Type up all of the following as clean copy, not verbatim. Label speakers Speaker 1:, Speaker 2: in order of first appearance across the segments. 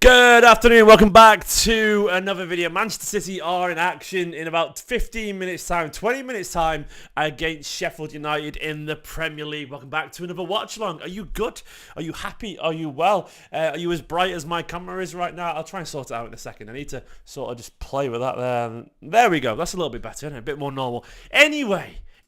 Speaker 1: Good afternoon, welcome back to another video. Manchester City are in action in about 15 minutes time, 20 minutes time against Sheffield United in the Premier League. Welcome back to another watch along. Are you good? Are you happy? Are you well? Are you as bright as my camera is right now? I'll try and sort it out in a second. I need to sort of just play with that there. There we go. That's a little bit better, isn't it? A bit more normal.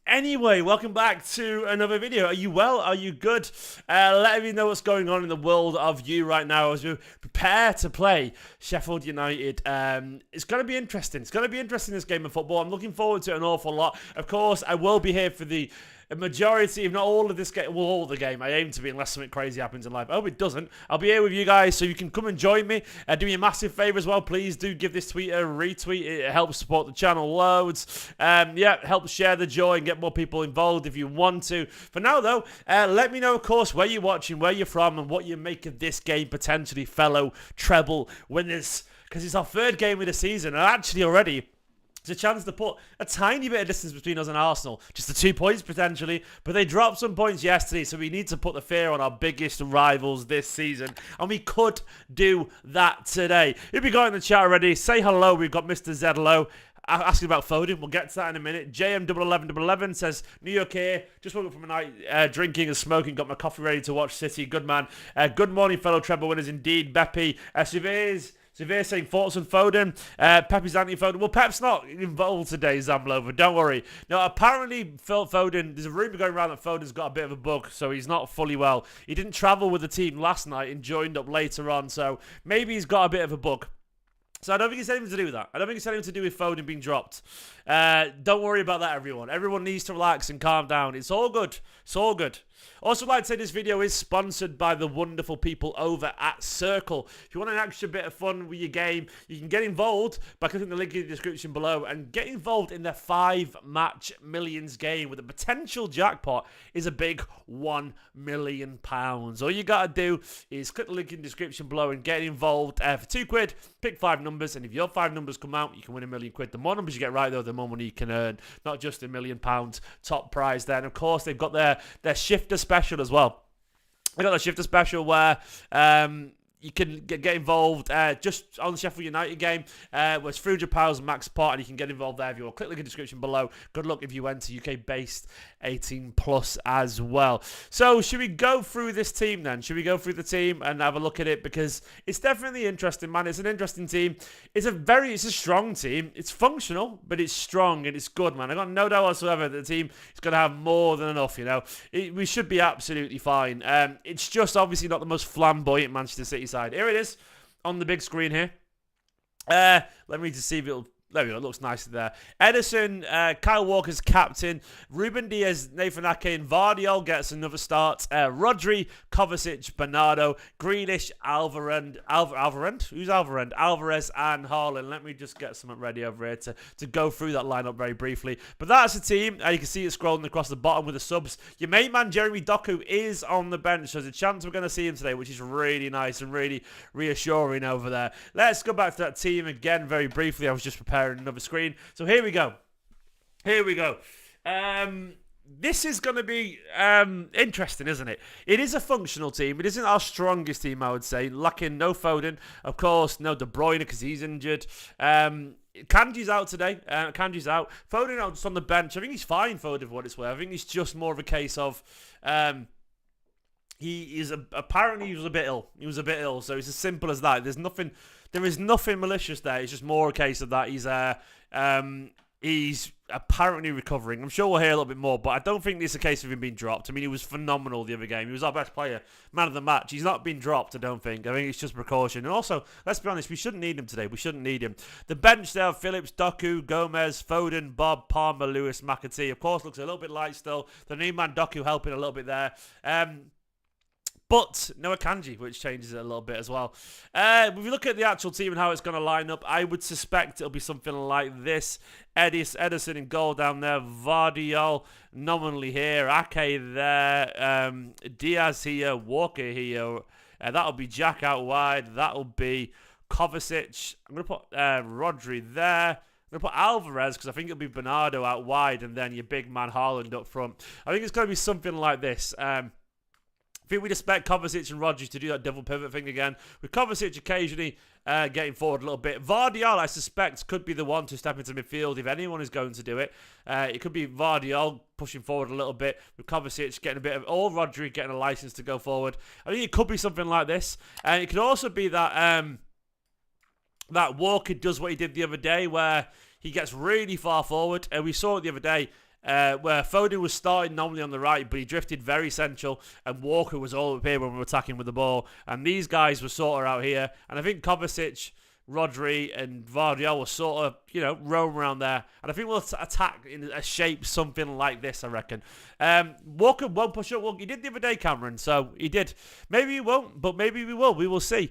Speaker 1: Anyway, welcome back to another video. Are you well? Are you good? Let me know what's going on in the world of you right now as we prepare to play Sheffield United. It's going to be interesting. It's going to be interesting, this game of football. I'm looking forward to it an awful lot. Of course, I will be here for the majority, if not all of this game, well, all the game. I aim to be, unless something crazy happens in life. I hope it doesn't. I'll be here with you guys, so you can come and join me. Do me a massive favour as well. Please do give this tweet a retweet. It helps support the channel loads. Yeah, help share the joy and get more people involved if you want to. For now, though, let me know, of course, where you're watching, where you're from, and what you make of this game, potentially fellow treble winners. Because it's our third game of the season, and actually already it's a chance to put a tiny bit of distance between us and Arsenal. Just the 2 points, potentially. But they dropped some points yesterday, so we need to put the fear on our biggest rivals this season. And we could do that today. If you got in the chat already, say hello. We've got Mr. Zedlow asking about Foden. We'll get to that in a minute. JM1111 says, New York here. Just woke up from a night drinking and smoking. Got my coffee ready to watch City. Good man. Good morning, fellow treble winners indeed. Beppe. Severe saying thoughts on Foden. Pep's anti-Foden. Well, Pep's not involved today, Zamlover. Don't worry. Now, apparently, Foden, there's a rumour going around that Foden's got a bit of a bug, so he's not fully well. He didn't travel with the team last night and joined up later on, so maybe he's got a bit of a bug. So I don't think it's anything to do with that. I don't think it's anything to do with Foden being dropped. Don't worry about that, everyone. Everyone needs to relax and calm down. It's all good. It's all good. Also, I'd like to say this video is sponsored by the wonderful people over at Circle. If you want an extra bit of fun with your game, you can get involved by clicking the link in the description below and get involved in their 5-match millions game with a potential jackpot is a big £1 million. All you got to do is click the link in the description below and get involved. For £2, pick 5 numbers, and if your 5 numbers come out, you can win £1 million. The more numbers you get right, though, the more money you can earn. Not just £1 million top prize there. And, of course, they've got their shifter special as well. I got a shifter special where you can get involved just on the Sheffield United game, where it's £300 max pot, and you can get involved there if you want. Click the link in the description below. Good luck if you enter UK-based 18+ as well. So, should we go through this team then? Should we go through the team and have a look at it? Because it's definitely interesting, man. It's an interesting team. It's a strong team. It's functional, but it's strong and it's good, man. I got no doubt whatsoever that the team is going to have more than enough, you know. We should be absolutely fine. It's just obviously not the most flamboyant Manchester City side. Here it is on the big screen here. Let me just see if it'll. There we go, it looks nice there. Ederson, Kyle Walker's captain. Ruben Diaz, Nathan Ake, and Vardiol gets another start. Rodri, Kovacic, Bernardo, Grealish, Alvarez. Who's Alvarez? Alvarez and Haaland. Let me just get something ready over here to go through that lineup very briefly. But that's the team. You can see it scrolling across the bottom with the subs. Your main man, Jeremy Doku, is on the bench. So there's a chance we're going to see him today, which is really nice and really reassuring over there. Let's go back to that team again very briefly. I was just preparing another screen. So here we go. This is going to be interesting, isn't it? It is a functional team. It isn't our strongest team, I would say. Lacking no Foden, of course, no De Bruyne because he's injured. Kanji's out today. Kanji's out. Foden out just on the bench. I think he's fine, Foden, for what it's worth. I think it's just more of a case of apparently he was a bit ill. So it's as simple as that. There is nothing malicious there. It's just more a case of that he's apparently recovering. I'm sure we'll hear a little bit more, but I don't think this is a case of him being dropped. I mean, he was phenomenal the other game. He was our best player, man of the match. He's not been dropped, I don't think. I think it's just precaution. And also, let's be honest, we shouldn't need him today. We shouldn't need him. The bench there, Phillips, Doku, Gomez, Foden, Bob, Palmer, Lewis, McAtee. Of course, looks a little bit light still. The new man, Doku, helping a little bit there. But no Akanji, which changes it a little bit as well. If you look at the actual team and how it's going to line up, I would suspect it'll be something like this. Ederson in goal down there. Vardiol nominally here. Ake there. Diaz here. Walker here. That'll be Jack out wide. That'll be Kovacic. I'm going to put Rodri there. I'm going to put Alvarez because I think it'll be Bernardo out wide and then your big man Haaland up front. I think it's going to be something like this. I think we'd expect Kovacic and Rodri to do that double pivot thing again, with Kovacic occasionally getting forward a little bit. Vardiol, I suspect, could be the one to step into midfield if anyone is going to do it. It could be Vardiol pushing forward a little bit, with Kovacic getting a bit of, or Rodri getting a license to go forward. I think it could be something like this. And it could also be that that Walker does what he did the other day, where he gets really far forward. And we saw it the other day, where Foden was starting normally on the right, but he drifted very central, and Walker was all up here when we were attacking with the ball. And these guys were sort of out here. And I think Kovacic, Rodri, and Vardiol will sort of, roam around there. And I think we'll attack in a shape something like this, I reckon. Walker won't push up. Well, he did the other day, Cameron, so he did. Maybe he won't, but maybe we will. We will see.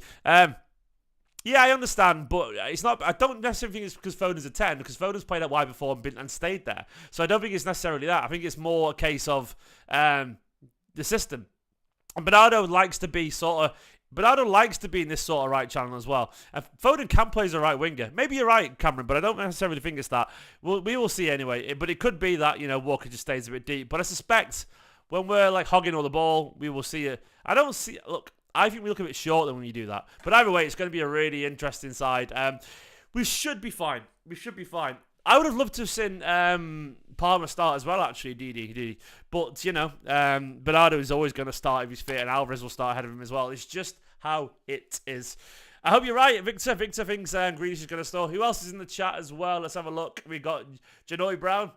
Speaker 1: Yeah, I understand, but it's not. I don't necessarily think it's because Foden's a 10, because Foden's played out wide before and stayed there. So I don't think it's necessarily that. I think it's more a case of the system. And Bernardo likes to be in this sort of right channel as well. And Foden can play as a right winger. Maybe you're right, Cameron, but I don't necessarily think it's that. We will see anyway. But it could be that, Walker just stays a bit deep. But I suspect when we're like hogging all the ball, we will see it. I think we look a bit short when you do that. But either way, it's going to be a really interesting side. We should be fine. I would have loved to have seen Palmer start as well, actually, Didi. But, Bernardo is always going to start if he's fit, and Alvarez will start ahead of him as well. It's just how it is. I hope you're right. Victor thinks Grealish is going to start. Who else is in the chat as well? Let's have a look. We got Janoy Brown.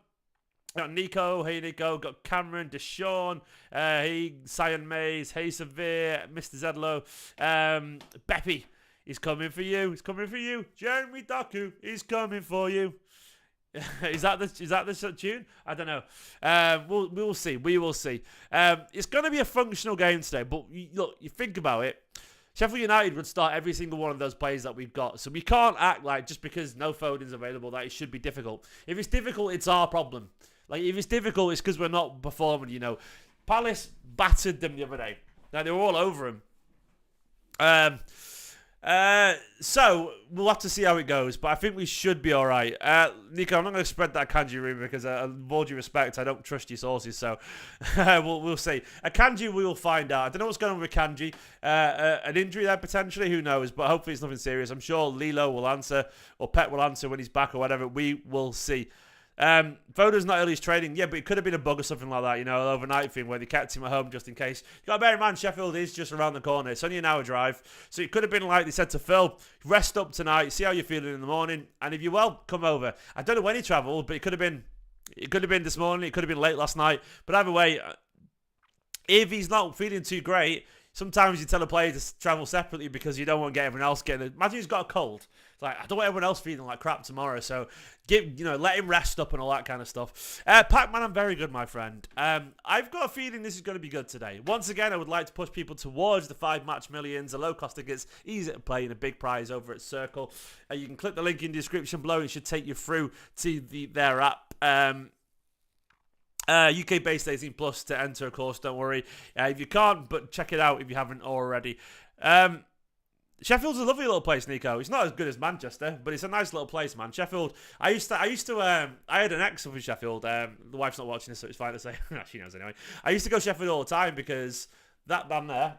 Speaker 1: Got Nico, hey Nico, got Cameron, Deshaun, hey Cyan Mays, hey Severe, Mr. Zedlow, Beppy, he's coming for you, Jeremy Doku, he's coming for you. Is that the tune? I don't know. We will see. It's going to be a functional game today, but look, you think about it. Sheffield United would start every single one of those players that we've got. So we can't act like just because no Foden's available that it should be difficult. If it's difficult, it's our problem. Like, if it's difficult, it's because we're not performing, Palace battered them the other day. Now, they were all over them. So, we'll have to see how it goes. But I think we should be all right. Nico, I'm not going to spread that Kanji rumor because, with all due respect, I don't trust your sources. So, we'll see. Kanji, we will find out. I don't know what's going on with Kanji. An injury there, potentially. Who knows? But hopefully it's nothing serious. I'm sure Lilo will answer, or Pep will answer when he's back or whatever. We will see. Foden's not early training, but it could have been a bug or something like that, an overnight thing where they kept him at home just in case. You got to bear in mind, Sheffield is just around the corner. It's only an hour drive, so it could have been like they said to Phil, rest up tonight, see how you're feeling in the morning, and if you're well, come over. I don't know when he travelled, but it could have been this morning, it could have been late last night. But either way, if he's not feeling too great, sometimes you tell a player to travel separately because you don't want to get everyone else getting it. Imagine he's got a cold. It's like, I don't want everyone else feeling like crap tomorrow. So, let him rest up and all that kind of stuff. Pac-Man, I'm very good, my friend. I've got a feeling this is going to be good today. Once again, I would like to push people towards the 5-match millions. A low-cost tickets, easy to play, and a big prize over at Circle. You can click the link in the description below. It should take you through to their app. UK-based 18 plus to enter, of course, don't worry. If you can't, but check it out if you haven't already. Sheffield's a lovely little place, Nico. It's not as good as Manchester, but it's a nice little place, man. Sheffield. I had an ex of Sheffield. The wife's not watching this, so it's fine to say. She knows anyway. I used to go Sheffield all the time because that band there,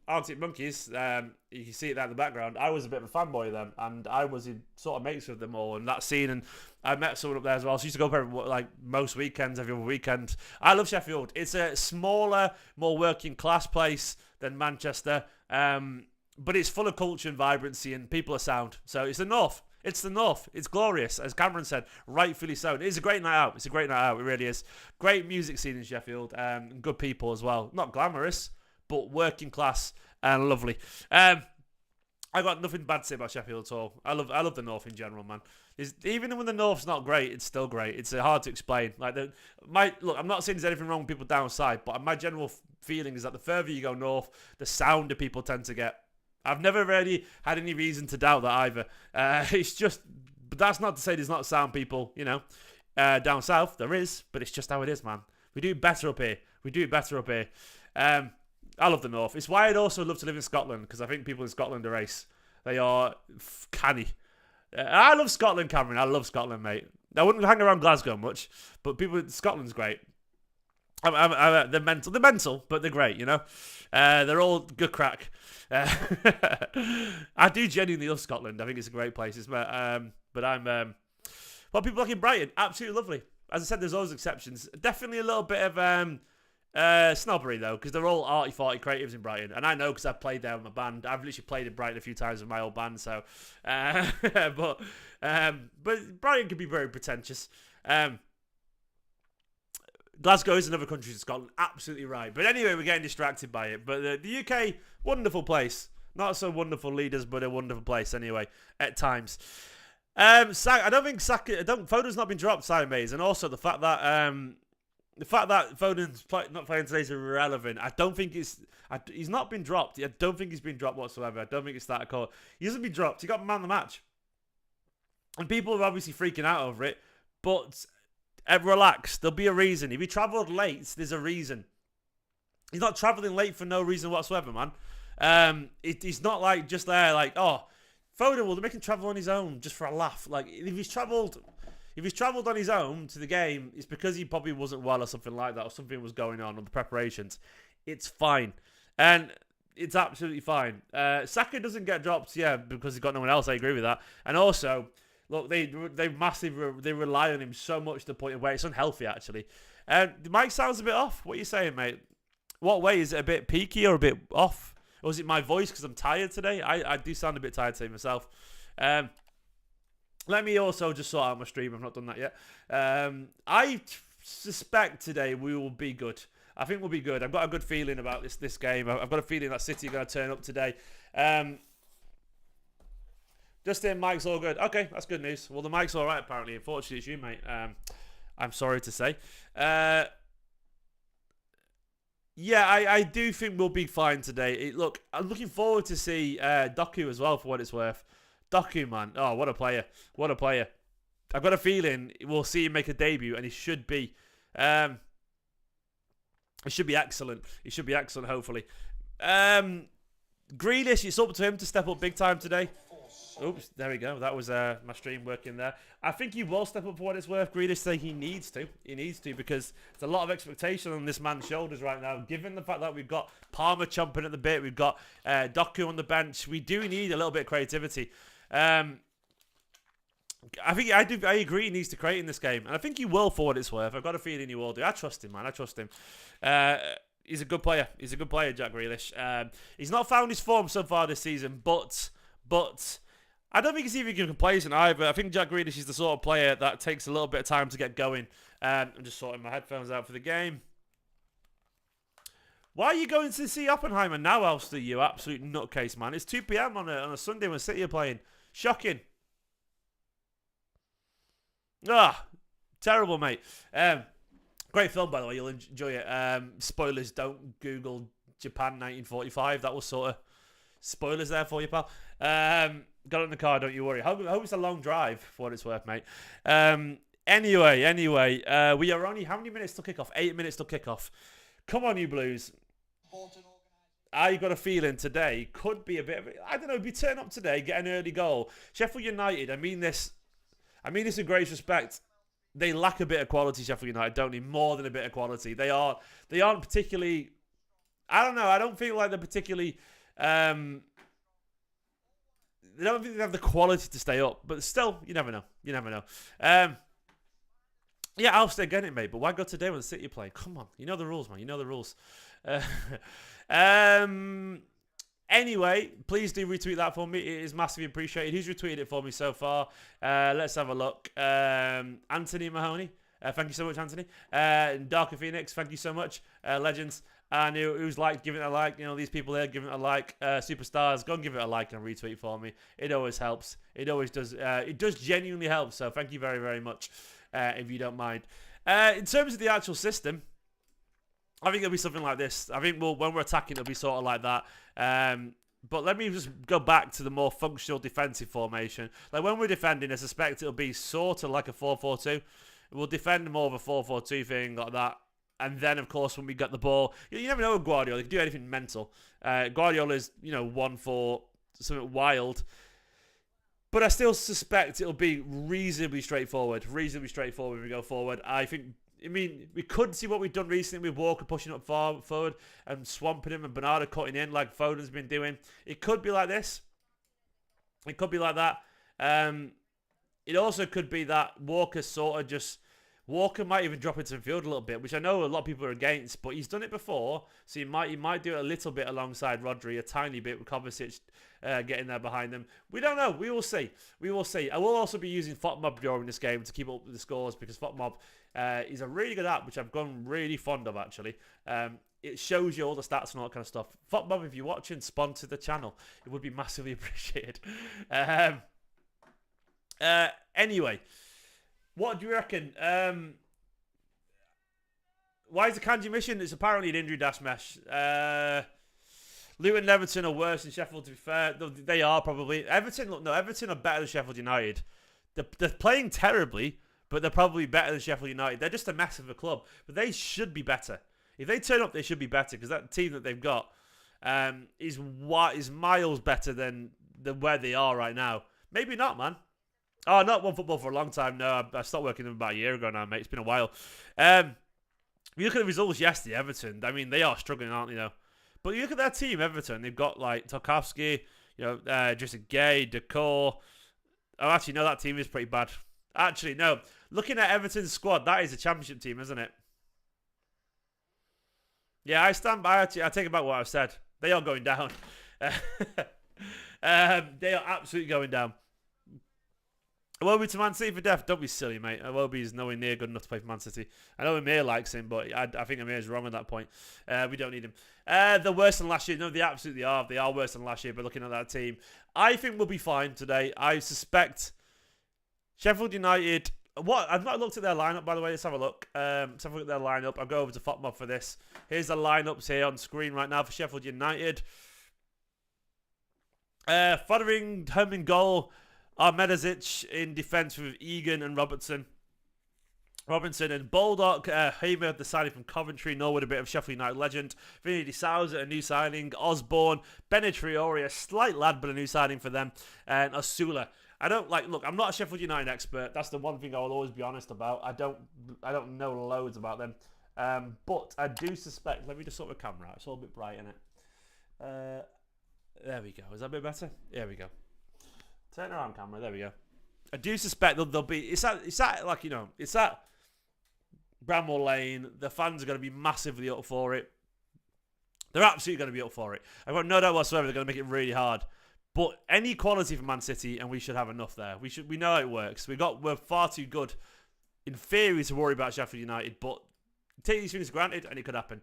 Speaker 1: Arctic Monkeys, you can see it there in the background. I was a bit of a fanboy of them, and I was in sort of mates with them all and that scene, and I met someone up there as well. So I used to go up most weekends, every other weekend. I love Sheffield. It's a smaller, more working class place than Manchester, but it's full of culture and vibrancy, and people are sound. So it's the North. It's the North. It's glorious, as Cameron said, rightfully so. It is a great night out. It's a great night out. It really is. Great music scene in Sheffield, and good people as well. Not glamorous, but working class and lovely. I got nothing bad to say about Sheffield at all. I love the North in general, man. Even when the North's not great, it's still great. It's hard to explain. Look, I'm not saying there's anything wrong with people down south, but my general feeling is that the further you go north, the sounder people tend to get. I've never really had any reason to doubt that either. It's just, but that's not to say there's not sound people, down south. There is, but it's just how it is, man. We do it better up here. I love the North. It's why I'd also love to live in Scotland, because I think people in Scotland are ace. They are canny. I love Scotland, Cameron. I love Scotland, mate. I wouldn't hang around Glasgow much, but Scotland's great. They're mental, but they're great, you know. They're all good crack. I do genuinely love Scotland. I think it's a great place. But I'm well, people like in Brighton, absolutely lovely. As I said, there's always exceptions. Definitely a little bit of snobbery though, because they're all arty-farty creatives in Brighton, and I know because I've played there with my band. I've literally played in Brighton a few times with my old band, so but Brighton can be very pretentious. Glasgow is another country to Scotland, absolutely right. But anyway, we're getting distracted by it. But the UK, wonderful place. Not so wonderful leaders, but a wonderful place anyway, at times. I don't think Foden's not been dropped, Simon Mays, and also the fact that Foden's not playing today is irrelevant. I don't think he's not been dropped. I don't think he's been dropped whatsoever. I don't think it's that call. He hasn't been dropped. He got man of the match, and people are obviously freaking out over it. But relax. There'll be a reason. If he travelled late, there's a reason. He's not travelling late for no reason whatsoever, man. He's not like just there, like, oh, Foden will make him travel on his own just for a laugh. Like if he's travelled on his own to the game, it's because he probably wasn't well or something like that, or something was going on the preparations. It's fine, and it's absolutely fine. Saka doesn't get dropped, yeah, because he's got no one else. I agree with that, and also, look, they rely on him so much to the point where it's unhealthy actually. The mic sounds a bit off. What are you saying, mate? What way is it? A bit peaky or a bit off? Or is it my voice because I'm tired today? I do sound a bit tired today myself. Let me also just sort out my stream. I've not done that yet. I suspect today we will be good. I think we'll be good. I've got a good feeling about this game. I've got a feeling that City are going to turn up today. Just in, mic's all good. Okay, that's good news. Well, the mic's all right, apparently. Unfortunately, it's you, mate. I'm sorry to say. Yeah, I do think we'll be fine today. Look, I'm looking forward to see Doku as well, for what it's worth. Doku, man. Oh, what a player. What a player. I've got a feeling we'll see him make a debut, and he should be. It should be excellent. He should be excellent, hopefully. Grealish, it's up to him to step up big time today. Oops, there we go. That was my stream working there. I think he will step up for what it's worth. Grealish saying he needs to. He needs to, because there's a lot of expectation on this man's shoulders right now. Given the fact that we've got Palmer chomping at the bit, we've got Doku on the bench. We do need a little bit of creativity. I agree he needs to create in this game. And I think he will for what it's worth. I've got a feeling he will do. I trust him, man. I trust him. He's a good player. He's a good player, Jack Grealish. He's not found his form so far this season, but I don't think he's even complacent either. I think Jack Grealish is the sort of player that takes a little bit of time to get going. I'm just sorting my headphones out for the game. Why are you going to see Oppenheimer now, Elster, you absolute nutcase, man? It's 2 p.m. on a Sunday when City are playing. Shocking. Terrible, mate. Great film, by the way. You'll enjoy it. Spoilers, don't Google Japan 1945. That was sort of spoilers there for you, pal. Got it in the car, don't you worry. I hope it's a long drive, for what it's worth, mate. Anyway, we are only, how many minutes till kickoff? 8 minutes till kickoff. Come on, you Blues. I got a feeling today could be a bit of I don't know, if we turn up today, get an early goal. Sheffield United, I mean this in great respect. They lack a bit of quality, Sheffield United, don't they? More than a bit of quality. They aren't particularly, I don't know, I don't feel like they're particularly they don't think they have the quality to stay up, but still, you never know. You never know. Yeah, I'll stay getting it, mate. But why go today when the City play? Come on, you know the rules, man. You know the rules. Anyway, please do retweet that for me. It is massively appreciated. Who's retweeted it for me so far? Let's have a look. Anthony Mahoney. Thank you so much, Anthony. Darker Phoenix, thank you so much. Legends. And who's like, giving it a like. You know, these people here giving it a like. Superstars, go and give it a like and a retweet for me. It always helps. It always does. It does genuinely help. So thank you very, very much, if you don't mind. In terms of the actual system, I think it'll be something like this. I think when we're attacking, it'll be sort of like that. But let me just go back to the more functional defensive formation. Like when we're defending, I suspect it'll be sort of like a 4-4-2. We'll defend more of a 4-4-2 thing like that. And then, of course, when we get the ball, you never know with Guardiola. He can do anything mental. Guardiola's, 1-4, something wild. But I still suspect it'll be reasonably straightforward. Reasonably straightforward when we go forward. I think I mean, we could see what we've done recently with Walker pushing up forward and swamping him and Bernardo cutting in like Foden's been doing. It could be like this. It could be like that. It also could be that Walker Walker might even drop into the field a little bit, which I know a lot of people are against, but he's done it before, so he might do it a little bit alongside Rodri, a tiny bit with Kovacic getting there behind them. We don't know. We will see. We will see. I will also be using FotMob during this game to keep up with the scores because FotMob is a really good app, which I've gone really fond of actually. It shows you all the stats and all that kind of stuff. FotMob, if you're watching, sponsor the channel. It would be massively appreciated. Anyway. What do you reckon? Why is the Kanji mission? It's apparently an injury dash mesh. Luton and Everton are worse than Sheffield, to be fair. They are probably. Everton are better than Sheffield United. They're playing terribly, but they're probably better than Sheffield United. They're just a mess of a club. But they should be better. If they turn up, they should be better, because that team that they've got is miles better than where they are right now. Maybe not, man. Oh, not won football for a long time. No, I stopped working with them about a year ago now, mate. It's been a while. If you look at the results yesterday, Everton, I mean, they are struggling, aren't they, though? But you look at their team, Everton, they've got, like, Tarkowski, Jessica Gay, Decor. Oh, actually, no, that team is pretty bad. Actually, no. Looking at Everton's squad, that is a championship team, isn't it? Yeah, I stand by. I take back what I've said. They are going down. They are absolutely going down. Iwobi to Man City for death. Don't be silly, mate. Iwobi is nowhere near good enough to play for Man City. I know Amir likes him, but I think Amir's wrong on that point. We don't need him. They're worse than last year. No, they absolutely are. They are worse than last year, but looking at that team, I think we'll be fine today. I suspect Sheffield United... I've not looked at their lineup, by the way. Let's have a look. Let's have a look at their lineup. I'll go over to FotMob for this. Here's the lineups here on screen right now for Sheffield United. Fotheringham in goal. Medazic in defence with Egan and Robinson and Baldock. Hamer, the signing from Coventry. Norwood, a bit of Sheffield United legend. Vinny de Souza, a new signing. Osborne. Benetriori, a slight lad, but a new signing for them. And Osula. Look, I'm not a Sheffield United expert. That's the one thing I will always be honest about. I don't know loads about them. But I do suspect, let me just sort the camera out. It's all a bit bright, isn't it? There we go. Is that a bit better? There we go. Turn around, camera. There we go. I do suspect they'll be. It's at Bramall Lane. The fans are going to be massively up for it. They're absolutely going to be up for it. I've got no doubt whatsoever they're going to make it really hard. But any quality for Man City, and we should have enough there. We know how it works. We're far too good, in theory, to worry about Sheffield United. But take these things for granted, and it could happen.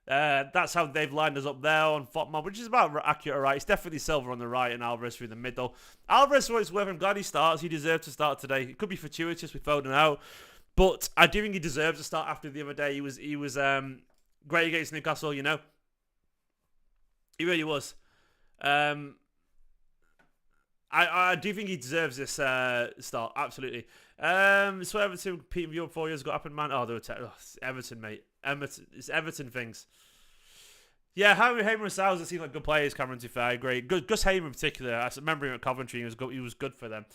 Speaker 1: That's how they've lined us up there on FotMob, which is about accurate, right? It's definitely Silva on the right and Alvarez through the middle. Alvarez, for what it's worth, I'm glad he starts. He deserved to start today. It could be fortuitous with Foden out, but I do think he deserves to start after the other day. He was great against Newcastle, He really was. I do think he deserves this start, absolutely. So Everton Peter View 4 years ago, up and man. Oh, they were it's Everton, mate. It's Everton things. Yeah, Hamer and Souza seem like good players. Cameron, to be fair, I agree. Gus Hamer in particular. I remember him at Coventry. He was good for them.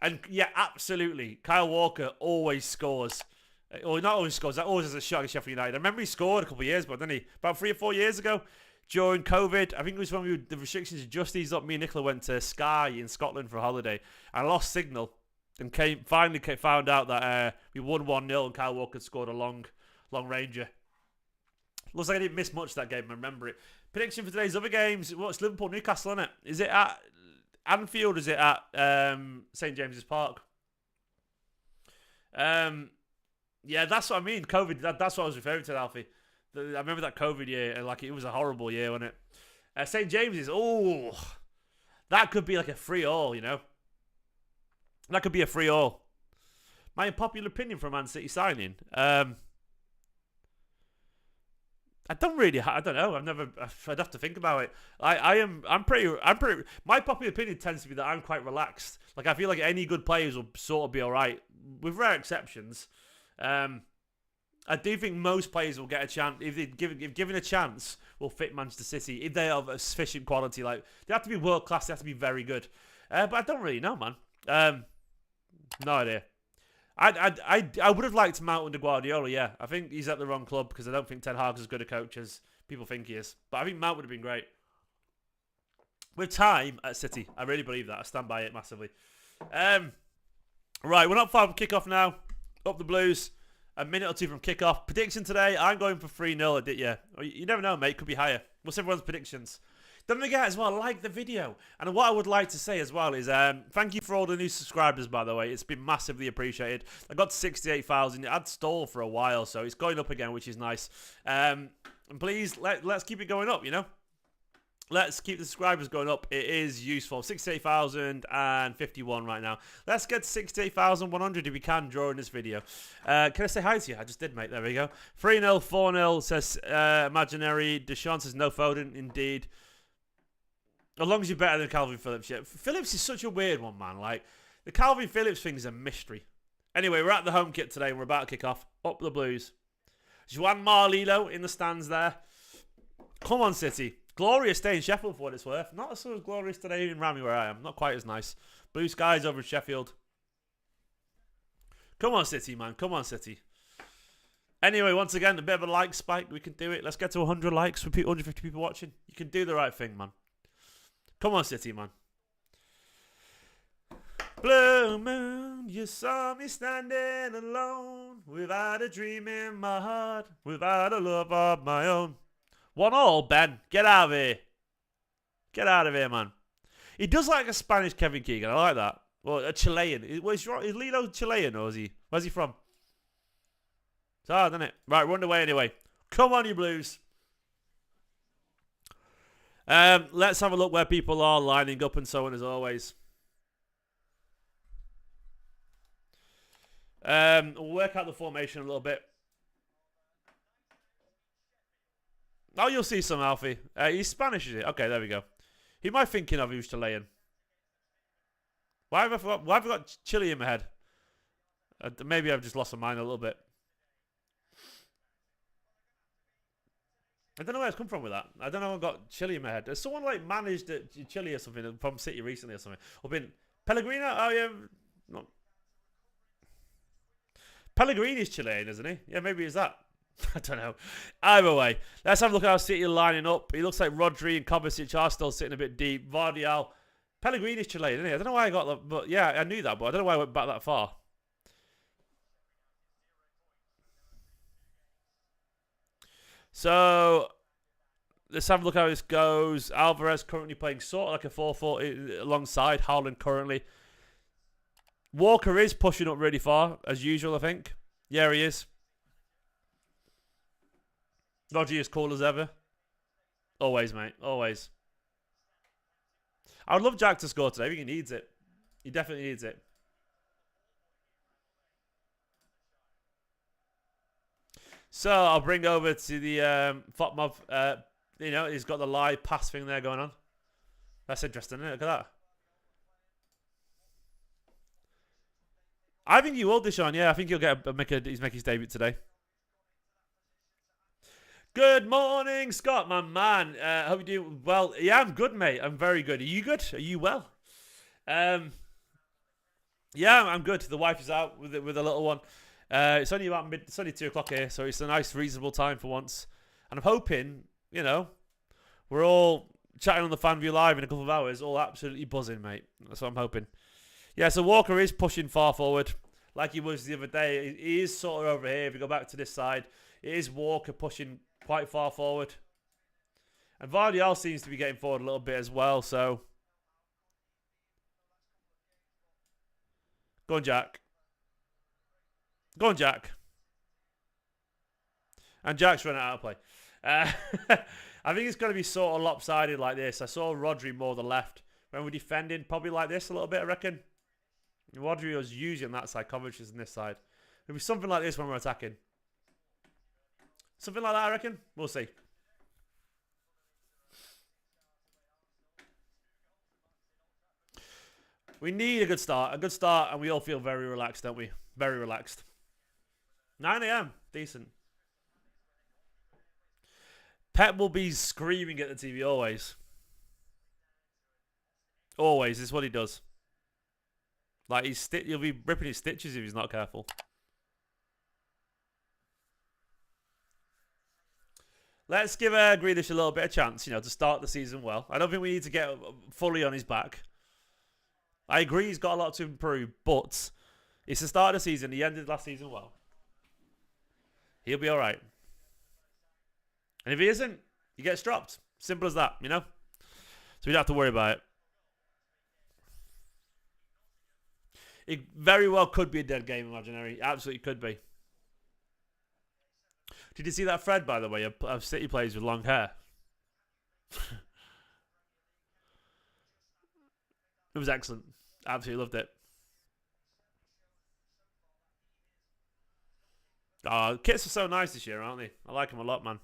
Speaker 1: And yeah, absolutely. Kyle Walker always scores. Or not always scores. That always has a shot against Sheffield United. I remember he scored a couple of years ago, didn't he? About 3 or 4 years ago. During COVID, I think it was when the restrictions just eased up. Me and Nicola went to Skye in Scotland for a holiday. I lost signal and finally found out that we won 1-0 and Kyle Walker scored a long ranger. Looks like I didn't miss much that game. I remember it. Prediction for today's other games. What's Liverpool, Newcastle, isn't it? Is it at Anfield? Is it at St James's Park? Yeah, that's what I mean. COVID. That's what I was referring to, Alfie. I remember that COVID year, and it was a horrible year, wasn't it? St James's, that could be like a free all, That could be a free all. My unpopular opinion for a Man City signing. I don't know. I'd have to think about it. I'm pretty. My popular opinion tends to be that I'm quite relaxed. I feel like any good players will sort of be all right, with rare exceptions. I do think most players will get a chance if given a chance will fit Manchester City if they have a sufficient quality. They have to be world class. They have to be very good. But I don't really know, man. No idea. I would have liked Mount under Guardiola, yeah. I think he's at the wrong club because I don't think Ten Hag's as good a coach as people think he is. But I think Mount would have been great. With time at City, I really believe that. I stand by it massively. Right, we're not far from kickoff now. Up the Blues. A minute or two from kickoff. Prediction today, I'm going for 3-0 at it, yeah. You never know, mate. Could be higher. What's everyone's predictions? Don't forget as well, like the video. And what I would like to say as well is thank you for all the new subscribers, by the way. It's been massively appreciated. I got to 68,000. It had stalled for a while, so it's going up again, which is nice. And please, let's keep it going up, you know? Let's keep the subscribers going up. It is useful. 68,051 right now. Let's get to 68,100 if we can during this video. Can I say hi to you? I just did, mate. There we go. 3-0, 4-0 says Imaginary. Deshaun says no Foden, indeed. As long as you're better than Calvin Phillips. Yeah. Phillips is such a weird one, man. Like, the Calvin Phillips thing is a mystery. Anyway, we're at the home kit today and we're about to kick off. Up the Blues. Juan Marlilo in the stands there. Come on, City. Glorious day in Sheffield for what it's worth. Not so glorious today in Rami where I am. Not quite as nice. Blue skies over in Sheffield. Come on, City, man. Come on, City. Anyway, once again, a bit of a like spike. We can do it. Let's get to 100 likes for 150 people watching. You can do the right thing, man. Come on, City, man. Blue moon, you saw me standing alone, without a dream in my heart, without a love of my own. 1-1, Ben. Get out of here. Get out of here, man. He does like a Spanish Kevin Keegan. I like that. Well, a Chilean. Is Lilo Chilean or is he? Where's he from? It's hard, isn't it? Right, we're underway anyway. Come on, you Blues. Let's have a look where people are lining up and so on as always. We'll work out the formation a little bit. Oh, you'll see some, Alfie. He's Spanish, is it? Okay, there we go. Who am I thinking of who's Chilean? Why have I got Chile in my head? Maybe I've just lost my mind a little bit. I don't know where it's come from with that. I don't know. I've got Chile in my head. Has someone like managed at Chile or something from City recently or something? Or been Pellegrino? Oh yeah, no. Pellegrini's Chilean, isn't he? Yeah, maybe it's that. I don't know. Either way, let's have a look at how City are lining up. It looks like Rodri and Kovacic are still sitting a bit deep. Vardial. Pellegrini's Chilean, isn't he? I don't know why I got that, but yeah, I knew that, but I don't know why I went back that far. So, let's have a look how this goes. Alvarez currently playing sort of like a 4-4 alongside Haaland currently. Walker is pushing up really far, as usual, I think. Yeah, he is. Rodri is cool as ever. Always, mate. Always. I would love Jack to score today. I think he needs it. He definitely needs it. So I'll bring over to the Fotmob. You know, he's got the live pass thing there going on. That's interesting, isn't it? Look at that. I think he will, Deshaun. Yeah, I think he'll make his debut today. Good morning, Scott, my man. Hope you do well. Yeah, I'm good, mate. I'm very good. Are you good? Are you well? Yeah, I'm good. The wife is out with a little one. It's only about it's only 2 o'clock here, so it's a nice, reasonable time for once. And I'm hoping, you know, we're all chatting on the Fan View Live in a couple of hours, all absolutely buzzing, mate. That's what I'm hoping. Yeah, so Walker is pushing far forward, like he was the other day. He is sort of over here. If you go back to this side, it is Walker pushing quite far forward. And Vardial seems to be getting forward a little bit as well, so. Go on, Jack. Go on, Jack. And Jack's running out of play. I think it's going to be sort of lopsided like this. I saw Rodri more the left. When we're defending, probably like this a little bit, I reckon. Rodri was usually on that side. Kovacic is on this side. It'll be something like this when we're attacking. Something like that, I reckon. We'll see. We need a good start. A good start, and we all feel very relaxed, don't we? Very relaxed. 9 a.m. Decent. Pep will be screaming at the TV always. Always. This is what he does. Like he'll be ripping his stitches if he's not careful. Let's give Grealish a little bit of chance, to start the season well. I don't think we need to get fully on his back. I agree he's got a lot to improve, but it's the start of the season. He ended last season well. He'll be all right. And if he isn't, he gets dropped. Simple as that, So we don't have to worry about it. It very well could be a dead game, imaginary. Absolutely could be. Did you see that thread, by the way, of City players with long hair? It was excellent. Absolutely loved it. Oh, kits are so nice this year, aren't they? I like them a lot, man.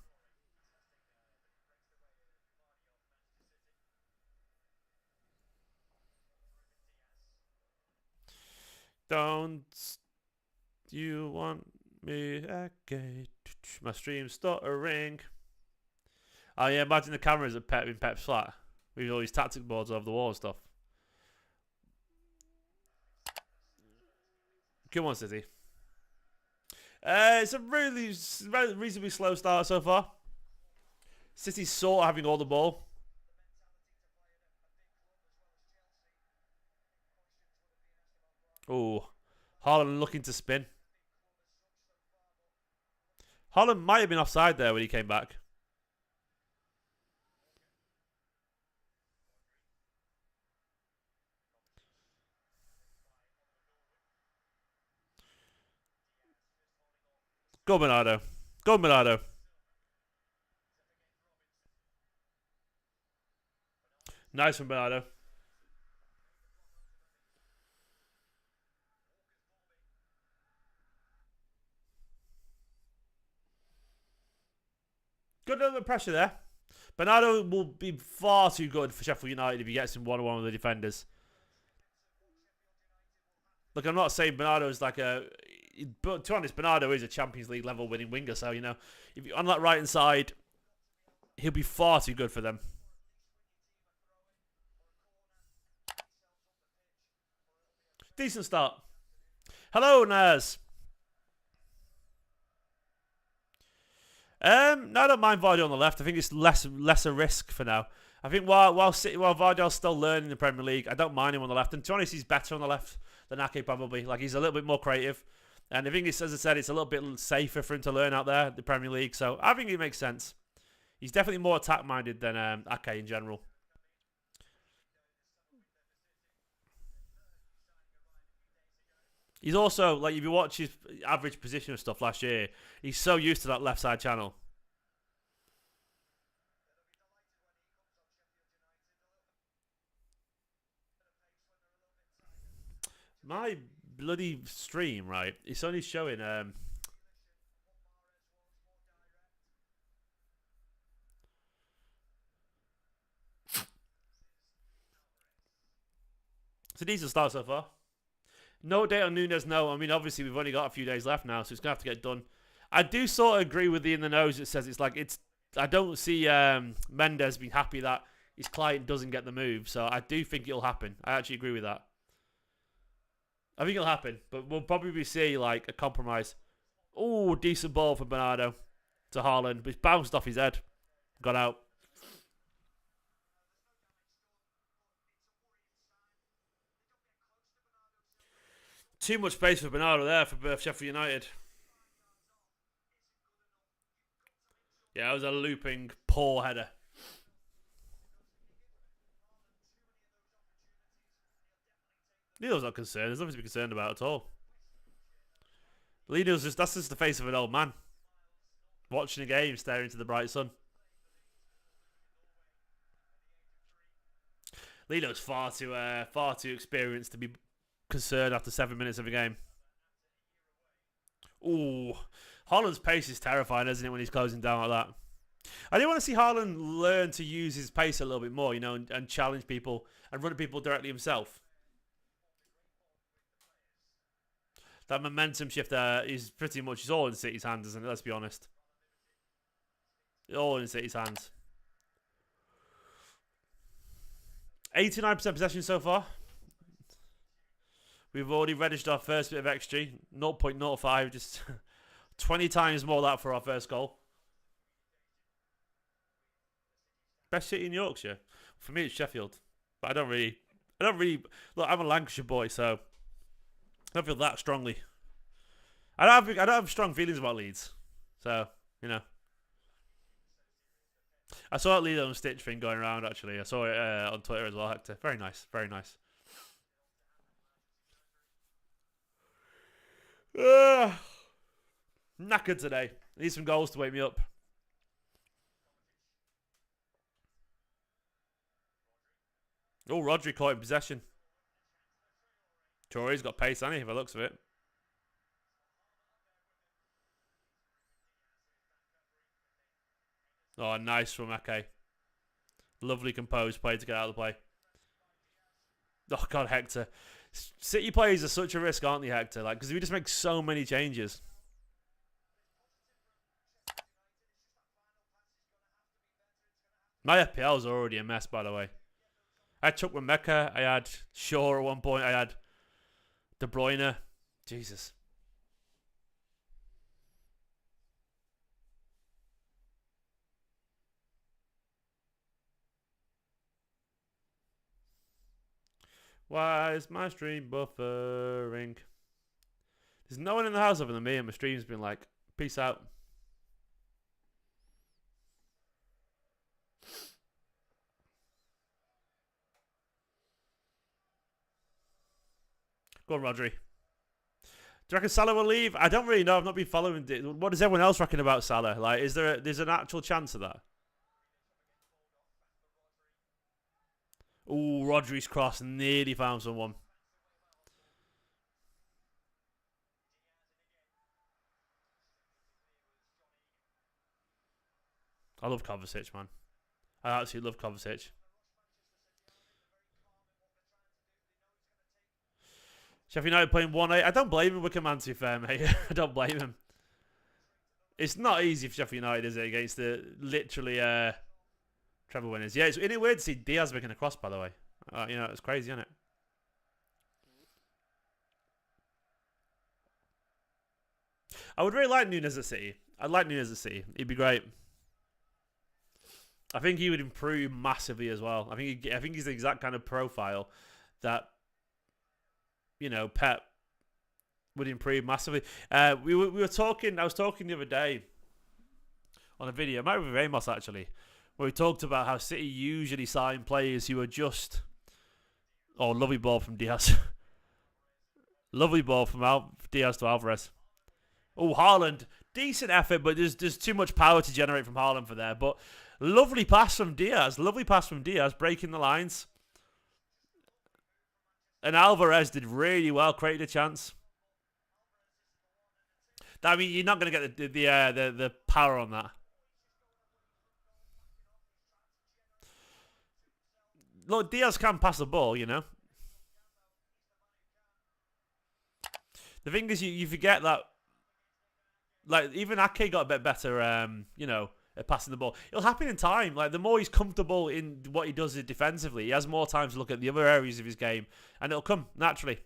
Speaker 1: Don't you want me again? My stream's stuttering. Oh yeah, imagine the cameras in Pep's flat with all these tactic boards over the wall and stuff. Come on, City. It's a really reasonably slow start so far. City's sort of having all the ball. Oh, Haaland looking to spin. Haaland might have been offside there when he came back. Go Bernardo. Go Bernardo. Nice from Bernardo. Good little pressure there. Bernardo will be far too good for Sheffield United if he gets him one-on-one with the defenders. Look, I'm not saying Bernardo is like a... But to be honest, Bernardo is a Champions League level winning winger. So, if you're on that right-hand side, he'll be far too good for them. Decent start. Hello, Naz. No, I don't mind Vardy on the left. I think it's lesser risk for now. I think while Vardy's still learning the Premier League, I don't mind him on the left. And to be honest, he's better on the left than Ake probably. Like, he's a little bit more creative. And I think it's, as I said, it's a little bit safer for him to learn out there, the Premier League. So I think it makes sense. He's definitely more attack-minded than Ake in general. He's also, like, if you watch his average position of stuff last year, he's so used to that left side channel. My bloody stream, right? It's only showing. It's a decent start so far. No date on Nunes, no. I mean, obviously, we've only got a few days left now, so it's going to have to get done. I do sort of agree with the in the nose. It says it's like it's. I don't see Mendes being happy that his client doesn't get the move, so I do think it'll happen. I actually agree with that. I think it'll happen, but we'll probably see like a compromise. Oh, decent ball for Bernardo to Haaland, but it's bounced off his head, got out. Too much space for Bernardo there for Sheffield United. Yeah, it was a looping, poor header. Lino's not concerned. There's nothing to be concerned about at all. Lino's that's just the face of an old man. Watching a game, staring into the bright sun. Lino's far too experienced to be concerned after 7 minutes of a game. Ooh, Haaland's pace is terrifying, isn't it, when he's closing down like that? I do want to see Haaland learn to use his pace a little bit more, and challenge people and run at people directly himself. That momentum shift there is pretty much it's all in City's hands, isn't it? Let's be honest. All in City's hands. 89% possession so far. We've already registered our first bit of XG. 0.05, just 20 times more that for our first goal. Best city in Yorkshire? For me, it's Sheffield. But I don't really, look, I'm a Lancashire boy, so I don't feel that strongly. I don't have strong feelings about Leeds. So, you know. I saw that Leeds on Stitch thing going around, actually. I saw it on Twitter as well, Hector. Very nice, very nice. Knackered today. Need some goals to wake me up. Oh, Rodri caught in possession. Torre's got pace, hasn't he, if I looks of it. Oh, nice from Ake. Lovely composed play to get out of the play. Oh, God, Hector. City players are such a risk, aren't they, Hector? Like, because we just make so many changes. My FPL is already a mess, by the way. I had Chukwuemeka, I had Shaw at one point, I had De Bruyne. Jesus. Why is my stream buffering? There's no one in the house other than me, and my stream's been like, peace out. Go on, Rodri. Do you reckon Salah will leave? I don't really know. I've not been following it. What does everyone else reckon about Salah? Like, is there's an actual chance of that? Ooh, Rodri's cross nearly found someone. I love Kovacic, man. I absolutely love Kovacic. Sheffield United playing 1-8. I don't blame him, Wickerman, to be fair, mate. I don't blame him. It's not easy for Sheffield United, is it, against the literally treble winners. Yeah, it's weird to see Diaz making a cross, by the way. You know, it's crazy, isn't it? I would really like Nunes at City. I'd like Nunes at City. He'd be great. I think he would improve massively as well. I think he's the exact kind of profile that, you know, Pep would improve massively. We were talking. I was talking the other day on a video. It might be Ramos actually, where we talked about how City usually sign players who are just. Oh, lovely ball from Diaz. Lovely ball from Diaz to Alvarez. Oh, Haaland. Decent effort, but there's too much power to generate from Haaland for there. But lovely pass from Diaz. Lovely pass from Diaz, breaking the lines. And Alvarez did really well, created a chance. I mean, you're not going to get the power on that. Look, Diaz can pass the ball, you know. The thing is, you forget that, like, even Ake got a bit better, you know, at passing the ball. It'll happen in time. Like, the more he's comfortable in what he does defensively, he has more time to look at the other areas of his game, and it'll come naturally.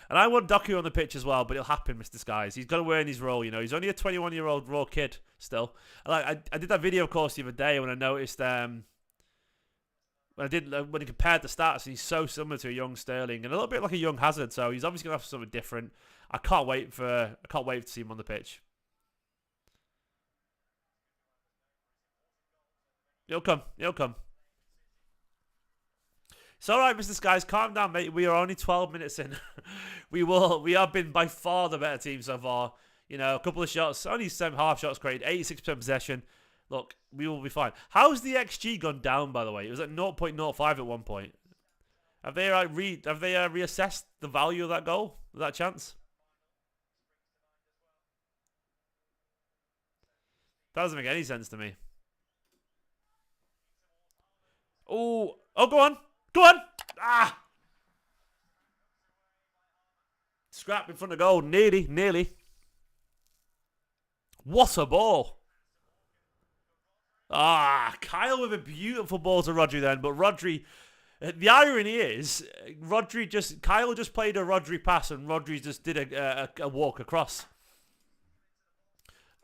Speaker 1: And I want Doku on the pitch as well, but it'll happen, Mr. Skies. He's got to earn his role, you know. He's only a 21-year-old raw kid still. Like, I did that video, of course, the other day when I noticed... when he compared the stats, he's so similar to a young Sterling and a little bit like a young Hazard. So he's obviously gonna have something different. I can't wait to see him on the pitch. He'll come. He'll come. It's all right, Mr. Skies. Calm down, mate. We are only 12 minutes in. We have been by far the better team so far. You know, a couple of shots, only 7 half shots created, 86% possession. Look, we will be fine. How's the XG gone down, by the way? It was at 0.05 at one point. Have they reassessed the value of that goal, that chance? That doesn't make any sense to me. Oh, go on. Go on. Ah! Scrap in front of goal. Nearly. What a ball. Ah, Kyle with a beautiful ball to Rodri then. But Rodri, The irony is, Kyle just played a Rodri pass and Rodri just did a walk across.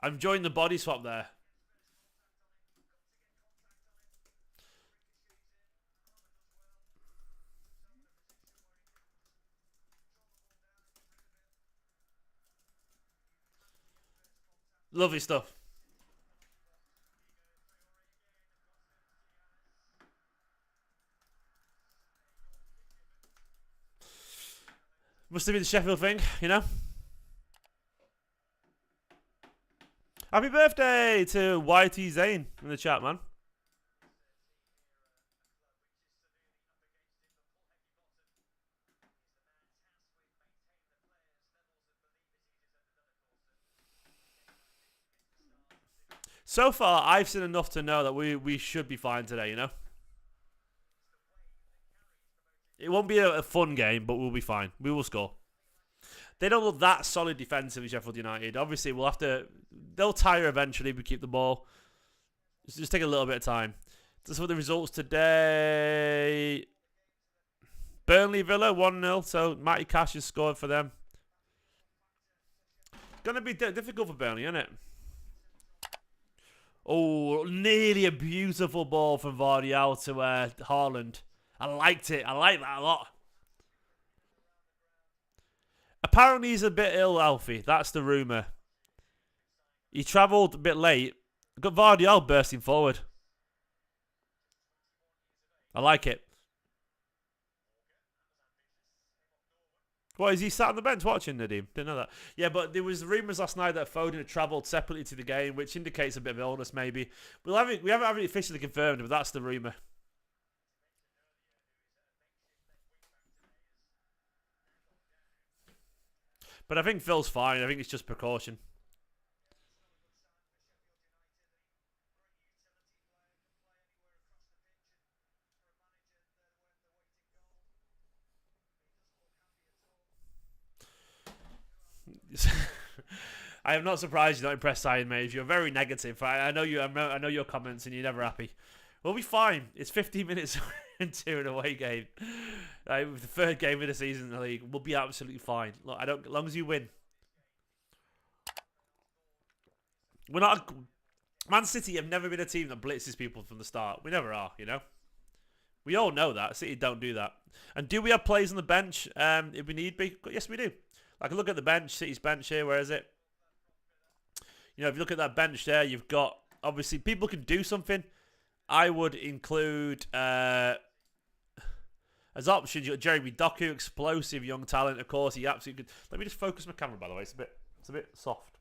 Speaker 1: I'm enjoying the body swap there. Lovely stuff. Must have been the Sheffield thing, you know? Happy birthday to YT Zane in the chat, man. So far, I've seen enough to know that we should be fine today, you know? It won't be a fun game, but we'll be fine. We will score. They don't look that solid defensively, Sheffield United. Obviously, we'll have to... They'll tire eventually if we keep the ball. Just take a little bit of time. Just for the results today... Burnley Villa, 1-0. So, Matty Cash has scored for them. Going to be difficult for Burnley, isn't it? Oh, nearly a beautiful ball from Vardial to Haaland. I liked it. I like that a lot. Apparently he's a bit ill, Alfie. That's the rumour. He travelled a bit late. Got Vardial bursting forward. I like it. What, is he sat on the bench watching, Nadeem? Didn't know that. Yeah, but there was rumours last night that Foden had travelled separately to the game, which indicates a bit of illness, maybe. We haven't had it officially confirmed, but that's the rumour. But I think Phil's fine. I think it's just precaution. I am not surprised you're not impressed, Iron Mage. You're very negative. I know you. I know your comments, and you're never happy. We'll be fine. It's 15 minutes into an away game. With the third game of the season in the league, we'll be absolutely fine. Look, as long as you win. We're not. Man City have never been a team that blitzes people from the start. We never are, you know. We all know that. City don't do that. And do we have players on the bench if we need be? Yes, we do. Like, look at the bench, City's bench here. Where is it? You know, if you look at that bench there, you've got, obviously, people can do something. I would include, as options, you've got Jeremy Doku, explosive young talent, of course. He absolutely could. Let me just focus my camera, by the way. It's a bit soft.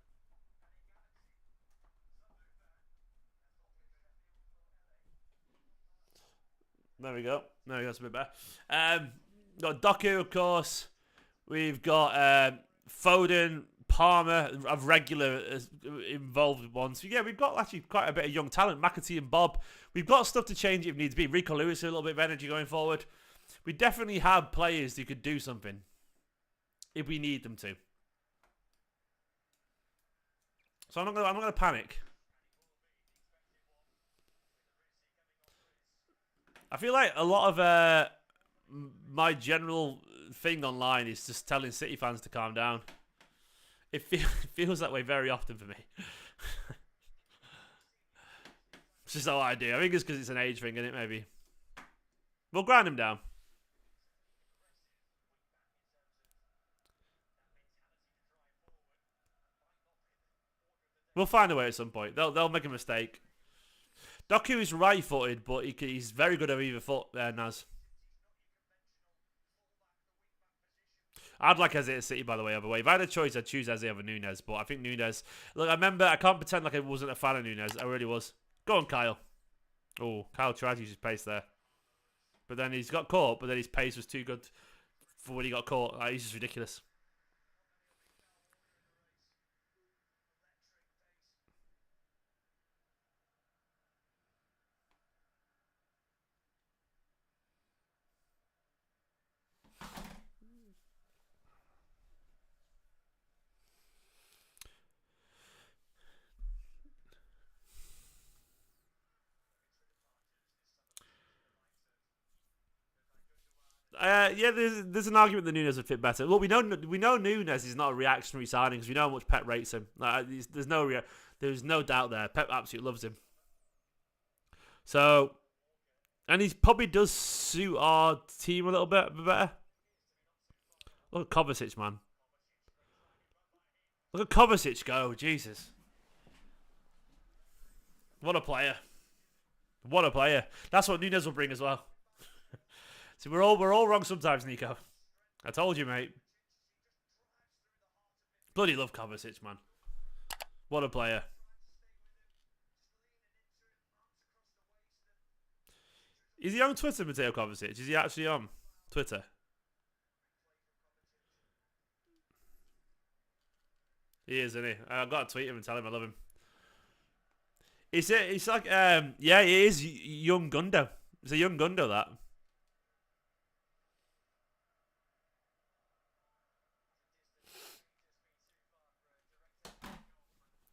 Speaker 1: There we go. That's a bit better. Got Doku, of course. We've got Foden, Palmer, of regular involved ones. So yeah, we've got actually quite a bit of young talent. McAtee and Bob. We've got stuff to change if needs be. Rico Lewis, a little bit of energy going forward. We definitely have players who could do something if we need them to. So I'm not gonna panic. I feel like a lot of my general thing online is just telling City fans to calm down. It feels that way very often for me. It's just how I do. I think it's because it's an age thing, isn't it? Maybe. We'll grind him down. We'll find a way at some point. They'll make a mistake. Doku is right-footed, but he's very good at either foot, Naz. I'd like Eze at City, by the way, other way. If I had a choice, I'd choose Eze over Nunez, but I think Nunez... Look, I can't pretend like I wasn't a fan of Nunez. I really was. Go on, Kyle. Oh, Kyle tried to use his pace there. But then he's got caught, but then his pace was too good for when he got caught. He's just ridiculous. Yeah, there's an argument that Nunes would fit better. Look, we know Nunes is not a reactionary signing because we know how much Pep rates him. There's no doubt there. Pep absolutely loves him. So, and he probably does suit our team a little bit better. Look at Kovacic, man. Look at Kovacic go, Jesus. What a player. What a player. That's what Nunes will bring as well. See, we're all wrong sometimes, Nico. I told you, mate. Bloody love Kovacic, man. What a player. Is he on Twitter, Mateo Kovacic? Is he actually on Twitter? He is, isn't he? I've got to tweet him and tell him I love him. It's like, yeah, it is young Gundo. It's a young Gundo, that.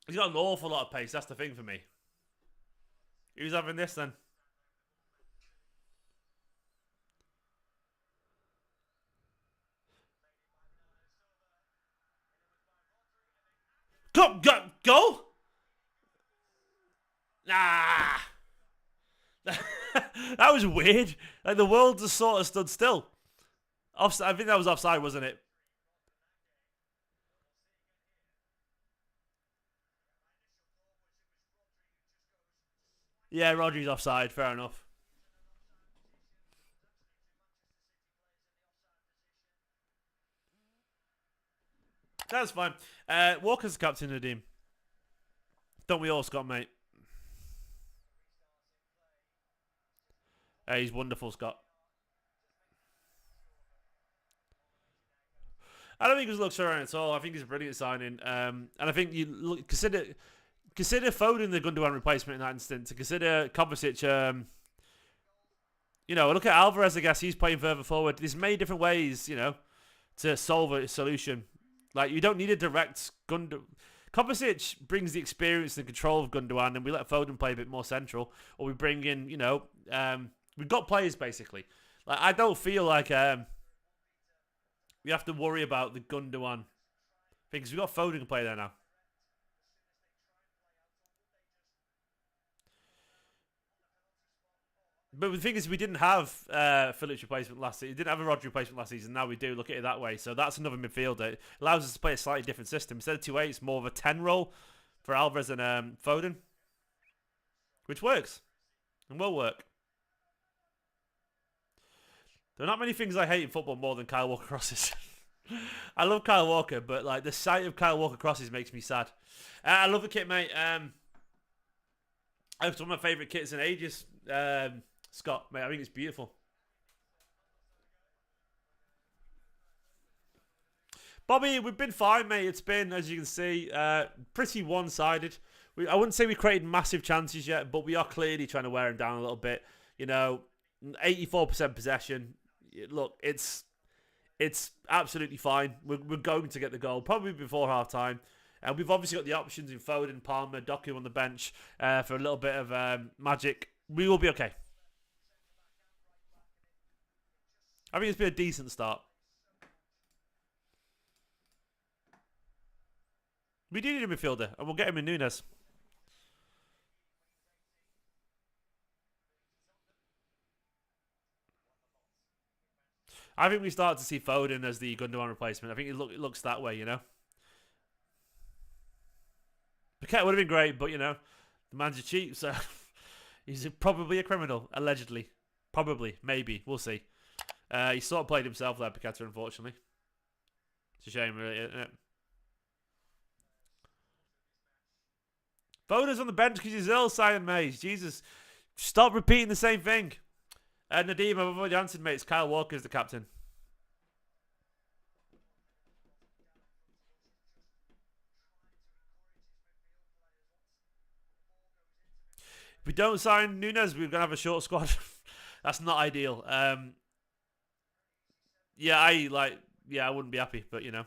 Speaker 1: He's got an awful lot of pace. That's the thing for me. Who's having this then? Go! Nah. That was weird. Like, the world just sort of stood still. Offside, I think that was offside, wasn't it? Yeah, Rodri's offside. Fair enough. That's fine. Walker's the captain of the team. Don't we all, Scott, mate? He's wonderful, Scott. I don't think his looks around at all. I think he's a brilliant signing. And I think you look, consider Foden the Gundogan replacement in that instance. To consider Kovacic, you know, look at Alvarez. I guess he's playing further forward. There's many different ways, you know, to solve a solution. Like, you don't need a direct Gundogan. Kovacic brings the experience and control of Gundogan, and we let Foden play a bit more central, or we bring in, you know, we've got players basically. Like, I don't feel like we have to worry about the Gundogan because we've got Foden to play there now. But the thing is, we didn't have Phillips replacement last season. We didn't have a Rodri replacement last season. Now we do. Look at it that way. So that's another midfielder. It allows us to play a slightly different system. Instead of 2-8, it's more of a 10 role for Alvarez and Foden, which works and will work. There are not many things I hate in football more than Kyle Walker crosses. I love Kyle Walker, but like the sight of Kyle Walker crosses makes me sad. I love the kit, mate. It's one of my favourite kits in ages. Scott, mate, I think it's beautiful. Bobby, we've been fine, mate. It's been, as you can see, pretty one-sided. I wouldn't say we created massive chances yet, but we are clearly trying to wear him down a little bit. You know, 84% possession. Look, it's absolutely fine. We're going to get the goal, probably before half-time. And we've obviously got the options in Foden, Palmer, Doku on the bench for a little bit of magic. We will be okay. I think it's been a decent start. We do need a midfielder, and we'll get him in Nunes. I think we start to see Foden as the Gundogan replacement. I think it looks that way, you know. Paquette would have been great, but, you know, the man's cheap, so he's probably a criminal, allegedly. Probably, maybe. We'll see. He sort of played himself there, Paquette, unfortunately. It's a shame, really, isn't it? Foden's on the bench because he's ill, Cyan Mays. Jesus. Stop repeating the same thing. Nadeem, I've already answered, mate. It's Kyle Walker's the captain. If we don't sign Nunes, we're going to have a short squad. That's not ideal. Yeah, I wouldn't be happy, but, you know.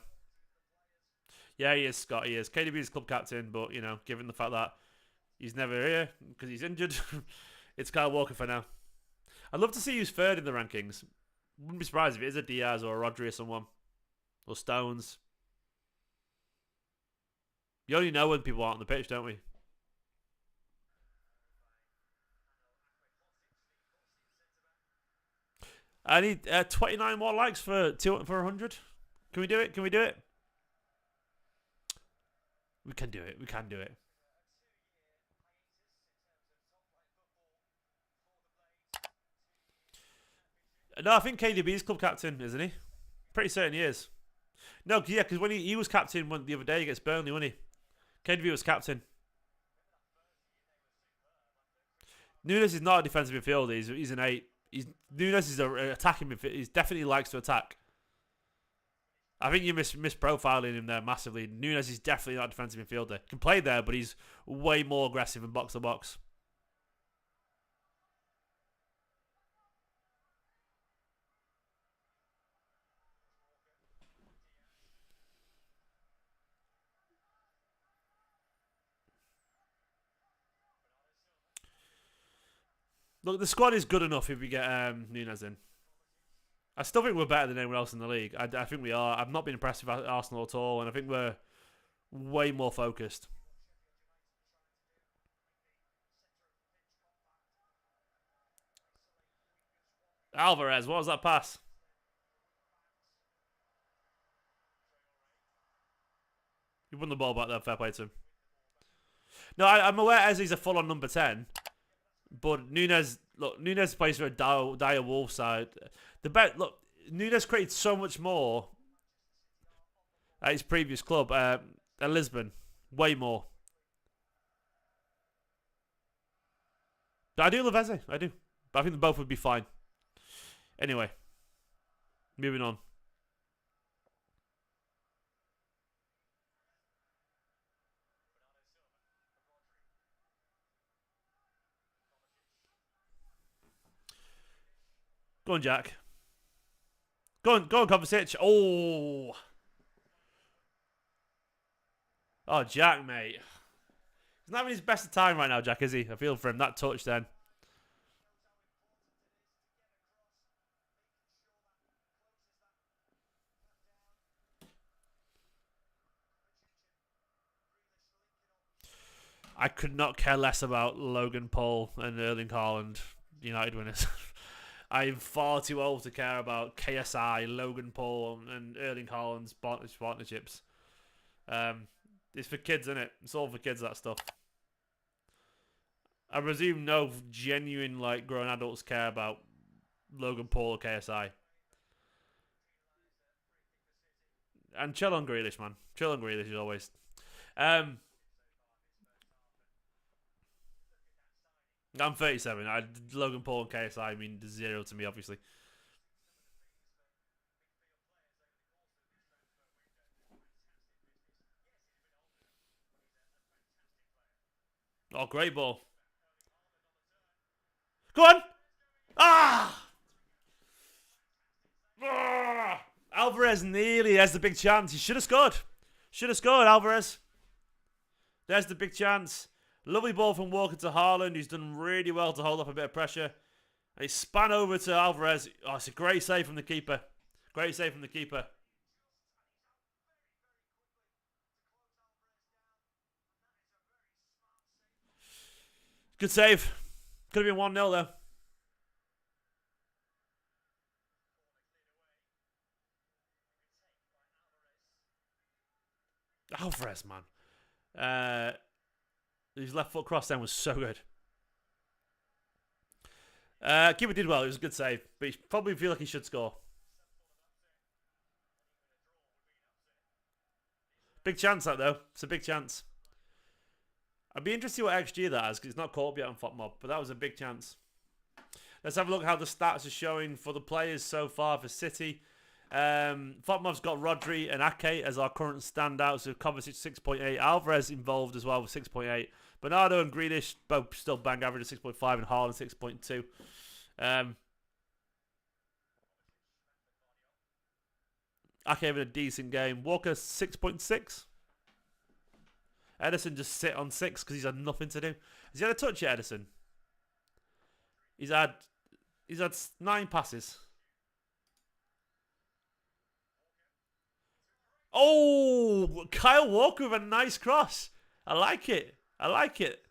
Speaker 1: Yeah, he is, Scott, he is. KDB is club captain, but, you know, given the fact that he's never here because he's injured, it's Kyle Walker for now. I'd love to see who's third in the rankings. Wouldn't be surprised if it is a Diaz or a Rodri or someone. Or Stones. You only know when people aren't on the pitch, don't we? I need 29 more likes for 100. Can we do it? Can we do it? We can do it. We can do it. No, I think KDB is club captain, isn't he? Pretty certain he is. No, yeah, because when he was captain the other day against Burnley, wasn't he? KDB was captain. Nunes is not a defensive midfielder. He's an 8. Nunes is an attacking midfielder. He definitely likes to attack. I think you're misprofiling him there massively. Nunes is definitely not a defensive midfielder. Can play there, but he's way more aggressive in box to box. Look, the squad is good enough if we get Nunes in. I still think we're better than anyone else in the league. I think we are. I've not been impressed with Arsenal at all, and I think we're way more focused. Alvarez, what was that pass? He won the ball back there. Fair play to him. No, I'm aware Ezzy's a full-on number 10, but Nunes plays for a dire Wolves side. Nunes created so much more at his previous club, at Lisbon, way more. But I do love Eze, I do. But I think they both would be fine. Anyway, moving on. Go on, Jack. Go on, Kovacic. Oh, Jack, mate. He's not having his best of time right now, Jack, is he? I feel for him. That touch then. I could not care less about Logan Paul and Erling Haaland United winners. I'm far too old to care about KSI, Logan Paul, and Erling Haaland's partnerships. It's for kids, isn't it? It's all for kids, that stuff. I presume no genuine grown adults care about Logan Paul or KSI. And chill on Grealish, man. Chill on Grealish as always. I'm 37. Logan Paul and KSI mean zero to me, obviously. Oh, great ball. Go on! Ah! Alvarez nearly has the big chance. He should have scored. Should have scored, Alvarez. There's the big chance. Lovely ball from Walker to Haaland, who's done really well to hold up a bit of pressure. And he span over to Alvarez. Oh, it's a great save from the keeper. Great save from the keeper. Good save. Could have been 1-0 though. Alvarez, man. His left foot cross then was so good. Keeper did well. It was a good save. But he probably feel like he should score. Big chance, that, though. It's a big chance. I'd be interested to see what XG that has, because it's not caught up yet on FOTMob. But that was a big chance. Let's have a look at how the stats are showing for the players so far for City. FOTMob's got Rodri and Ake as our current standouts. So Kovacic 6.8. Alvarez involved as well with 6.8. Bernardo and Grealish both still bang average at 6.5 and Haaland 6.2. Ake having a decent game. Walker 6.6. Ederson just sit on 6 because he's had nothing to do. Has he had a touch yet, Ederson? He's had 9 passes. Oh, Kyle Walker with a nice cross. I like it. I like it.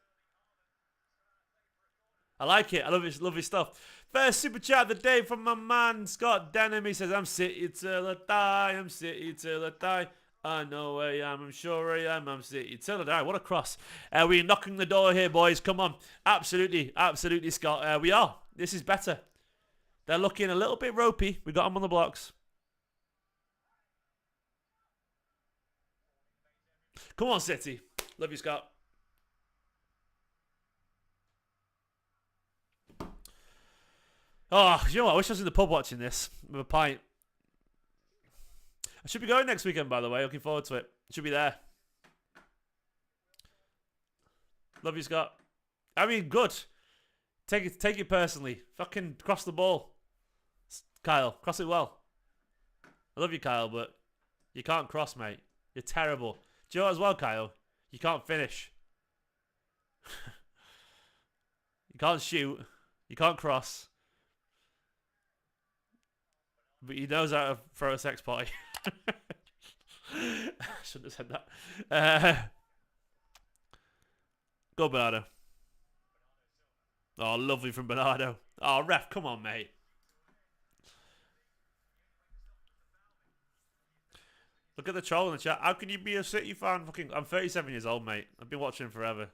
Speaker 1: I like it. I love it. Love his stuff. First super chat of the day from my man Scott Denham. He says, "I'm City till I die. I'm City till I die. I know I am. I'm sure I am. I'm City till I die." What a cross. We're knocking the door here, boys. Come on. Absolutely. Absolutely, Scott. We are. This is better. They're looking a little bit ropey. We got them on the blocks. Come on, City. Love you, Scott. Oh, you know what? I wish I was in the pub watching this with a pint. I should be going next weekend, by the way. Looking forward to it. Should be there. Love you, Scott. I mean, good. Take it personally. Fucking cross the ball. Kyle, cross it well. I love you, Kyle, but you can't cross, mate. You're terrible. Do you know what as well, Kyle? You can't finish. You can't shoot. You can't cross. But he knows how to throw a sex party. Shouldn't have said that. Go, Bernardo. Oh, lovely from Bernardo. Oh, ref, come on, mate. Look at the troll in the chat. How can you be a City fan? Fucking, I'm 37 years old, mate. I've been watching forever.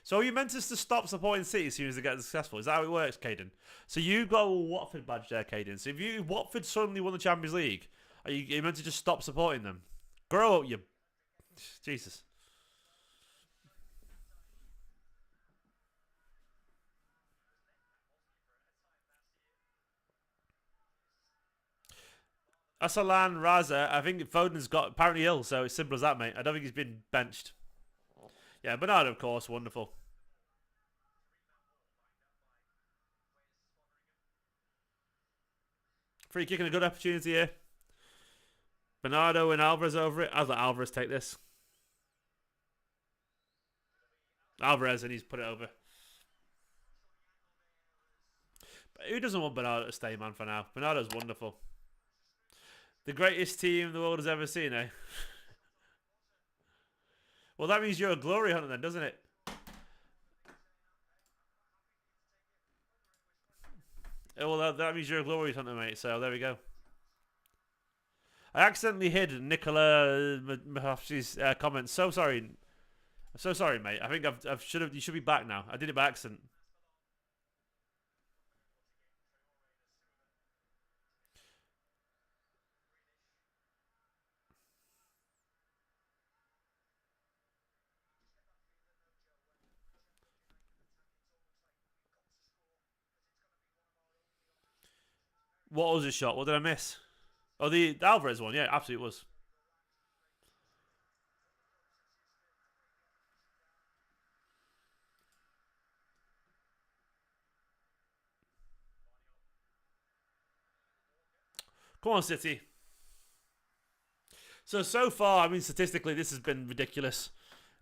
Speaker 1: So are you meant us to stop supporting City as soon as they get successful? Is that how it works, Caden? So you got a Watford badge there, Caden. So if Watford suddenly won the Champions League, are you meant to just stop supporting them? Grow up, you... Jesus. Asalan Raza, I think Foden's got apparently ill, so it's simple as that, mate. I don't think he's been benched. Yeah, Bernardo, of course, wonderful. Free kick and a good opportunity here. Bernardo and Alvarez over it. I'll let Alvarez take this. Alvarez, and he's put it over. But who doesn't want Bernardo to stay, man, for now? Bernardo's wonderful. The greatest team the world has ever seen, eh? Well, that means you're a glory hunter then, doesn't it? Well, that means you're a glory hunter, mate. So there we go. I accidentally hid Nicola Mahafshi's comment. So sorry. I'm so sorry, mate. I think you should be back now. I did it by accident. What was his shot? What did I miss? Oh, the Alvarez one. Yeah, absolutely was. Come on, City. So far, I mean, statistically, this has been ridiculous.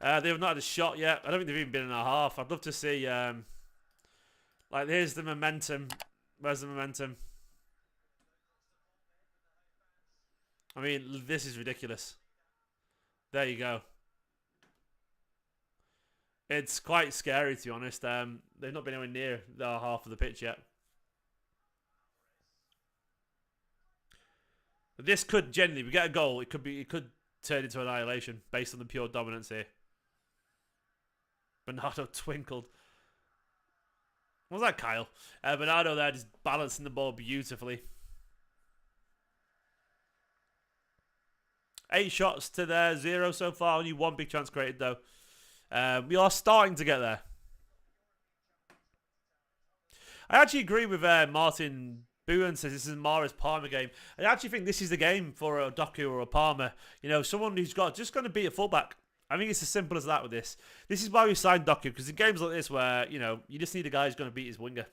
Speaker 1: They have not had a shot yet. I don't think they've even been in a half. I'd love to see, like, here's the momentum. Where's the momentum? I mean, this is ridiculous. There you go. It's quite scary, to be honest. They've not been anywhere near the half of the pitch yet. This could genuinely, we get a goal, it could turn into annihilation based on the pure dominance here. Bernardo twinkled. What was that, Kyle? Bernardo there just balancing the ball beautifully. 8 shots to their 0 so far. Only 1 big chance created, though. We are starting to get there. I actually agree with Martin Boone says this is Mara's Palmer game. I actually think this is the game for a Doku or a Palmer. You know, someone who's just going to beat a fullback. I think it's as simple as that with this. This is why we signed Doku, because in games like this where, you know, you just need a guy who's going to beat his winger.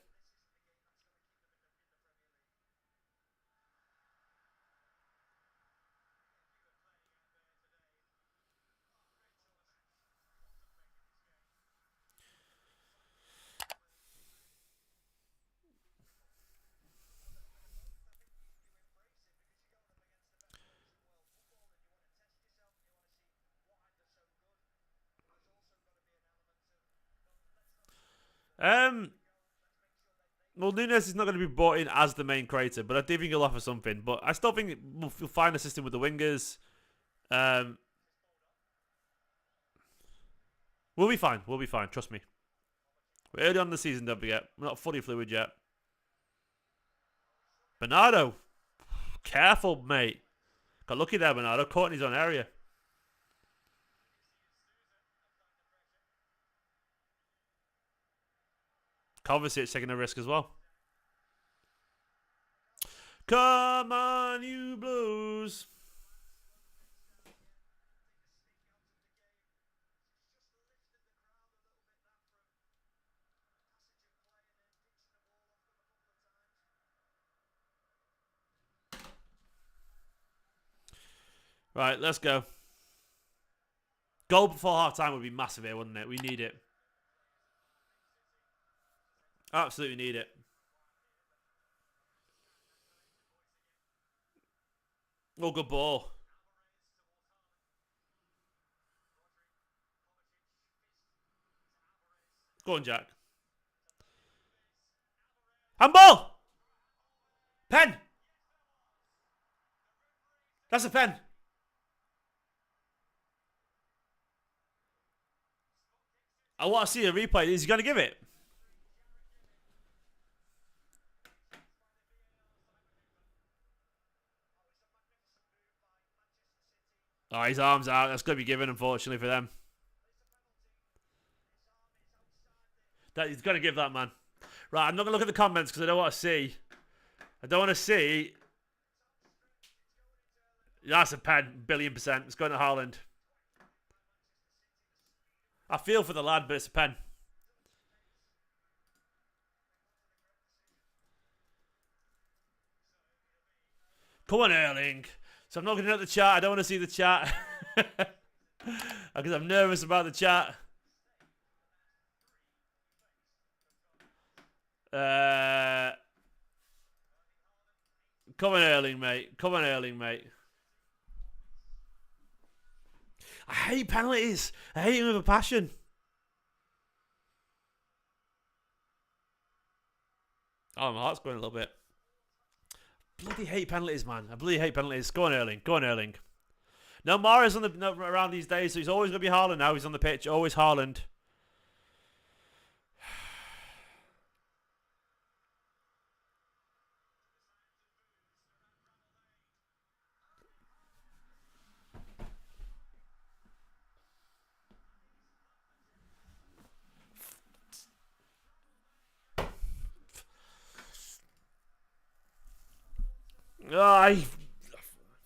Speaker 1: Well, Nunes is not going to be brought in as the main creator, but I do think he'll offer something. But I still think we'll find a system with the wingers. We'll be fine. We'll be fine. Trust me. We're early on in the season, don't forget. We're not fully fluid yet. Bernardo. Careful, mate. Got lucky there, Bernardo. Caught in his own area. Kovacic taking a risk as well. Come on, you Blues. Right, let's go. Goal before half time would be massive here, wouldn't it? We need it. Absolutely need it. Oh, good ball. Go on, Jack. Handball! Pen! That's a pen. I want to see a replay. Is he going to give it? Oh, his arm's out. That's going to be given, unfortunately, for them. He's going to give that, man. Right, I'm not going to look at the comments because I don't want to see. I don't want to see. That's a pen, billion%. It's going to Haaland. I feel for the lad, but it's a pen. Come on, Erling. So I'm not going to look at the chat. I don't want to see the chat. Because I'm nervous about the chat. Come on, Erling, mate. Come on, Erling, mate. I hate penalties. I hate them with a passion. Oh, my heart's going a little bit. Bloody hate penalties, man. I bloody hate penalties. Go on, Erling. Go on, Erling. No, Mara's on the around these days, so he's always going to be Haaland now. He's on the pitch. Always Haaland.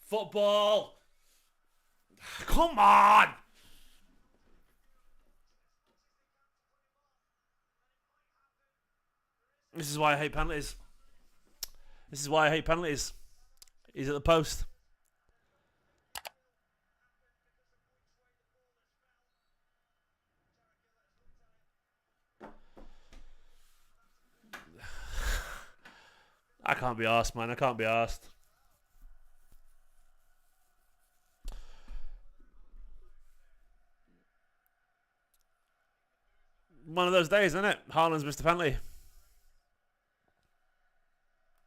Speaker 1: Football. Come on. This is why I hate penalties. This is why I hate penalties. He's at the post. I can't be arsed, man. I can't be arsed. One of those days, isn't it? Haaland's missed a penalty.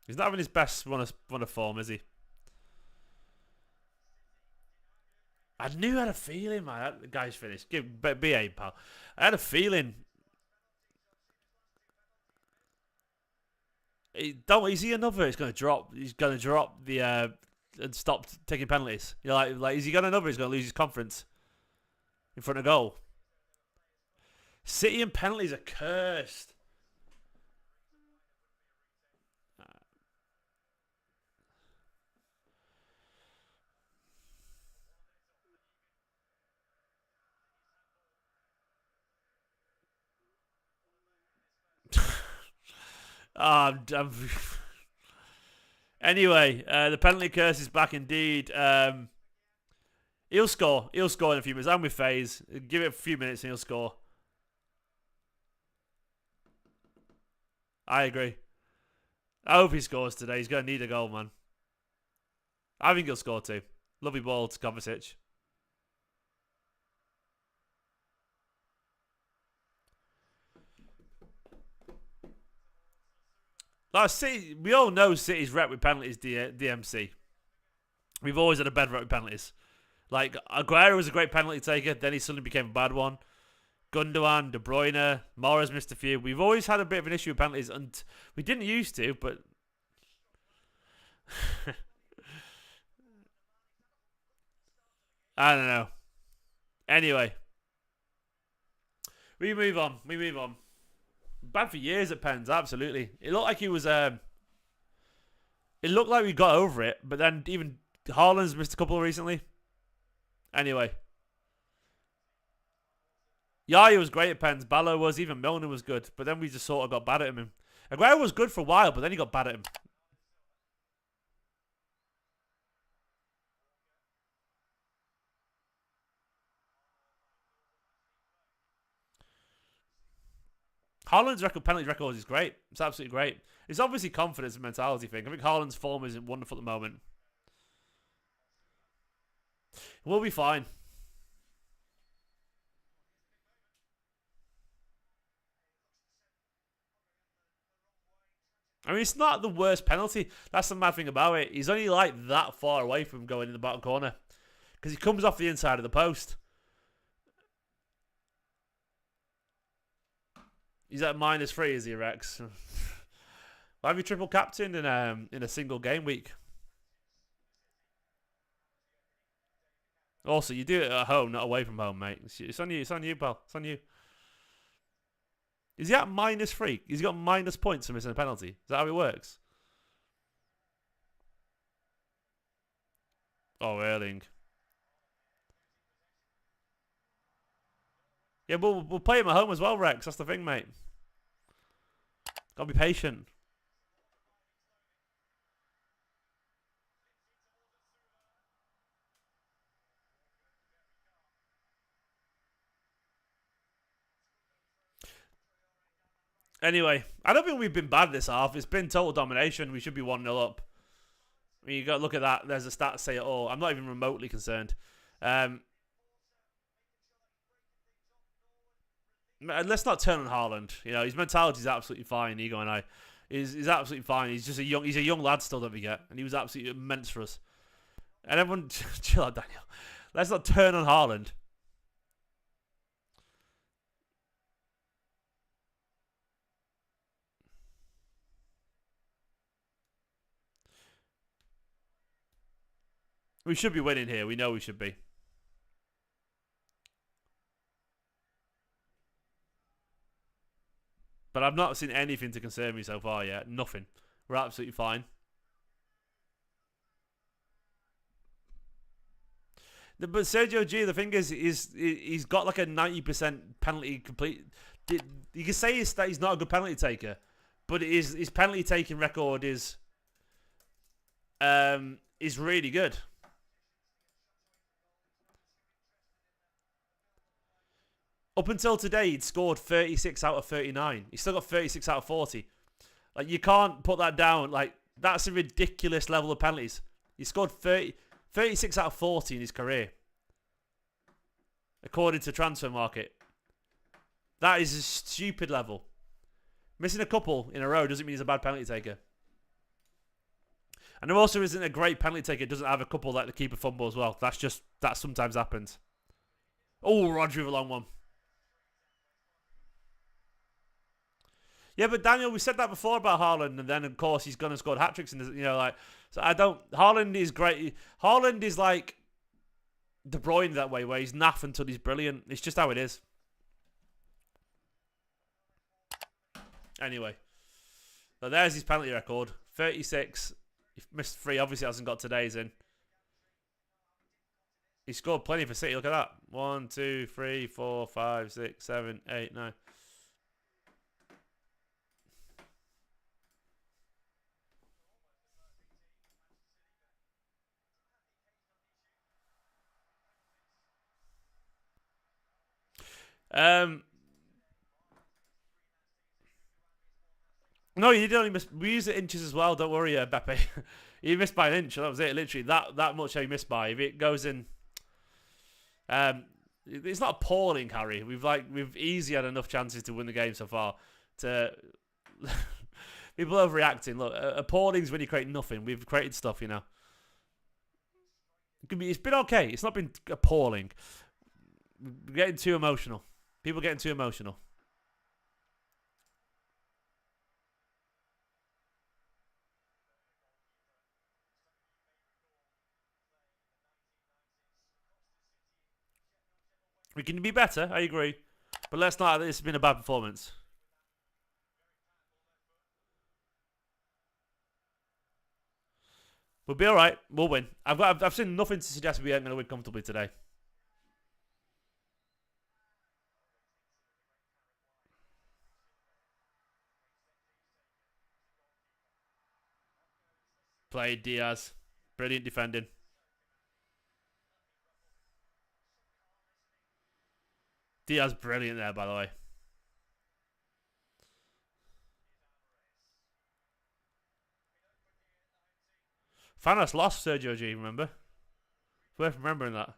Speaker 1: He's not having his best run of form, is he? I knew I had a feeling, man. The guy's finished. BA, pal. I had a feeling. Is he another? He's going to drop. He's going to drop the and stop taking penalties. You're like, is he going another? He's going to lose his conference in front of goal. City and penalties are cursed. Anyway, the penalty curse is back indeed. He'll score. He'll score in a few minutes. I'm with FaZe. Give it a few minutes and he'll score. I agree. I hope he scores today. He's going to need a goal, man. I think he'll score too. Lovely ball to Kovacic. Like City, we all know City's rep with penalties, DMC. We've always had a bad rep with penalties. Like, Aguero was a great penalty taker, then he suddenly became a bad one. Gundogan, De Bruyne, Morris missed a few. We've always had a bit of an issue with penalties, and we didn't used to, but... I don't know. Anyway. We move on. Bad for years at pens, absolutely. It looked like he was... it looked like we got over it, but then even Haaland's missed a couple recently. Anyway. Yaya was great at pens. Ballo was. Even Milner was good. But then we just sort of got bad at him. Aguero was good for a while, but then he got bad at him. Haaland's penalty record is great. It's absolutely great. It's obviously confidence and mentality thing. I think Haaland's form isn't wonderful at the moment. We'll be fine. I mean, it's not the worst penalty. That's the mad thing about it. He's only like that far away from going in the bottom corner. Because he comes off the inside of the post. He's at -3, is he, Rex? Why have you triple captained in a single game week? Also, you do it at home, not away from home, mate. It's on you. It's on you, pal. It's on you. Is he at -3? He's got minus points for missing a penalty. Is that how it works? Oh, Erling. Yeah, we'll play him at home as well, Rex. That's the thing, mate. Gotta be patient. Anyway, I don't think we've been bad this half. It's been total domination. We should be 1-0 up. I mean, you got to look at that. There's a stat to say it all. I'm not even remotely concerned. Let's not turn on Haaland. You know, his mentality is absolutely fine. Ego and I, he's absolutely fine. He's just he's a young lad still, don't forget, and he was absolutely immense for us. And everyone, chill out, Daniel. Let's not turn on Haaland. We should be winning here. We know we should be. But I've not seen anything to concern me so far yet. Nothing. We're absolutely fine. But Sergio G, the thing is he's got like a 90% penalty complete. You can say that he's not a good penalty taker, but his penalty taking record is really good. Up until today, he'd scored 36 out of 39. He's still got 36 out of 40. Like, you can't put that down. Like, that's a ridiculous level of penalties. He scored 36 out of 40 in his career, according to Transfer Market. That is a stupid level. Missing a couple in a row doesn't mean he's a bad penalty taker. And there also isn't a great penalty taker doesn't have a couple like the keeper fumble as well. That sometimes happens. Oh, Rodri with a long one. Yeah, but Daniel, we said that before about Haaland, and then of course he's gone and scored hat tricks, and you know, like, so I don't. Haaland is great. Haaland is like De Bruyne that way, where he's naff until he's brilliant. It's just how it is. Anyway, so there's his penalty record: 36. He missed 3. Obviously, hasn't got today's in. He scored plenty for City. Look at that: 1, 2, 3, 4, 5, 6, 7, 8, 9. No, you did only miss. We use it inches as well. Don't worry, Beppe. You missed by an inch. That was it. Literally, that much you missed by. If it goes in, it's not appalling, Harry. We've easily had enough chances to win the game so far. People overreacting. Look, appalling's when you create nothing. We've created stuff, you know. It's been okay. It's not been appalling. We're getting too emotional. People getting too emotional. We can be better, I agree. But let's not. This has been a bad performance. We'll be alright. We'll win. I've seen nothing to suggest we ain't going to win comfortably today. Play Diaz. Brilliant defending. Diaz brilliant there, by the way. Fanos lost Sergio G, remember? It's worth remembering that.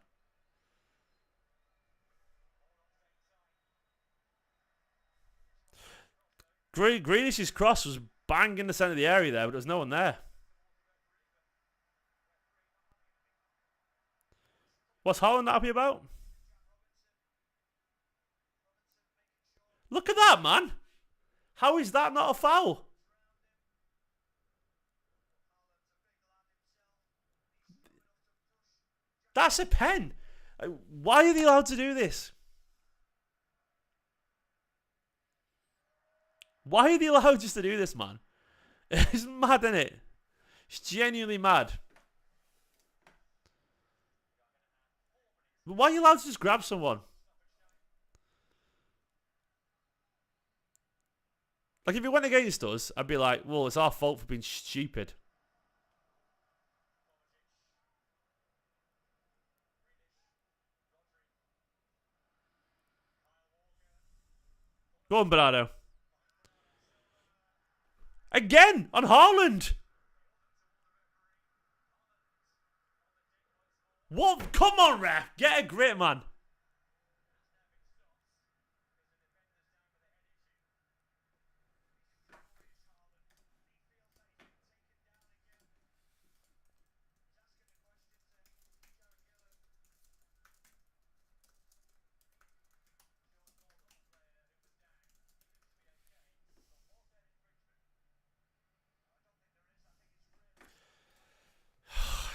Speaker 1: Grealish's cross was bang in the centre of the area there, but there was no one there. What's Holland happy about? Look at that, man. How is that not a foul? That's a pen. Why are they allowed to do this? Why are they allowed just to do this, man? It's mad, isn't it? It's genuinely mad. Why are you allowed to just grab someone? Like, if it went against us, I'd be like, well, it's our fault for being stupid. Go on, Bernardo. Again, on Haaland. What? Come on, ref. Get a grip, man.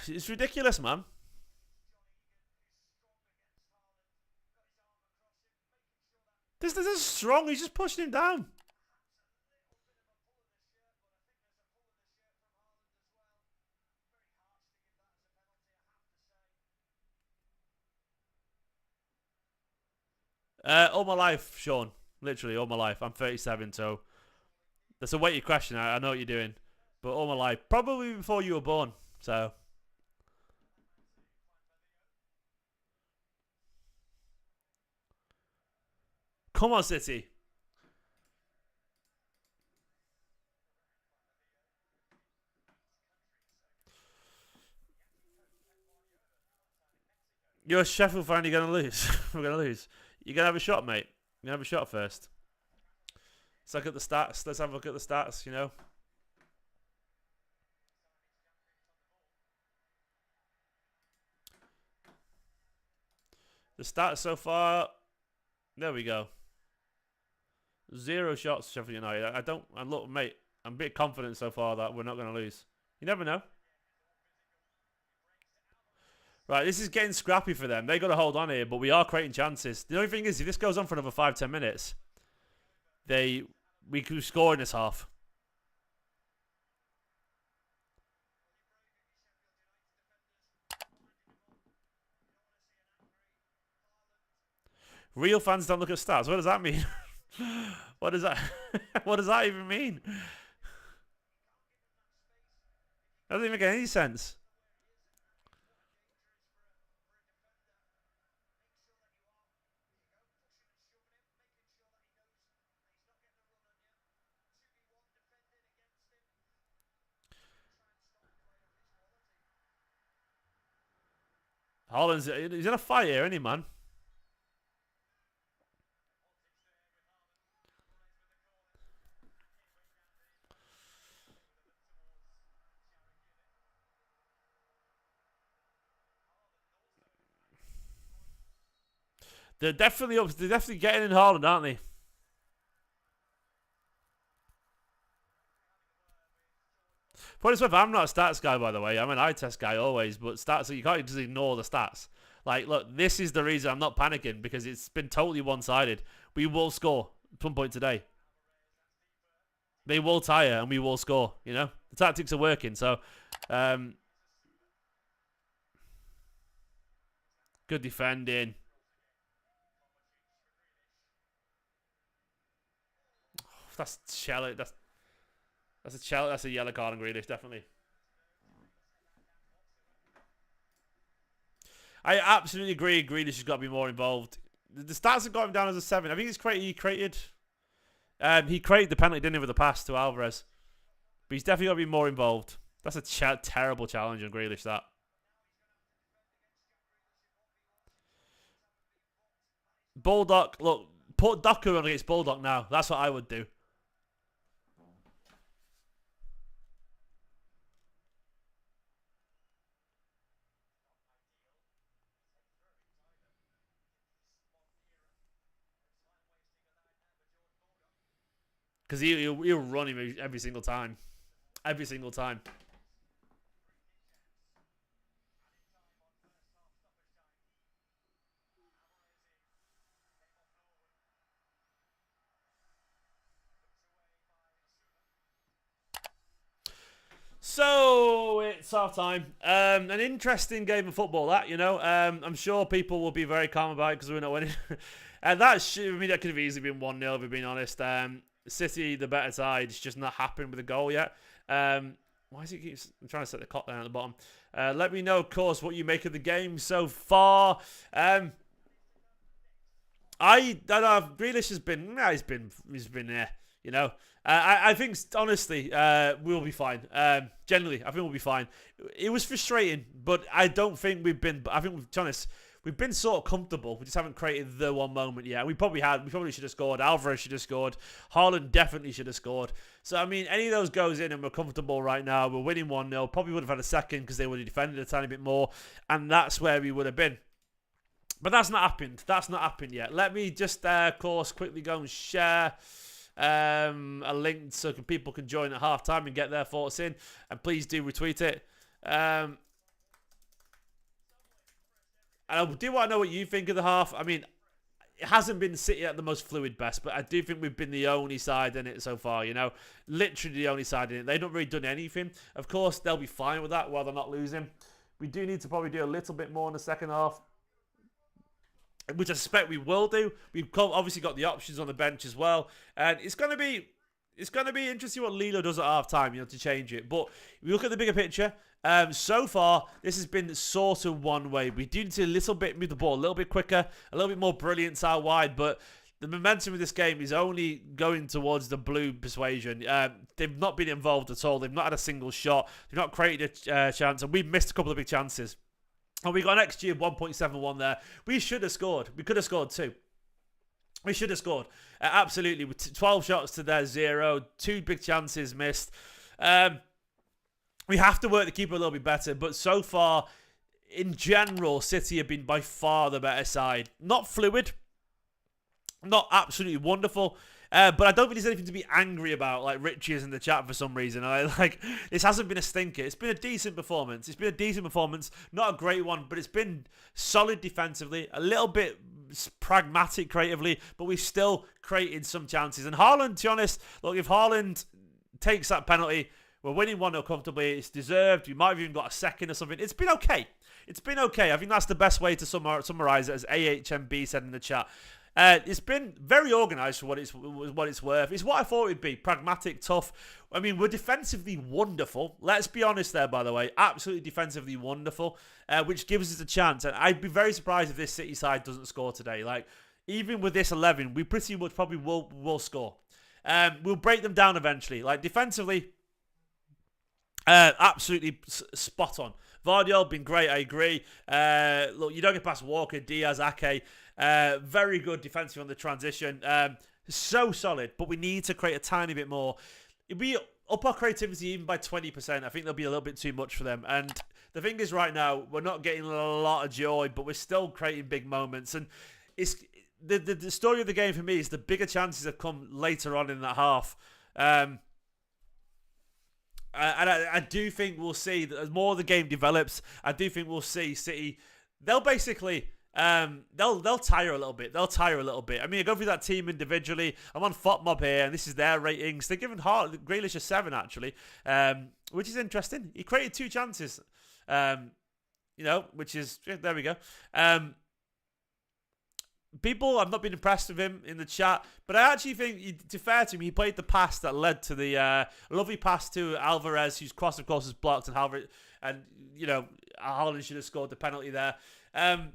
Speaker 1: It's ridiculous, man. This is strong. He's just pushing him down. All my life, Sean. Literally, all my life. I'm 37, so that's a weighty question. I know what you're doing. But all my life. Probably before you were born. So. Come on, City. You're a Sheffield fan, you're going to lose. We're going to lose. You're going to have a shot, mate. You're going to have a shot first. Let's look at the stats. Let's have a look at the stats, you know. The stats so far. There we go. 0 shots, Sheffield United. And look, mate, I'm a bit confident so far that we're not going to lose. You never know. Right, this is getting scrappy for them. They got to hold on here, but we are creating chances. The only thing is, if this goes on for another 5-10 minutes, we could score in this half. Real fans don't look at stats. What does that mean? What does that? What does that even mean? That doesn't make any sense. Holland's he's in a fight here, isn't he, man? They're definitely up. They're definitely getting in Haaland, aren't they? Point is, I'm not a stats guy, by the way. I'm an eye test guy always, but stats, you can't just ignore the stats. Like, look, this is the reason I'm not panicking, because it's been totally one-sided. We will score at some point today. They will tire and we will score, you know? The tactics are working, so... good defending. That's shallow. That's a yellow card on Grealish, definitely. I absolutely agree. Grealish has got to be more involved. The stats have got him down as a 7. I think he created the penalty, didn't he, with the pass to Alvarez. But he's definitely got to be more involved. That's a terrible challenge on Grealish, that. Bulldog, look, put Docker on against Bulldog now. That's what I would do. Because he'll run him every single time. Every single time. So it's half time. An interesting game of football, that, you know. I'm sure people will be very calm about it because we're not winning. And that could have easily been 1-0, if we're being honest. City, the better side, it's just not happened with a goal yet. Why is it keeps? I'm trying to set the clock down at the bottom. Let me know, of course, what you make of the game so far. I don't know. Grealish has been, he's been there. You know, I think honestly, we'll be fine. Generally, I think we'll be fine. It was frustrating, but I don't think we've been. I think, to be honest, we've been sort of comfortable. We just haven't created the one moment yet. We probably should have scored. Alvarez should have scored. Haaland definitely should have scored. So, I mean, any of those goes in and we're comfortable right now. We're winning 1-0. Probably would have had a second because they would have defended a tiny bit more. And that's where we would have been. But that's not happened. That's not happened yet. Let me just, of course, quickly go and share a link so people can join at halftime and get their thoughts in. And please do retweet it. And I do want to know what you think of the half. I mean, it hasn't been City at the most fluid best, but I do think we've been the only side in it so far, you know. Literally the only side in it. They've not really done anything. Of course, they'll be fine with that while they're not losing. We do need to probably do a little bit more in the second half, which I suspect we will do. We've obviously got the options on the bench as well. And it's going to be interesting what Lilo does at half-time, you know, to change it. But if you look at the bigger picture, so far, this has been sort of one way. We do need to move the ball a little bit quicker, a little bit more brilliance out wide, but the momentum of this game is only going towards the blue persuasion. They've not been involved at all. They've not had a single shot. They've not created a chance, and we've missed a couple of big chances. And we got an XG of 1.71 there. We should have scored. We could have scored too. We should have scored. Absolutely. With 12 shots to their 0. 2 big chances missed. We have to work the keeper a little bit better. But so far, in general, City have been by far the better side. Not fluid. Not absolutely wonderful. But I don't think there's anything to be angry about, like Richie is in the chat for some reason. This hasn't been a stinker. It's been a decent performance. Not a great one, but it's been solid defensively, a little bit pragmatic creatively, but we've still created some chances. And Haaland, to be honest, look, if Haaland takes that penalty, we're winning 1-0 comfortably. It's deserved. We might have even got a second or something. It's been okay. It's been okay. I think that's the best way to summarize it, as AHMB said in the chat. It's been very organised for what it's worth. It's what I thought it would be. Pragmatic, tough. I mean, we're defensively wonderful. Let's be honest there, by the way. Absolutely defensively wonderful, which gives us a chance. And I'd be very surprised if this City side doesn't score today. Like, even with this 11, we pretty much probably will score. We'll break them down eventually. Like, defensively, absolutely spot on. Vardiol been great, I agree. Look, you don't get past Walker, Diaz, Ake. Very good defensive on the transition. So solid, but we need to create a tiny bit more. If we up our creativity even by 20%, I think there'll be a little bit too much for them. And the thing is, right now, we're not getting a lot of joy, but we're still creating big moments. And the story of the game for me is the bigger chances have come later on in that half. And I do think we'll see that as more of the game develops, I do think we'll see City. They'll basically they'll tire a little bit. I mean, I go through that team individually. I'm on FOTMob here, and this is their ratings. They're giving Grealish a 7 actually, which is interesting. He created 2 chances, which is there we go. People have not been impressed with him in the chat, but I actually think, to fair to him, he played the pass that led to the lovely pass to Alvarez, whose cross, of course, was blocked, and Haaland should have scored the penalty there. But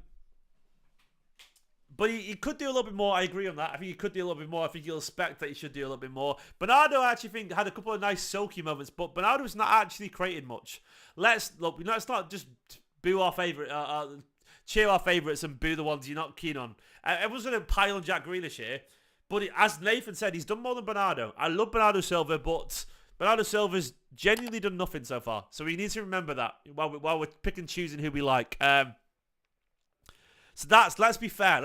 Speaker 1: he could do a little bit more. I agree on that. I think he could do a little bit more. I think you'll expect that he should do a little bit more. Bernardo, I actually think, had a couple of nice sulky moments, but Bernardo's not actually created much. Let's not just boo our favourite, cheer our favourites and boo the ones you're not keen on. Everyone's going to pile on Jack Grealish here, but as Nathan said, he's done more than Bernardo. I love Bernardo Silva, but Bernardo Silva's genuinely done nothing so far. So we need to remember that while we're picking and choosing who we like. So let's be fair.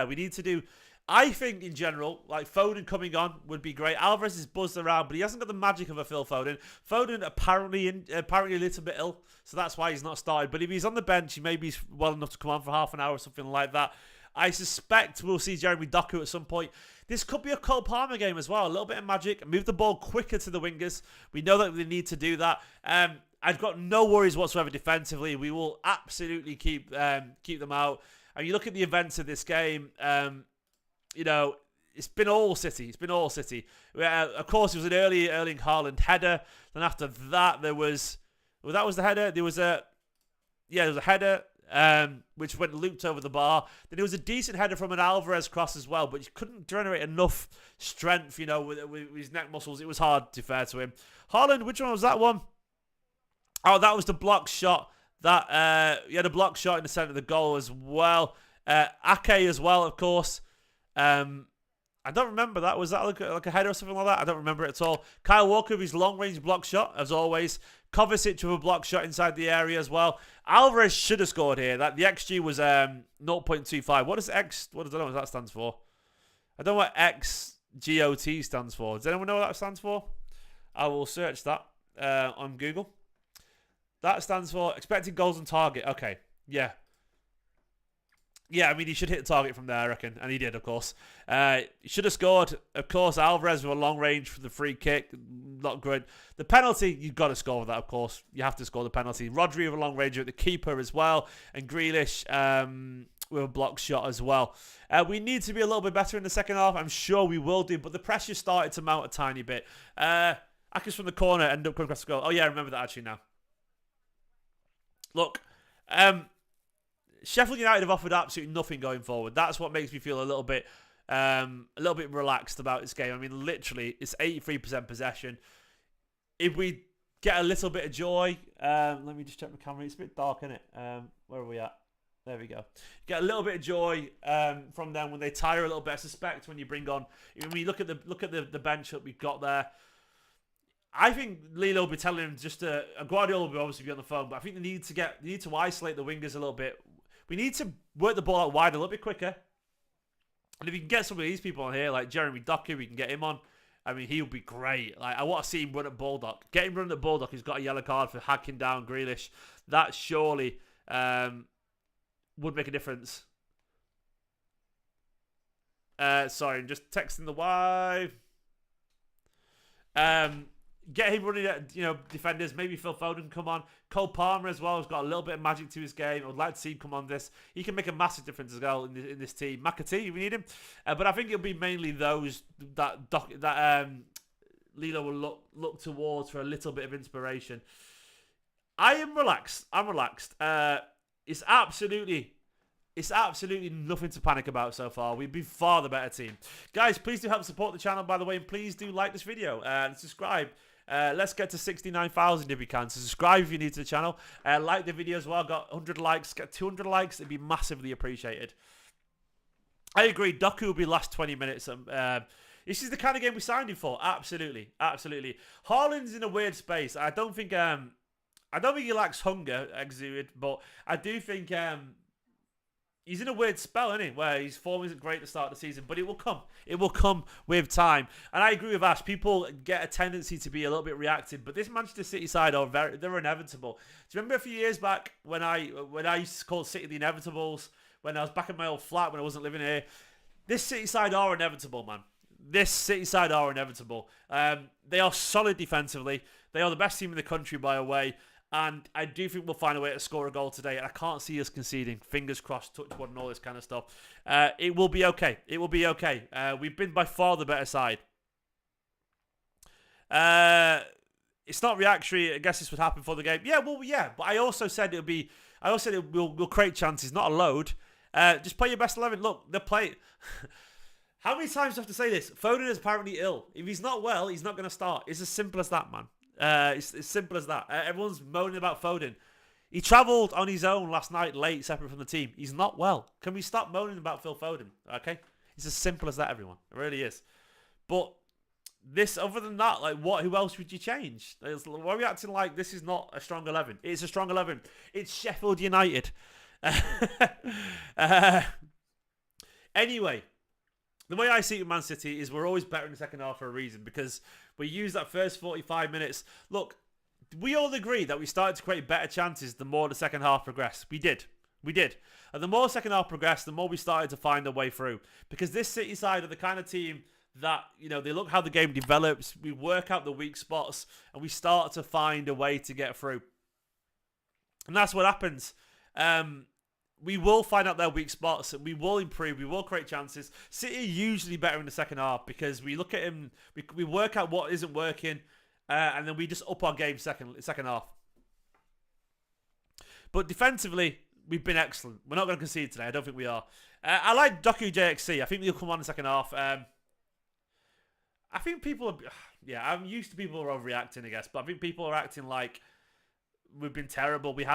Speaker 1: We need to do, I think in general, like Foden coming on would be great. Alvarez is buzzed around, but he hasn't got the magic of a Phil Foden. Foden apparently a little bit ill, so that's why he's not started. But if he's on the bench, he maybe he's well enough to come on for half an hour or something like that. I suspect we'll see Jeremy Doku at some point. This could be a Cole Palmer game as well. A little bit of magic. Move the ball quicker to the wingers. We know that they need to do that. I've got no worries whatsoever defensively. We will absolutely keep them out. And you look at the events of this game, it's been all City. Of course, it was an early Erling Haaland header. Then after that, that was the header. There was a header which went looped over the bar. Then there was a decent header from an Alvarez cross as well, but he couldn't generate enough strength, with his neck muscles. It was hard, to be fair to him. Haaland, which one was that one? Oh, that was the block shot. That he had a block shot in the centre of the goal as well. Ake as well, of course. I don't remember that. Was that like a header or something like that? I don't remember it at all. Kyle Walker with his long-range block shot, as always. Kovacic with a block shot inside the area as well. Alvarez should have scored here. The XG was 0.25. What I don't know what that stands for. I don't know what XGOT stands for. Does anyone know what that stands for? I will search that on Google. That stands for expected goals on target. Okay, yeah. Yeah, I mean, he should hit the target from there, I reckon. And he did, of course. He should have scored. Of course, Alvarez with a long range for the free kick. Not good. The penalty, you've got to score with that, of course. You have to score the penalty. Rodri with a long range at the keeper as well. And Grealish with a block shot as well. We need to be a little bit better in the second half. I'm sure we will do. But the pressure started to mount a tiny bit. Akers from the corner ended up coming across the goal. Oh, yeah, I remember that actually now. Look, Sheffield United have offered absolutely nothing going forward. That's what makes me feel a little bit relaxed about this game. I mean, literally, it's 83% possession. If we get a little bit of joy, let me just check my camera. It's a bit dark, isn't it? Where are we at? There we go. Get a little bit of joy from them when they tire a little bit. I suspect when you bring on, when you look at the bench that we've got there. I think Lilo will be telling him Guardiola will obviously be on the phone, but I think they need to isolate the wingers a little bit. We need to work the ball out wide a little bit quicker. And if you can get some of these people on here, like Jeremy Doku, we can get him on. I mean, he'll be great. Like, I want to see him run at Bulldog. Get him running at Bulldog. He's got a yellow card for hacking down Grealish. That surely would make a difference. Sorry, I'm just texting the wife. Get him running at defenders. Maybe Phil Foden come on. Cole Palmer as well has got a little bit of magic to his game. I would like to see him come on this. He can make a massive difference as well in this team. McAtee, we need him, but I think it'll be mainly those that Lilo will look towards for a little bit of inspiration. I am relaxed. I'm relaxed. It's absolutely nothing to panic about so far. We've been far the better team. Guys, please do help support the channel, by the way, and please do like this video and subscribe. Let's get to 69,000 if we can. So subscribe if you're new to the channel. Like the video as well. Got 100 likes. Get 200 likes. It'd be massively appreciated. I agree. Doku will be last 20 minutes. This is the kind of game we signed him for. Absolutely. Absolutely. Haaland's in a weird space. I don't think he lacks hunger, exuded, but I do think he's in a weird spell, isn't he? Where his form isn't great to start the season, but it will come. It will come with time. And I agree with Ash. People get a tendency to be a little bit reactive, but this Manchester City side they're inevitable. Do you remember a few years back when I used to call City the Inevitables, when I was back in my old flat when I wasn't living here? This City side are inevitable, man. This City side are inevitable. They are solid defensively. They are the best team in the country by a way. And I do think we'll find a way to score a goal today. And I can't see us conceding. Fingers crossed, touch wood and all this kind of stuff. It will be okay. It will be okay. We've been by far the better side. It's not reactionary. I guess this would happen for the game. Yeah, well, yeah. But I also said we'll create chances, not a load. Just play your best 11. Look, they're playing. How many times do I have to say this? Foden is apparently ill. If he's not well, he's not going to start. It's as simple as that, man. It's as simple as that. Everyone's moaning about Foden. He travelled on his own last night, late, separate from the team. He's not well. Can we stop moaning about Phil Foden? Okay, it's as simple as that, everyone. It really is. But this, other than that, like, what? Who else would you change? Why are we acting like this is not a strong 11? It's a strong 11. It's Sheffield United. Anyway. The way I see it with Man City is we're always better in the second half for a reason, because we use that first 45 minutes. Look, we all agree that we started to create better chances the more the second half progressed. We did. And the more second half progressed, the more we started to find a way through. Because this City side are the kind of team that, you know, they look how the game develops, we work out the weak spots, and we start to find a way to get through. And that's what happens. We will find out their weak spots. We will improve. We will create chances. City are usually better in the second half because we look at him, we work out what isn't working, and then we just up our game second half. But defensively, we've been excellent. We're not going to concede today. I don't think we are. I like Doku JXC. I think he'll come on in the second half. I think people are... Yeah, I'm used to people who are overreacting, I guess. But I think people are acting like we've been terrible. We've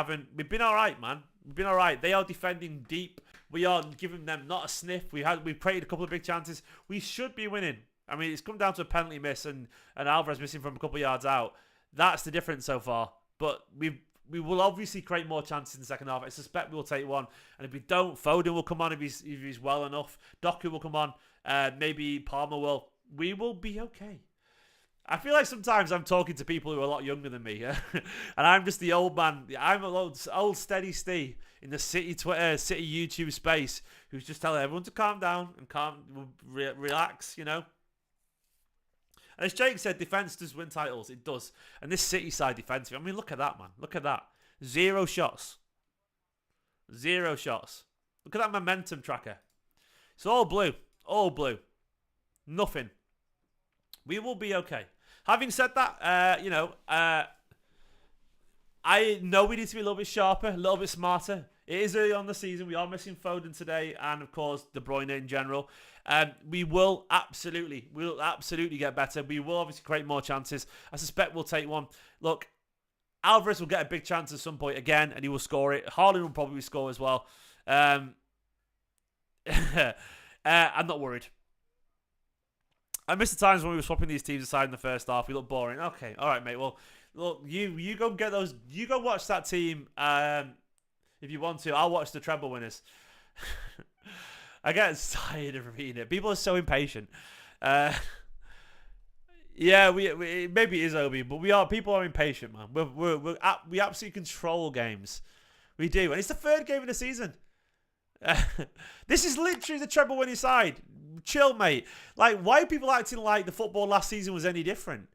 Speaker 1: been all right, man. We've been all right. They are defending deep. We are giving them not a sniff. We've created a couple of big chances. We should be winning. I mean, it's come down to a penalty miss and Alvarez missing from a couple of yards out. That's the difference so far. But we will obviously create more chances in the second half. I suspect we'll take one. And if we don't, Foden will come on if he's well enough. Doku will come on. Maybe Palmer will. We will be okay. I feel like sometimes I'm talking to people who are a lot younger than me, and I'm just the old man. I'm an old steady Steve in the City Twitter, City YouTube space, who's just telling everyone to calm down and relax, you know. And as Jake said, defence does win titles. It does. And this City side defensive, I mean, look at that, man. Look at that. 0 shots. 0 shots. Look at that momentum tracker. It's all blue. All blue. Nothing. We will be okay. Having said that, I know we need to be a little bit sharper, a little bit smarter. It is early on the season. We are missing Foden today, and of course De Bruyne in general. We will absolutely get better. We will obviously create more chances. I suspect we'll take one. Look, Alvarez will get a big chance at some point again, and he will score it. Haaland will probably score as well. I'm not worried. I miss the times when we were swapping these teams aside in the first half. We look boring. Okay, all right, mate. Well, look, you go get those. You go watch that team if you want to. I'll watch the treble winners. I get tired of reading it. People are so impatient. Yeah, we maybe it is Obi, but people are impatient, man. We absolutely control games. We do, and it's the third game of the season. This is literally the treble winning side. Chill, mate. Like, why are people acting like the football last season was any different?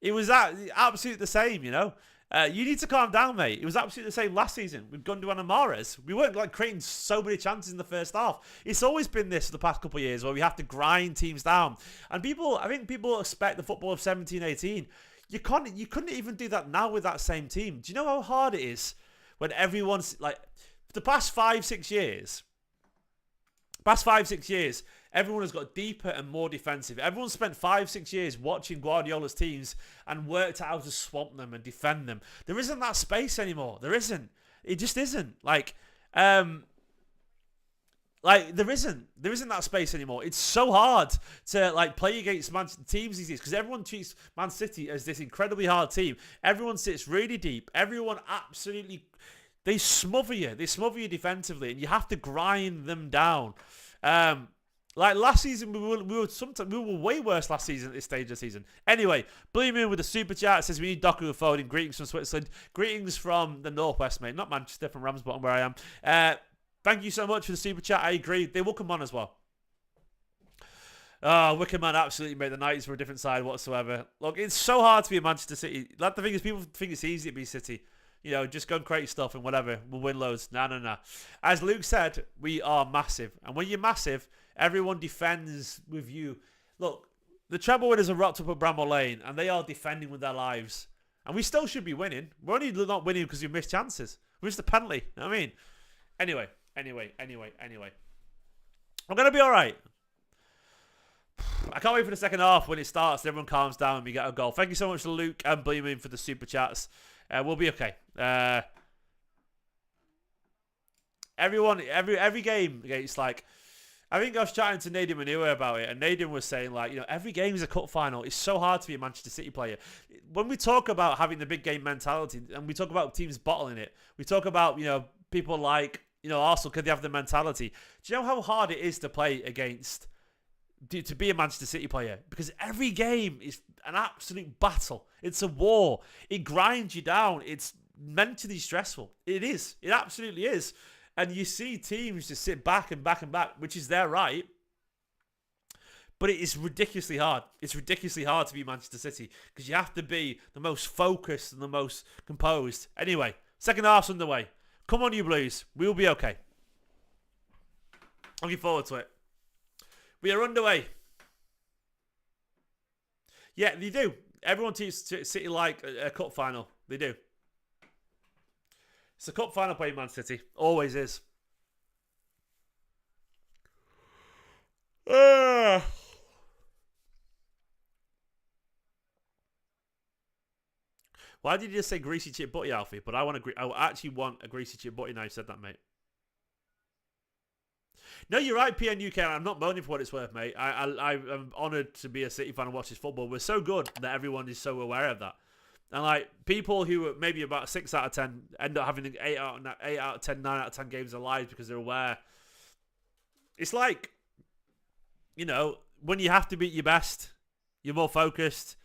Speaker 1: It was absolutely the same, you know. You need to calm down, mate. It was absolutely the same last season with Gundogan and Mahrez. We weren't like creating so many chances in the first half. It's always been this for the past couple of years where we have to grind teams down. And I think people expect the football of 17-18. You couldn't even do that now with that same team. Do you know how hard it is when everyone's like, for the past 5-6 years, everyone has got deeper and more defensive. Everyone spent 5-6 years watching Guardiola's teams and worked out how to swamp them and defend them. There isn't that space anymore. There isn't. It just isn't. Like there isn't that space anymore. It's so hard to like play against teams these days because everyone treats Man City as this incredibly hard team. Everyone sits really deep. Everyone absolutely They smother you. They smother you defensively, and you have to grind them down. Like last season, we were way worse last season at this stage of the season. Anyway, Blue Moon with a super chat says we need Doku and Foden. Greetings from Switzerland. Greetings from the Northwest, mate. Not Manchester, from Ramsbottom, where I am. Thank you so much for the super chat. I agree. They will come on as well. Oh, Wicker Man absolutely made the 90s were a different side whatsoever. Look, it's so hard to be a Manchester City. Like, the thing is, people think it's easy to be City. You know, just go and create stuff and whatever. We'll win loads. No. As Luke said, we are massive. And when you're massive, everyone defends with you. Look, the treble winners are rocked up at Bramall Lane, and they are defending with their lives. And we still should be winning. We're only not winning because we missed chances. We missed the penalty. You know what I mean? Anyway. I'm going to be all right. I can't wait for the second half when it starts and everyone calms down and we get a goal. Thank you so much to Luke and Bleeman for the super chats. We'll be okay. Every game against, like, I think I was chatting to Nadim Manua about it, and Nadim was saying, like, you know, every game is a cup final. It's so hard to be a Manchester City player. When we talk about having the big game mentality, and we talk about teams bottling it, we talk about, you know, people like, you know, Arsenal, could they have the mentality? Do you know how hard it is to play against, to be a Manchester City player? Because every game is an absolute battle. It's a war. It grinds you down. It's mentally stressful. It is. It absolutely is. And you see teams just sit back and back and back, which is their right. But it is ridiculously hard. It's ridiculously hard to be Manchester City because you have to be the most focused and the most composed. Anyway, second half's underway. Come on, you Blues. We'll be okay. Looking forward to it. We are underway. Yeah, they do. Everyone treats City like a cup final. They do. It's a cup final playing Man City. Always is. Why did you just say greasy chip butty, Alfie? But I actually want a greasy chip butty now you said that, mate. No, you're right, PNUK. I'm not moaning for what it's worth, mate. I'm honoured to be a City fan and watch this football. We're so good that everyone is so aware of that. And, like, people who are maybe about 6 out of 10 end up having 8 out of 10, 9 out of 10 games of their lives because they're aware. It's like, you know, when you have to be at your best, you're more focused.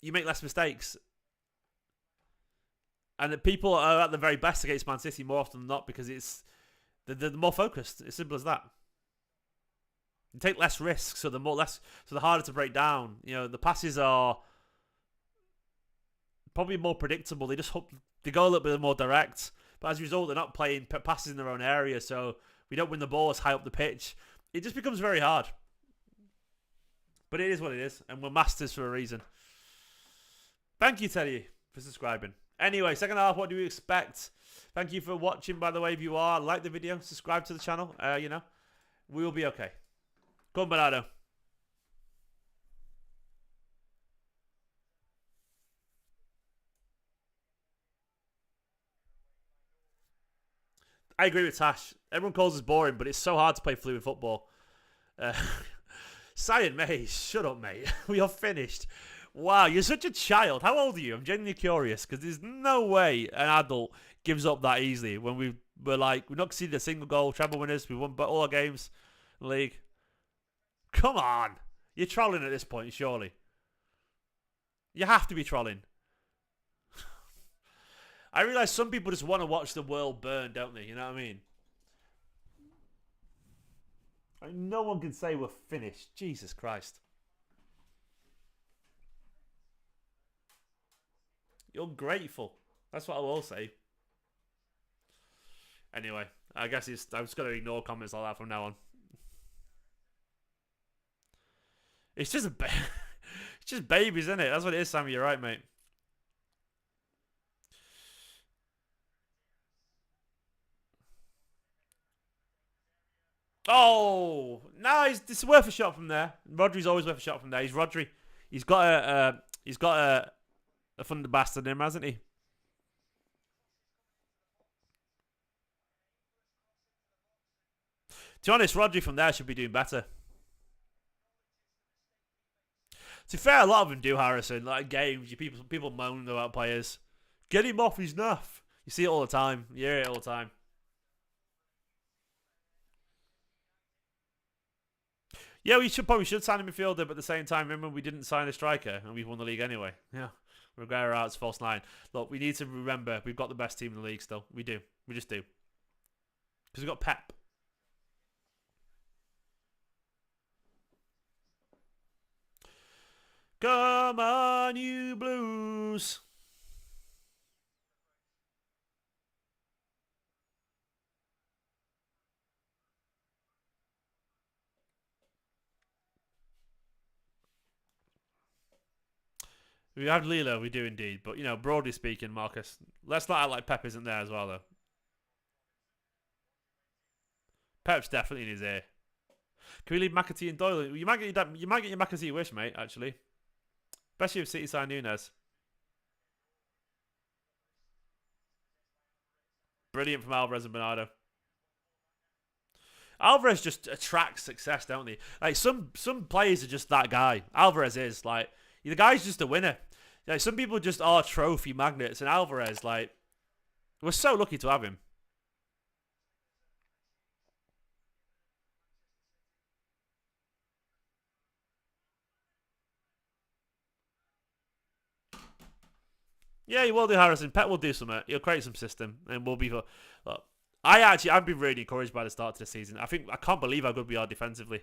Speaker 1: You make less mistakes. And that people are at the very best against Man City more often than not because they're more focused. It's simple as that. You take less risks, so they're harder to break down. You know, the passes are probably more predictable. They go a little bit more direct, but as a result, they're not playing passes in their own area, so we don't win the balls high up the pitch. It just becomes very hard. But it is what it is, and we're masters for a reason. Thank you, Teddy, for subscribing. Anyway, second half, what do we expect? Thank you for watching, by the way, if you are. Like the video, subscribe to the channel. You know, we will be okay. Come on, Bernardo. I agree with Tash. Everyone calls us boring, but it's so hard to play fluid football. Cyan Mays, shut up, mate. We are finished. Wow, you're such a child. How old are you? I'm genuinely curious because there's no way an adult gives up that easily when we've not conceded a single goal, treble winners, we've won all our games in the league. Come on. You're trolling at this point, surely. You have to be trolling. I realise some people just want to watch the world burn, don't they? You know what I mean? No one can say we're finished. Jesus Christ. You're grateful. That's what I will say. Anyway, I guess I'm just going to ignore comments like that from now on. It's just it's just babies, isn't it? That's what it is, Sammy. You're right, mate. Oh, no, it's worth a shot from there. Rodri's always worth a shot from there. He's Rodri. He's got a thunder bastard in him, hasn't he? To be honest, Rodri from there should be doing better. To be fair, a lot of them do, Harrison. Like games, people moan about players. Get him off his nuff. You see it all the time. You hear it all the time. Yeah, we probably should sign a midfielder, but at the same time, remember we didn't sign a striker and we've won the league anyway. Yeah. Reguera out, false nine. Look, we need to remember we've got the best team in the league still. We do. We just do. Because we've got Pep. Come on, you Blues. We have Lilo, we do indeed. But, you know, broadly speaking, Marcus, let's not act like Pep isn't there as well, though. Pep's definitely in his ear. Can we leave McAtee and Doyle? You might get your McAtee wish, mate, actually. Especially if City sign Nunes. Brilliant from Alvarez and Bernardo. Alvarez just attracts success, don't they? Like, some players are just that guy. Alvarez is. Like, the guy's just a winner. Like, some people just are trophy magnets, and Alvarez, like, we're so lucky to have him. Yeah, he will do, Harrison. Pep will do something. He'll create some system, and we'll be. Look, I've been really encouraged by the start to the season. I can't believe how good we are defensively.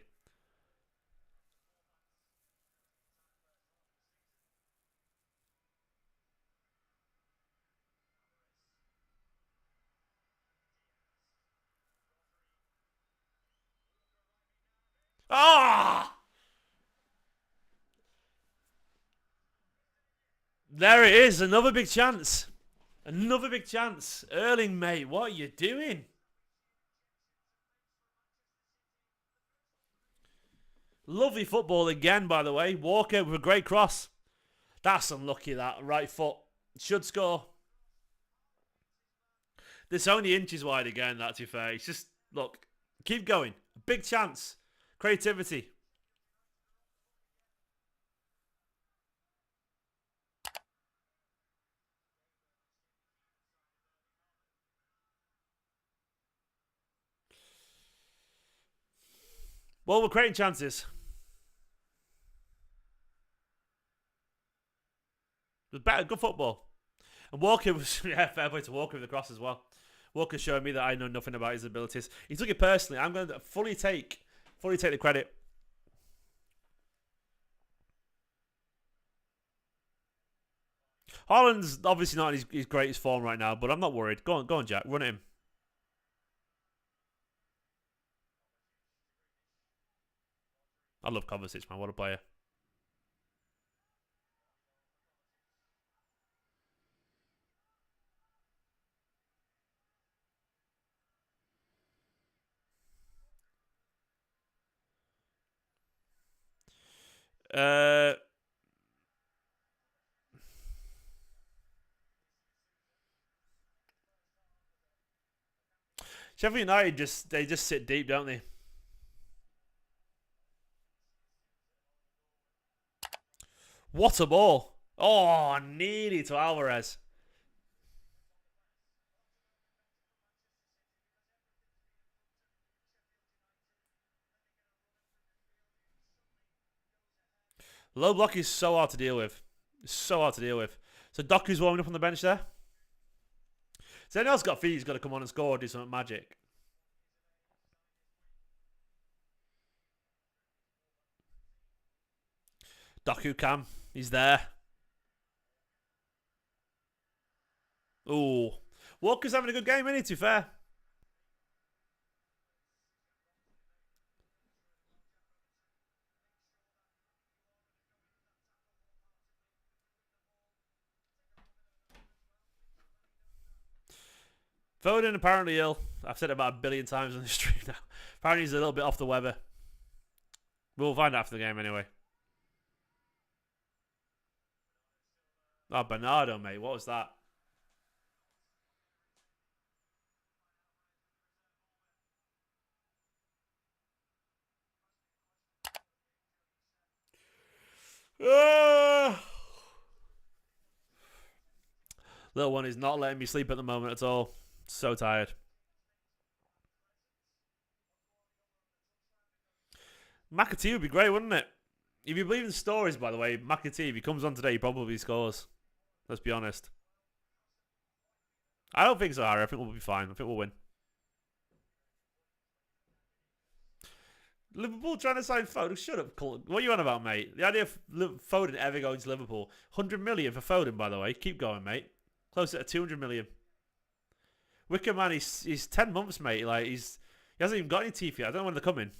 Speaker 1: Ah! There it is. Another big chance. Another big chance. Erling, mate, what are you doing? Lovely football again, by the way. Walker with a great cross. That's unlucky, that. Right foot. Should score. This only inches wide again, that, to be fair. It's just, look, keep going. Big chance. Creativity. Well, we're creating chances. It was better, good football. And Walker was, yeah, fair play to Walker with the cross as well. Walker showed me that I know nothing about his abilities. He took it personally. I'm going to fully take the credit. Haaland's obviously not in his greatest form right now, but I'm not worried. Go on, Jack. Run at him. I love Kovacic, man. What a player. Uh, Sheffield United they just sit deep, don't they? What a ball! Oh, nearly to Alvarez. Low block is so hard to deal with. It's so hard to deal with. So Doku's warming up on the bench there. So anyone else got feet, he's got to come on and score or do something magic. Doku can. He's there. Ooh. Walker's having a good game, isn't he, to be fair? Foden apparently ill. I've said it about a billion times on the stream now. Apparently he's a little bit off the weather. We'll find out after the game anyway. Oh, Bernardo, mate. What was that? Little one is not letting me sleep at the moment at all. So tired. McAtee would be great, wouldn't it? If you believe in stories, by the way, McAtee, if he comes on today, he probably scores. Let's be honest. I don't think so, Harry. I think we'll be fine. I think we'll win. Liverpool trying to sign Foden. Shut up, Colt. What are you on about, mate? The idea of Foden ever going to Liverpool. 100 million for Foden, by the way. Keep going, mate. Closer to 200 million. Wicker man, he's 10 months, mate. Like he hasn't even got any teeth yet. I don't know when they're coming.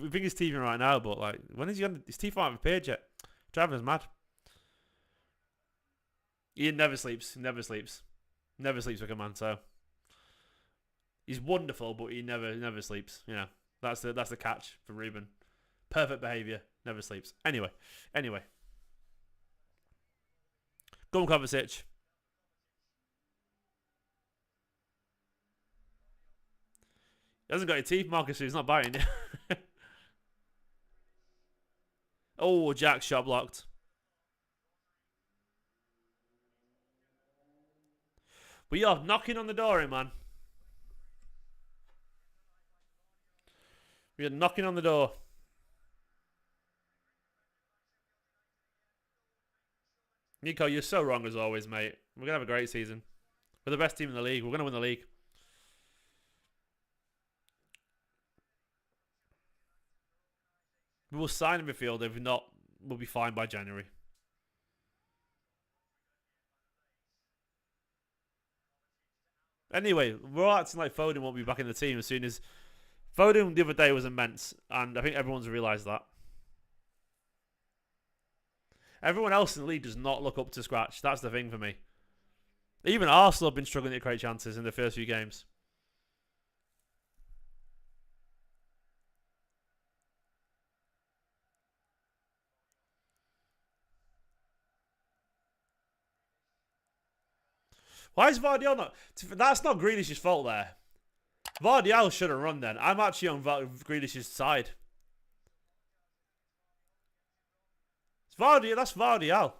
Speaker 1: We think he's teeth in right now, but like when is he on? His teeth aren't appeared yet. Driving us mad. He never sleeps. Never sleeps. Never sleeps, Wicker man. So he's wonderful, but he never sleeps. You know. That's the catch for Ruben. Perfect behaviour. Never sleeps. Anyway. Go on, Kovacic. He hasn't got any teeth, Marcus, so he's not biting. Oh, Jack shot blocked. We are knocking on the door here, man. We are knocking on the door. Nico, you're so wrong as always, mate. We're going to have a great season. We're the best team in the league. We're going to win the league. We will sign a midfielder. If not, we'll be fine by January. Anyway, we're acting like Foden won't be back in the team as soon as... Foden the other day was immense, and I think everyone's realised that. Everyone else in the league does not look up to scratch. That's the thing for me. Even Arsenal have been struggling to create chances in the first few games. Why is Vardiel not... That's not Grealish's fault there. Vardiel should have run then. I'm actually on Grealish's side. It's Vardiel. That's Vardiel.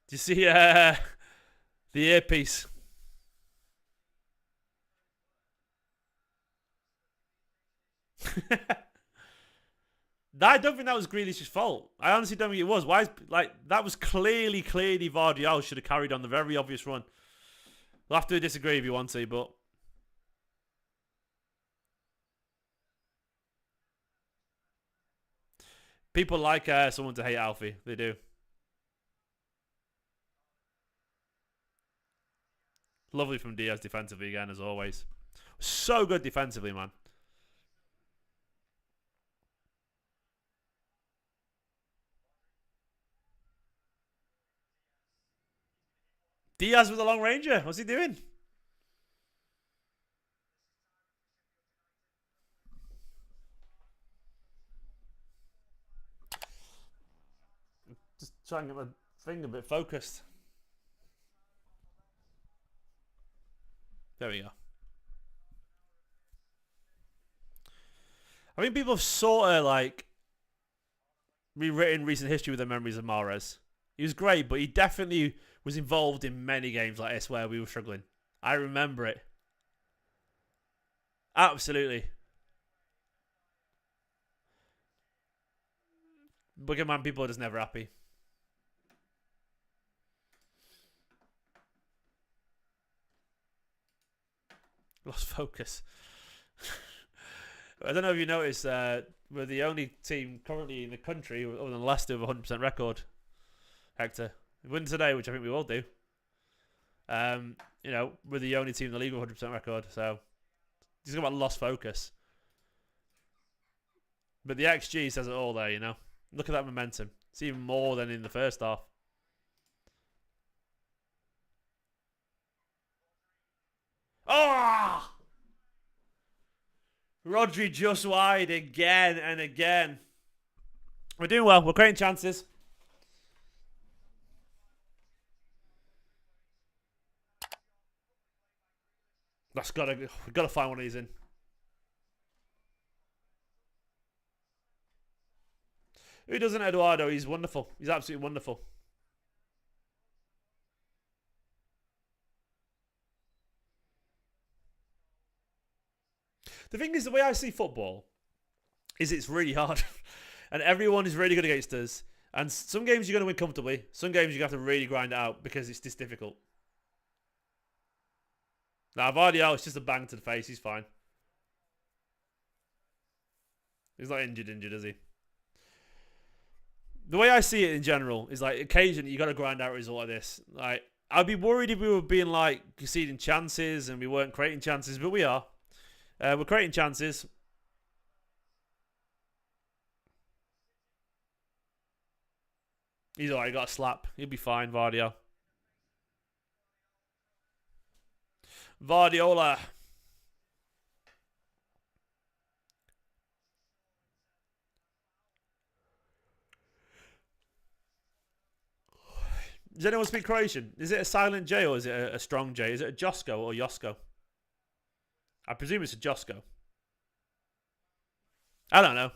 Speaker 1: Do you see the earpiece? I don't think that was Grealish's fault. I honestly don't think it was. Why is that was clearly Vardiel should have carried on the very obvious run. We'll have to disagree if you want to, but people like someone to hate Alfie. They do. Lovely from Diaz defensively again, as always. So good defensively, man. Diaz with a long ranger. What's he doing? Just trying to get my thing a bit focused. There we go. I mean, people have sort of like rewritten recent history with their memories of Mahrez. He was great, but he definitely was involved in many games like this where we were struggling. I remember it. Absolutely. Wigan Man people are just never happy. Lost focus. I don't know if you noticed, we're the only team currently in the country, other than Leicester, with a 100% record. Hector. We win today, which I think we will do. You know, we're the only team in the league with a 100% record, so just talking about lost focus. But the XG says it all there, you know. Look at that momentum. It's even more than in the first half. Oh! Rodri just wide again and again. We're doing well. We're creating chances. We've got to find one of these in. Who doesn't, Eduardo? He's wonderful. He's absolutely wonderful. The thing is, the way I see football is it's really hard. And everyone is really good against us. And some games you're going to win comfortably. Some games you have to really grind it out because it's just difficult. Now, Vardy, it's just a bang to the face. He's fine. He's not injured, is he? The way I see it in general is like occasionally you got to grind out a result like this. Like, I'd be worried if we were being like conceding chances and we weren't creating chances, but we are. We're creating chances. He's alright, got a slap. He'll be fine, Vardio. Vardiola. Does anyone speak Croatian? Is it a silent J or is it a strong J? Is it a Josko or Josko? I presume it's a Josko. I don't know.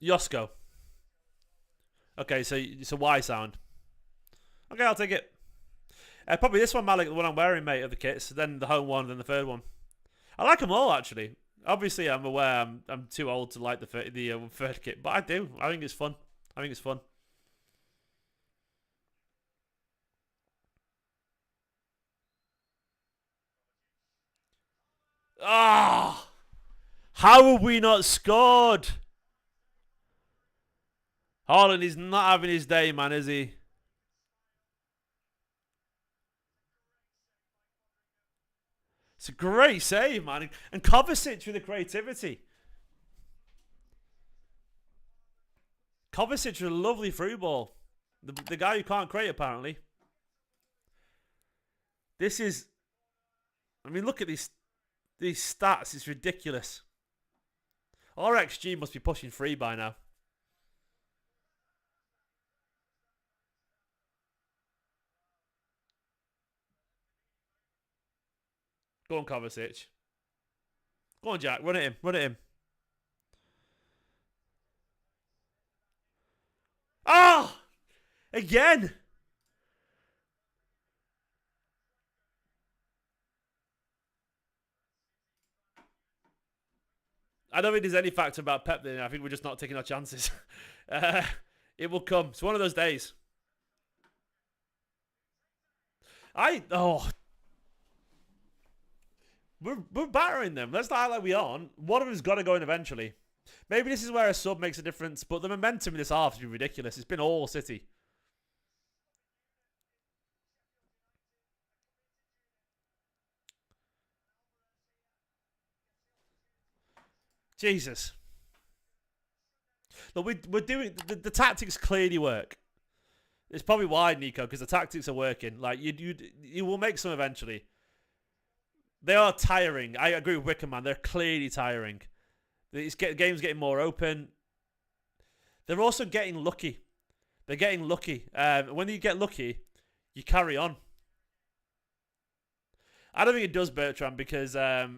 Speaker 1: Josko. Okay, so it's a Y sound. Okay, I'll take it. Probably this one, Malik, the one I'm wearing, mate, of the kits. Then the home one, then the third one. I like them all, actually. Obviously, I'm aware I'm too old to like the third kit, but I do. I think it's fun. I think it's fun. Ah! Oh, how have we not scored? Haaland is not having his day, man, is he? It's a great save, man. And Kovacic with the creativity. Kovacic with a lovely through ball. The guy who can't create, apparently. This is... I mean, look at these stats. It's ridiculous. Our XG must be pushing 3 by now. Go on, Kovacic. Go on, Jack. Run at him. Run at him. Ah! Oh! Again! I don't think there's any factor about Pep there. I think we're just not taking our chances. It will come. It's one of those days. We're battering them. Let's not act like we aren't. One of them's got to go in eventually. Maybe this is where a sub makes a difference, but the momentum in this half has been ridiculous. It's been all City. Jesus. Look, we're doing... The tactics clearly work. It's probably why, Nico, because the tactics are working. Like, you will make some eventually. They are tiring. I agree with Wickham, man. They're clearly tiring. The game's getting more open. They're also getting lucky. They're getting lucky. When you get lucky, you carry on. I don't think it does, Bertrand, because look,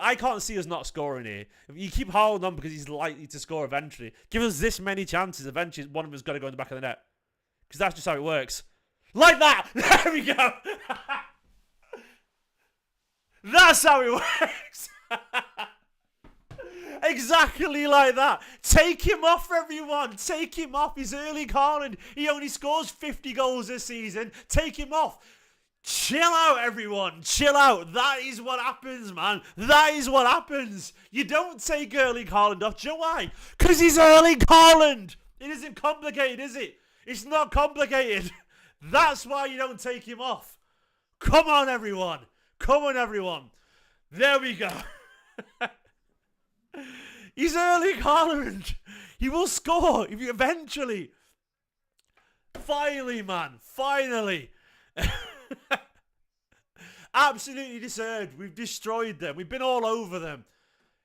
Speaker 1: I can't see us not scoring here. If you keep holding on because he's likely to score eventually, give us this many chances, eventually one of us got to go in the back of the net. Because that's just how it works. Like that! There we go! That's how it works! Exactly like that. Take him off, everyone. Take him off. He's Erling Haaland. He only scores 50 goals this season. Take him off. Chill out, everyone. Chill out. That is what happens, man. That is what happens. You don't take Erling Haaland off. Do you know why? Because he's Erling Haaland. It isn't complicated, is it? It's not complicated. That's why you don't take him off. Come on, everyone. Come on, everyone. There we go. He's Erling Haaland. He will score if you eventually. Finally, man. Finally. Absolutely deserved. We've destroyed them. We've been all over them.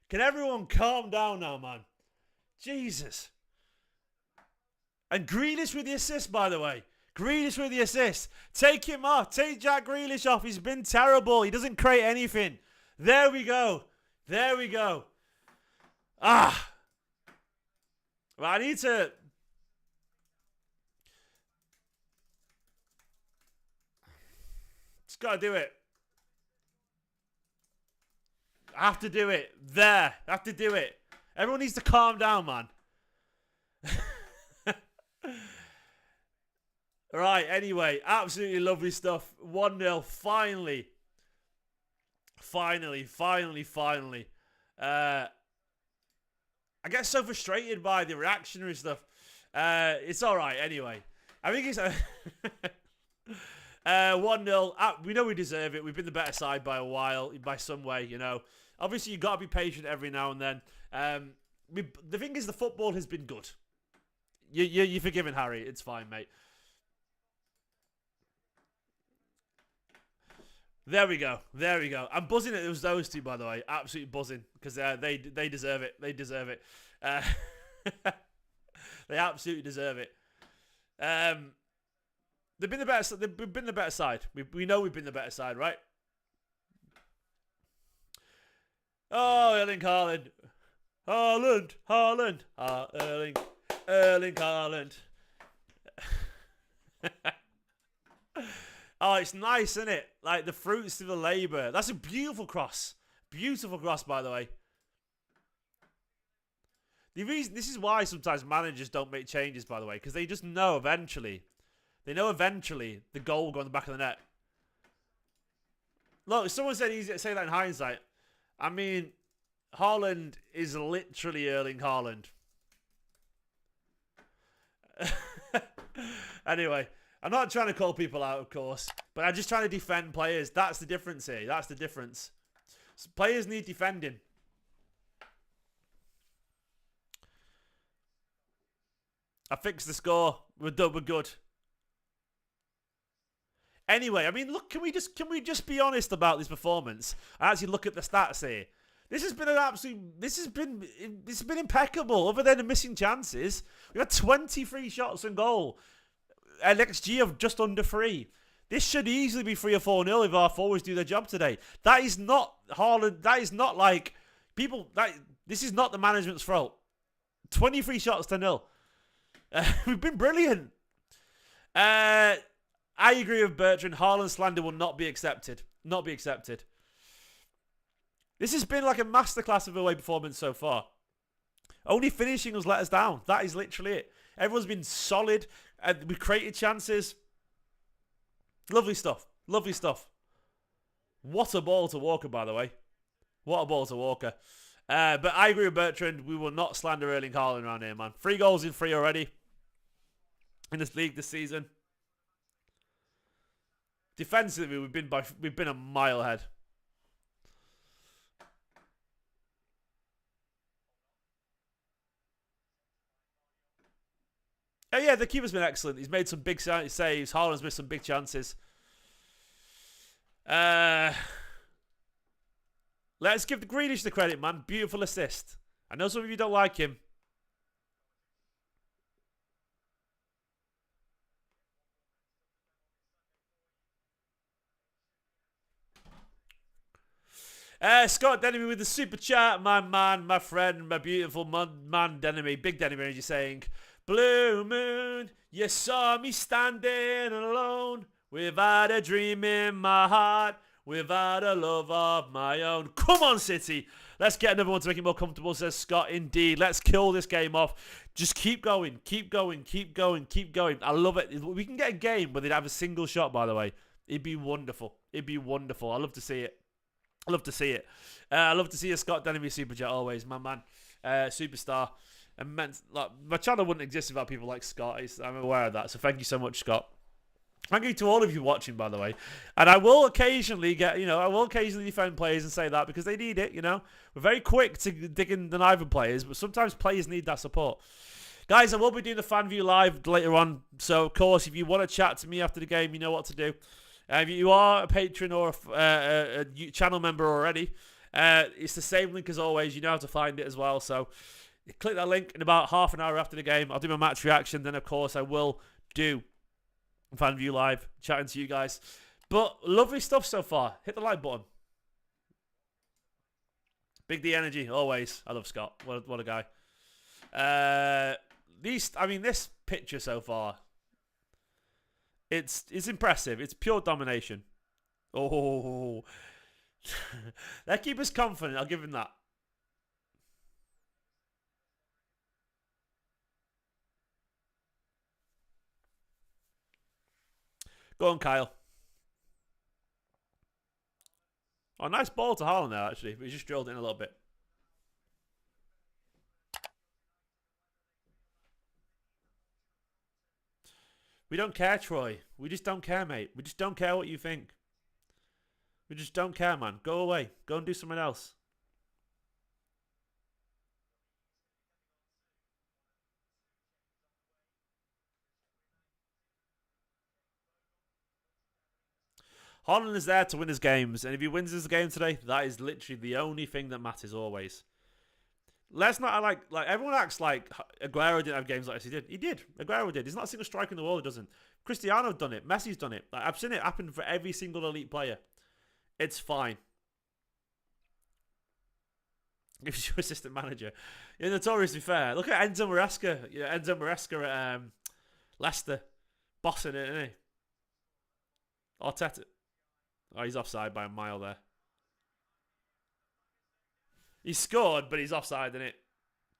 Speaker 1: Can everyone calm down now, man? Jesus. And Grealish with the assist, by the way. Grealish with the assist. Take him off. Take Jack Grealish off. He's been terrible. He doesn't create anything. There we go. There we go. Ah. Well, I need to... Just got to do it. I have to do it. There. I have to do it. Everyone needs to calm down, man. Right, anyway, absolutely lovely stuff. 1-0, finally. Finally. I get so frustrated by the reactionary stuff. It's alright, anyway. I think it's... 1-0. We know we deserve it. We've been the better side by a while, by some way, you know. Obviously, you've got to be patient every now and then. The thing is, the football has been good. You're forgiven, Harry. It's fine, mate. There we go. There we go. I'm buzzing that it was those two, by the way. Absolutely buzzing. Because they deserve it. They deserve it. They absolutely deserve it. They've been the better. They've been the better side. We know we've been the better side, right? Oh, Erling Haaland. Haaland. Erling Haaland. Oh, it's nice, isn't it? Like the fruits of the labour. That's a beautiful cross. Beautiful cross, by the way. This is why sometimes managers don't make changes, by the way, because they just know eventually. They know eventually the goal will go on the back of the net. Look, someone said easy to say that in hindsight. I mean, Haaland is literally Erling Haaland. Anyway, I'm not trying to call people out, of course, but I'm just trying to defend players. That's the difference here. That's the difference. So players need defending. I fixed the score. We're done. We're good. Anyway, I mean, look, can we just be honest about this performance? And actually look at the stats here. This has been an absolute. This has been impeccable. Other than the missing chances, we had 23 shots on goal. An XG of just under 3. This should easily be 3 or 4-0 if our forwards do their job today. That is not Haaland. That is not like people. This is not the management's fault. 23 shots to 0. We've been brilliant. I agree with Bertrand. Haaland slander will not be accepted. Not be accepted. This has been like a masterclass of away performance so far. Only finishing has let us down. That is literally it. Everyone's been solid. We created chances. Lovely stuff. Lovely stuff. What a ball to Walker, by the way. What a ball to Walker. But I agree with Bertrand. We will not slander Erling Haaland around here, man. 3 goals in 3 already in this league this season. Defensively, we've been a mile ahead. Oh yeah, the keeper's been excellent. He's made some big saves. Haaland's missed some big chances. Let's give the Grealish the credit, man. Beautiful assist. I know some of you don't like him. Scott Denemy with the super chat. My man, my friend, my beautiful man Denemy. Big Denemy Energy saying, Blue moon, you saw me standing alone, without a dream in my heart, without a love of my own. Come on, City. Let's get another one to make it more comfortable, says Scott. Indeed. Let's kill this game off. Just keep going. Keep going. Keep going. Keep going. I love it. If we can get a game where they'd have a single shot, by the way, it'd be wonderful. It'd be wonderful. I love to see it. I love to see it. I love to see a Scott Denemy super chat always, my man. Superstar. Immense. Like, my channel wouldn't exist without people like Scott. I'm aware of that. So thank you so much, Scott. Thank you to all of you watching, by the way. And I will occasionally defend players and say that because they need it, We're very quick to dig in the knife of players, but sometimes players need that support. Guys, I will be doing the fan view live later on. So, of course, if you want to chat to me after the game, you know what to do. If you are a patron or a channel member already, it's the same link as always. You know how to find it as well. So, You click that link in about half an hour after the game. I'll do my match reaction. Then, of course, I will do fan view live, chatting to you guys. But lovely stuff so far. Hit the like button. Big D energy, always. I love Scott. What a guy. This picture so far, it's impressive. It's pure domination. Oh, that keeper's confident. I'll give him that. Go on, Kyle. Oh, nice ball to Haaland there, actually. But he just drilled it in a little bit. We don't care, Troy. We just don't care, mate. We just don't care what you think. We just don't care, man. Go away. Go and do something else. Haaland is there to win his games, and if he wins his game today, that is literally the only thing that matters always. Let's not like everyone acts like Aguero didn't have games like this. He did. He did. Aguero did. He's not a single striker in the world who doesn't. Cristiano's done it. Messi's done it. Like, I've seen it happen for every single elite player. It's fine. If you're assistant manager, you're notoriously fair. Look at Enzo Maresca. Yeah, Enzo Maresca at Leicester, bossing it, isn't he? Arteta. Oh, he's offside by a mile there. He scored, but he's offside, isn't it?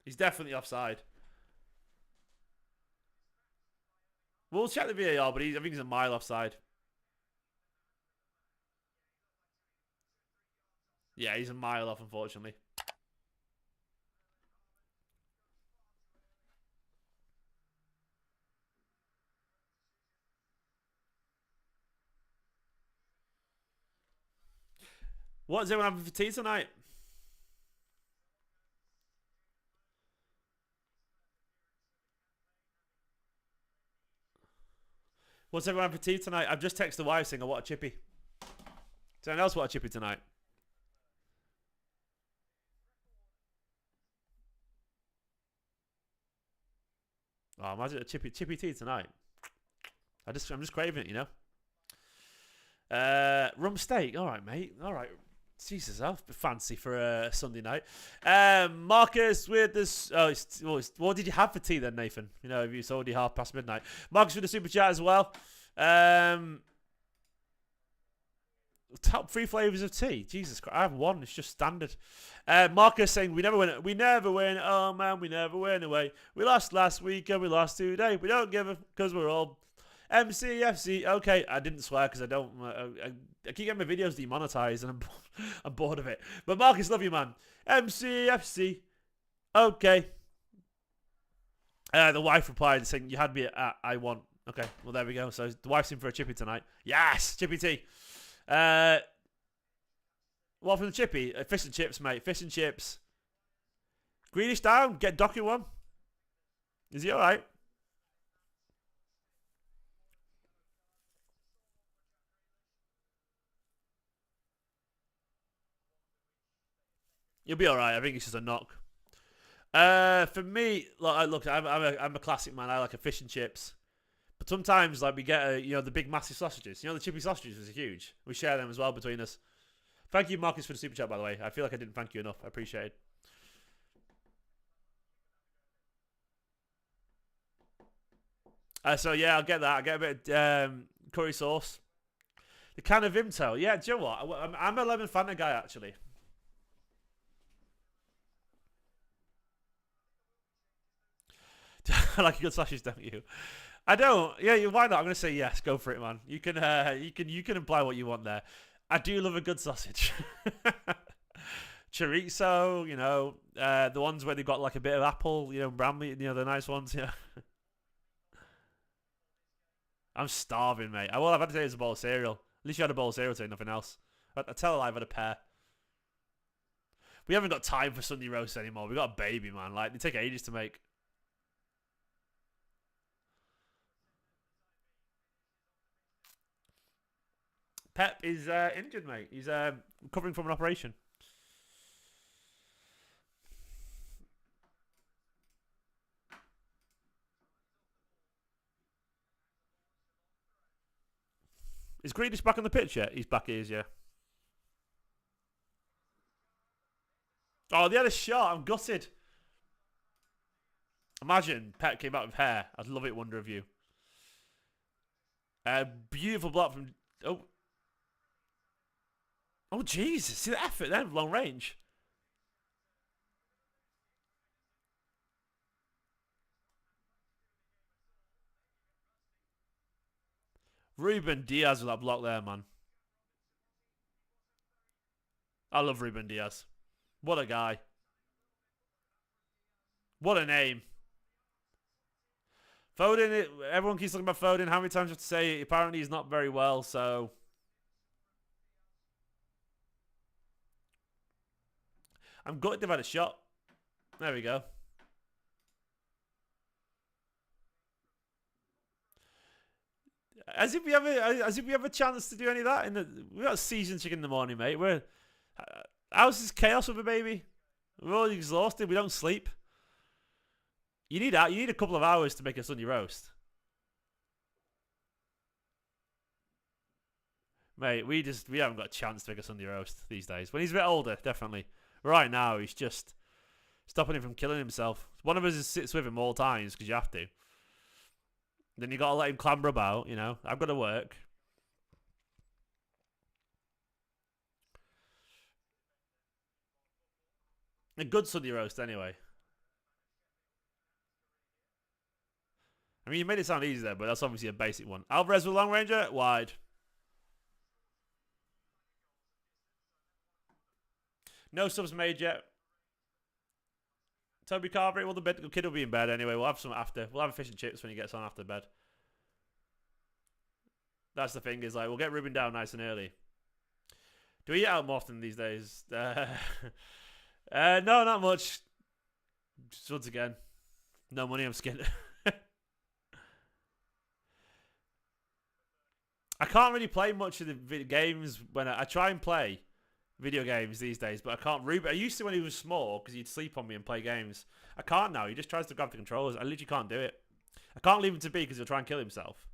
Speaker 1: He's definitely offside. We'll check the VAR, but I think he's a mile offside. Yeah, he's a mile off, unfortunately. What's everyone having for tea tonight? What's everyone having for tea tonight? I've just texted the wife saying I want a chippy. Does anyone else want a chippy tonight? Oh, imagine a chippy tea tonight. I'm just craving it, you know. Rum steak. All right, mate. All right. Jesus, that's fancy for a Sunday night. Marcus with this. What did you have for tea then, Nathan? You know, it's already midnight. Marcus with the super chat as well. Top 3 flavors of tea. Jesus Christ, I have one. It's just standard. Marcus saying we never win. We never win. Oh man, we never win away. We lost last week and we lost today. We don't give a because we're all MCFC. Okay, I didn't swear because I don't. I keep getting my videos demonetized and I'm bored of it. But Marcus, love you, man. MCFC. Okay. The wife replied saying you had me at I want. Okay, well there we go. So the wife's in for a chippy tonight. Yes, chippy tea. What from the chippy? Fish and chips, mate. Fish and chips. Greenish down. Get Docu one. Is he alright? You'll be alright. I think it's just a knock. For me, look, I'm a classic man. I like a fish and chips. But sometimes, like, we get, the big massive sausages. You know, the chippy sausages are huge. We share them as well between us. Thank you, Marcus, for the super chat, by the way. I feel like I didn't thank you enough. I appreciate it. So, yeah, I'll get that. I'll get a bit of curry sauce. The can of Vimto. Yeah, do you know what? I'm a lemon Fanta guy, actually. I like a good sausage, don't you? I don't. Yeah, why not? I'm gonna say yes. Go for it, man. You can imply what you want there. I do love a good sausage. Chorizo, the ones where they've got like a bit of apple, Bramall, the nice ones. Yeah. I'm starving, mate. All I've had today is a bowl of cereal. At least you had a bowl of cereal today, nothing else. I tell you, I've had a pear. We haven't got time for Sunday roast anymore. We got a baby, man. Like, they take ages to make. Pep is injured, mate. He's recovering from an operation. Is Grealish back on the pitch yet? He's back, he is, yeah. Oh, they had a shot. I'm gutted. Imagine Pep came out with hair. I'd love it, Wonder of You. Beautiful block from... Oh. Oh, Jesus. See the effort then, long range. Ruben Diaz with that block there, man. I love Ruben Diaz. What a guy. What a name. Foden, everyone keeps talking about Foden. How many times do I have to say it? Apparently he's not very well, so... I'm gutted they've had a shot. There we go. As if we have a chance to do any of that. We got season chicken in the morning, mate. How's this chaos with a baby? We're all exhausted. We don't sleep. You need a couple of hours to make a Sunday roast. Mate, we haven't got a chance to make a Sunday roast these days. When he's a bit older, definitely. Right now, he's just stopping him from killing himself. One of us sits with him all times because you have to. Then you got to let him clamber about, you know. I've got to work. A good Sunday roast, anyway. I mean, you made it sound easy there, but that's obviously a basic one. Alvarez with long ranger, wide. No subs made yet. Toby Carvery, well, the kid will be in bed anyway. We'll have some after. We'll have fish and chips when he gets on after bed. That's the thing, is like, we'll get Ruben down nice and early. Do we eat out more often these days? No, not much. Just once again, no money, I'm skinned. I can't really play much of the games when I try and play video games these days, but I can't. I used to when he was small because he'd sleep on me and play games. I can't now. He just tries to grab the controllers. I literally can't do it. I can't leave him to be because he'll try and kill himself.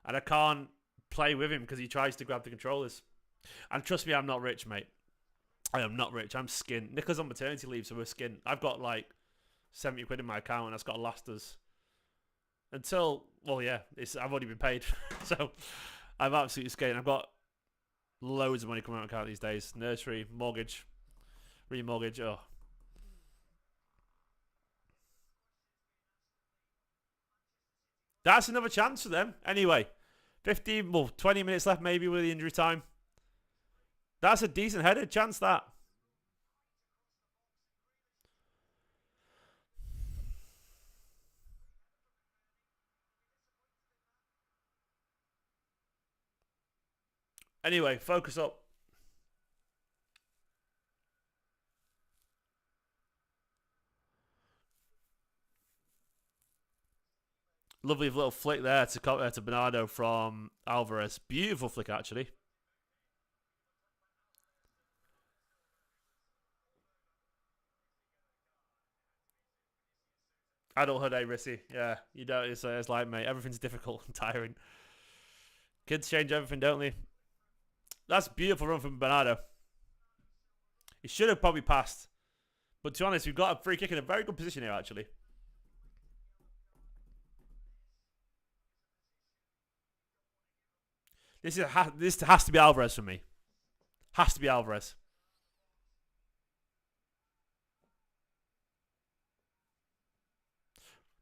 Speaker 1: And I can't play with him because he tries to grab the controllers. And trust me, I'm not rich, mate. I am not rich. I'm skint. Nico's on maternity leave, so we're skint. I've got like 70 quid in my account, and that's got to last us until, well, yeah, I've already been paid. So I'm absolutely skint. I've got loads of money coming out of account these days. Nursery, mortgage, remortgage. Oh. That's another chance for them. Anyway, 15, well, 20 minutes left maybe with the injury time. That's a decent headed chance, that. Anyway, focus up. Lovely little flick there to Bernardo from Alvarez. Beautiful flick, actually. Adulthood, eh, Rissy? Yeah, you don't. It's like, mate, everything's difficult and tiring. Kids change everything, don't they? That's a beautiful run from Bernardo. He should have probably passed. But to be honest, we've got a free kick in a very good position here, actually. This has to be Alvarez for me. Has to be Alvarez.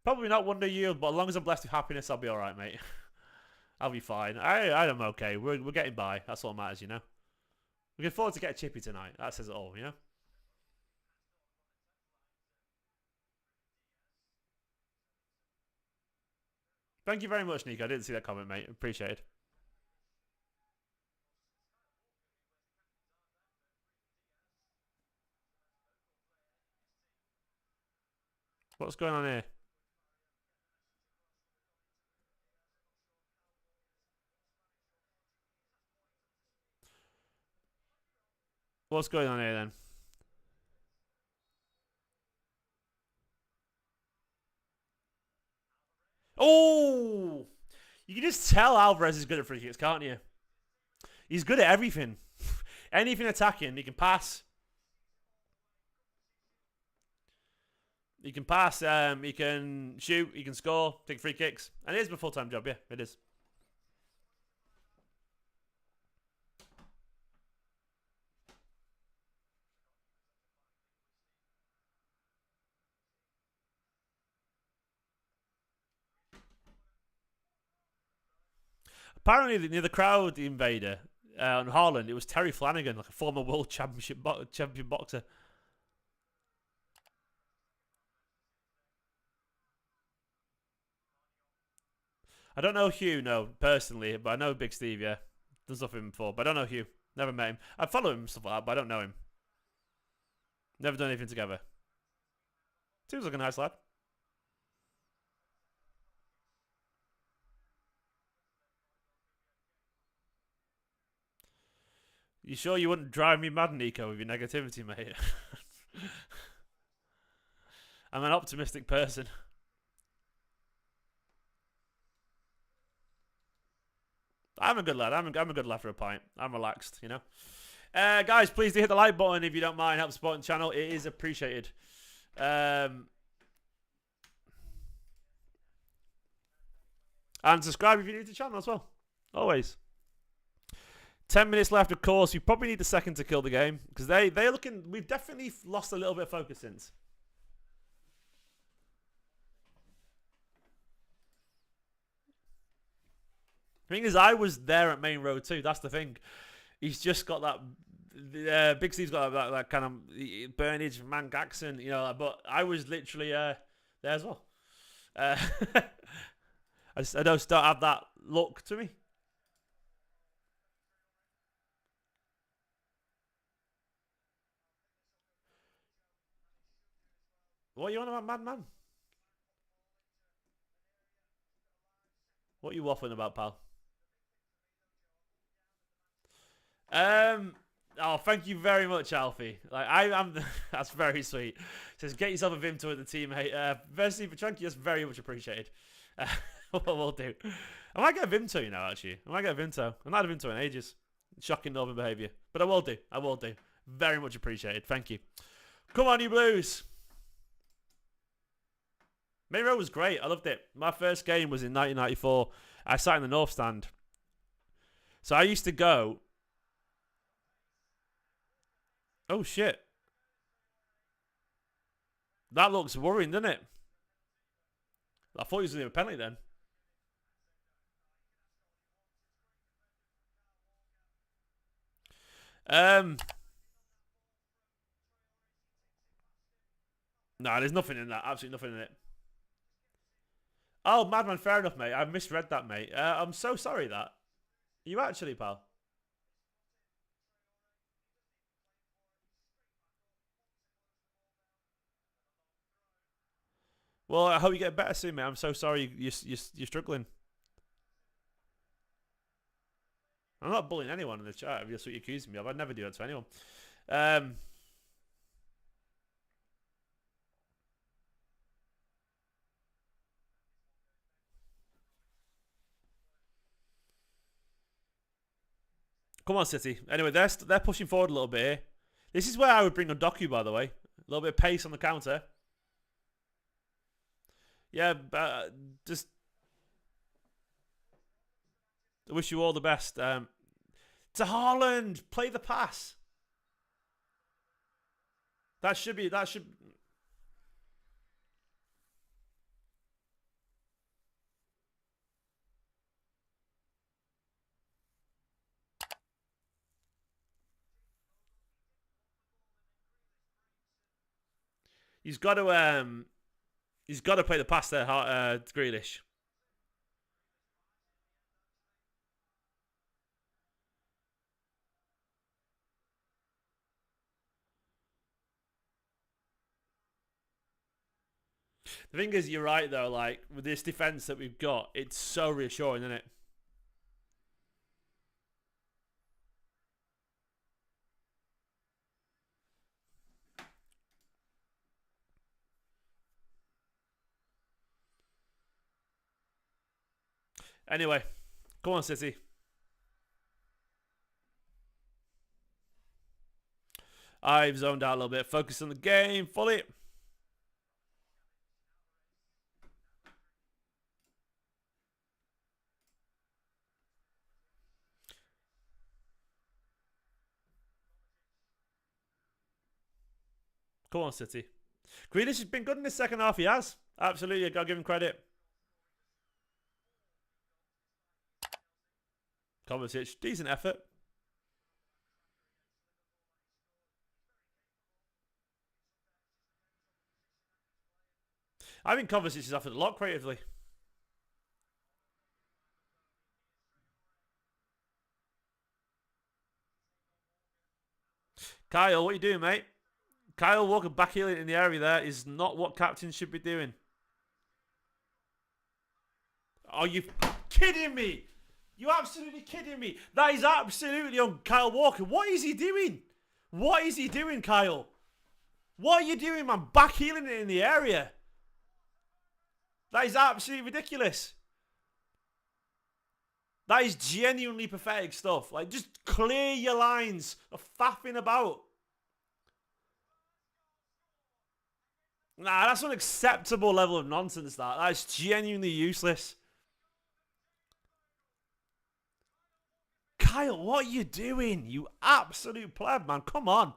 Speaker 1: Probably not Wonder Yield, but as long as I'm blessed with happiness, I'll be alright, mate. I'll be fine. I'm okay. We're getting by. That's all that matters, you know. We can afford to get a chippy tonight. That says it all, you know. Thank you very much, Nico. I didn't see that comment, mate. Appreciate it. What's going on here? What's going on here then? Oh! You can just tell Alvarez is good at free kicks, can't you? He's good at everything. Anything attacking, he can pass. He can pass, he can shoot, he can score, take free kicks. And it is a full-time job, yeah, it is. Apparently, near the crowd invader on Haaland, it was Terry Flanagan, like a former world champion boxer. I don't know Hugh, no, personally, but I know Big Steve, yeah. Done stuff with him before, but I don't know Hugh. Never met him. I follow him and stuff like that, but I don't know him. Never done anything together. Seems like a nice lad. You sure you wouldn't drive me mad, Nico, with your negativity, mate? I'm an optimistic person. I'm a good lad. I'm a good lad for a pint. I'm relaxed, you know. Guys, please do hit the like button if you don't mind. Help supporting the channel. It is appreciated. And subscribe if you're new to the channel as well. Always. 10 minutes left, of course. We probably need a second to kill the game. Because they're looking... We've definitely lost a little bit of focus since. The thing is, I was there at Main Road too. That's the thing. He's just got that... Big Steve's got that kind of Burnage, Man Gaxon, you know. But I was literally there as well. I just don't have that look to me. What are you on about, madman? What are you waffling about, pal? Oh, thank you very much, Alfie. Like I'm that's very sweet. Says get yourself a Vimto at the team, mate. Firstly for Chunky, that's very much appreciated. What we'll do. I might get a Vimto, you know, actually. I might get a Vimto. I've not had a Vimto in ages. Shocking Northern behaviour. But I will do. I will do. Very much appreciated. Thank you. Come on, you Blues. Main Road was great. I loved it. My first game was in 1994. I sat in the North Stand. So I used to go... Oh, shit. That looks worrying, doesn't it? I thought he was going to do a penalty then. No, there's nothing in that. Absolutely nothing in it. Oh, madman, fair enough, mate. I misread that, mate. I'm so sorry that. You actually, pal? Well, I hope you get better soon, mate. I'm so sorry you're struggling. I'm not bullying anyone in the chat. If that's what you're accusing me of, I'd never do that to anyone. Come on, City. Anyway, they're pushing forward a little bit here. This is where I would bring on Doku, by the way. A little bit of pace on the counter. Yeah, just I wish you all the best. To Haaland, play the pass. That should. He's got to play the pass there, Grealish. The thing is, you're right though. Like with this defense that we've got, it's so reassuring, isn't it? Anyway, come on, City. I've zoned out a little bit. Focus on the game fully. Come on, City. Grealish has been good in the second half. He has. Absolutely. I've got to give him credit. Kovacic, decent effort. I think Kovacic has offered a lot creatively. Kyle, what are you doing, mate? Kyle Walker backheeling in the area there is not what captains should be doing. Are you kidding me? You absolutely kidding me? That is absolutely on Kyle Walker. What is he doing? What is he doing, Kyle? What are you doing, man? Backheeling it in the area. That is absolutely ridiculous. That is genuinely pathetic stuff. Like, just clear your lines of faffing about. Nah, that's an unacceptable level of nonsense, that. That's genuinely useless. Kyle, what are you doing? You absolute pleb, man. Come on.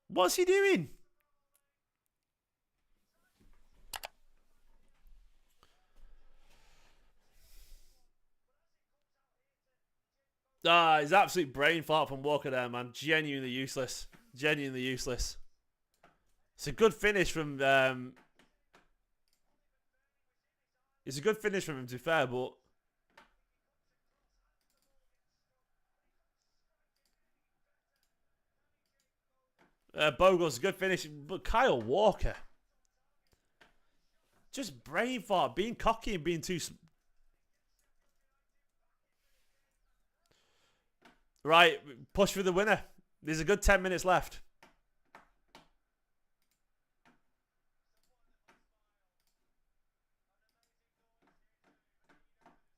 Speaker 1: What's he doing? Ah, he's absolute brain fart from Walker there, man. Genuinely useless. Genuinely useless. It's a good finish from it's a good finish from him, to be fair, but Bogle's a good finish, but Kyle Walker, just brain fart, being cocky and being too. Right, push for the winner. There's a good 10 minutes left.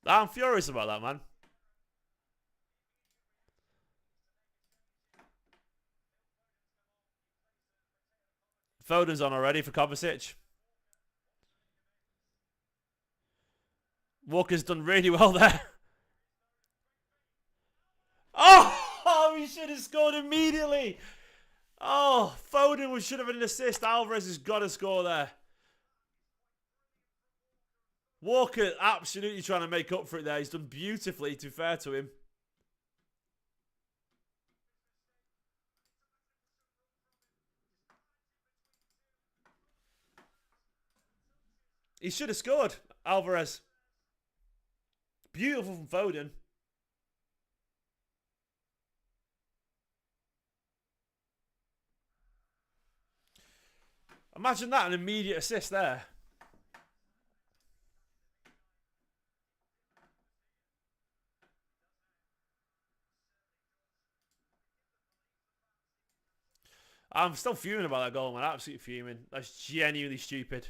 Speaker 1: I'm furious about that, man. Foden's on already for Kovacic. Walker's done really well there. Oh, he should have scored immediately. Oh, Foden should have had an assist. Alvarez has got to score there. Walker absolutely trying to make up for it there. He's done beautifully, to be fair to him. He should have scored, Alvarez. Beautiful from Foden. Imagine that, an immediate assist there. I'm still fuming about that goal, man. Absolutely fuming. That's genuinely stupid.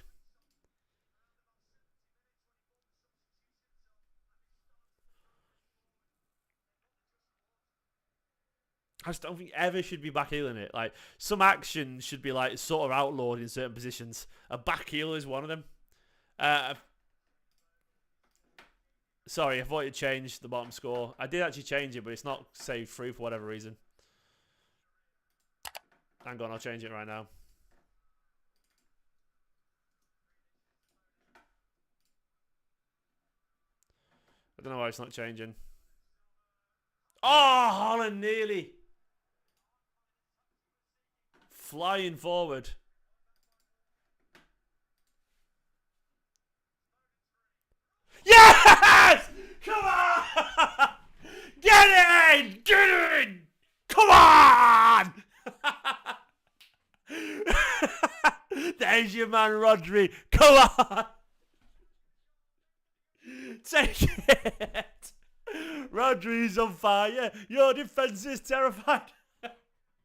Speaker 1: I just don't think ever should be backheeling it. Like, some action should be like sort of outlawed in certain positions. A backheel is one of them. Sorry, I thought it changed the bottom score. I did actually change it, but it's not saved through for whatever reason. Hang on, I'll change it right now. I don't know why it's not changing. Oh, Holland nearly. Flying forward. Yes! Come on! Get in! Get in! Come on! There's your man, Rodri. Come on! Take it! Rodri's on fire. Your defense is terrified.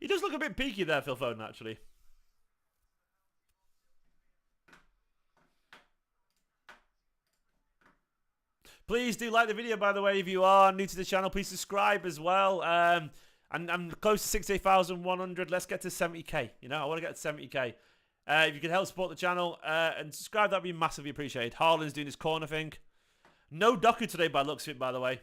Speaker 1: He does look a bit peaky there, Phil Foden, actually. Please do like the video, by the way. If you are new to the channel, please subscribe as well. And I'm close to 68,100. Let's get to 70k. You know, I want to get to 70k. If you can help support the channel and subscribe, that'd be massively appreciated. Haaland's doing his corner thing. No Doku today by the looks of it, by the way.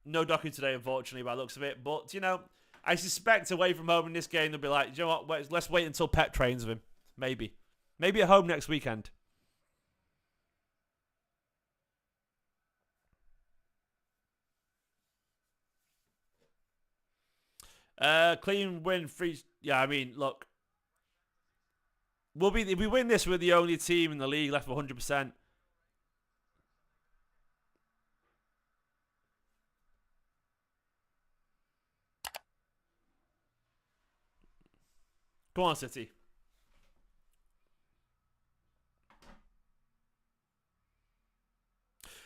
Speaker 1: No Doku today, unfortunately, by the looks of it. But, you know, I suspect away from home in this game, they'll be like, you know what, let's wait until Pep trains with him. Maybe. Maybe at home next weekend. Clean win, free. Yeah, I mean, look. If we win this, we're the only team in the league left for 100%. Come on, City.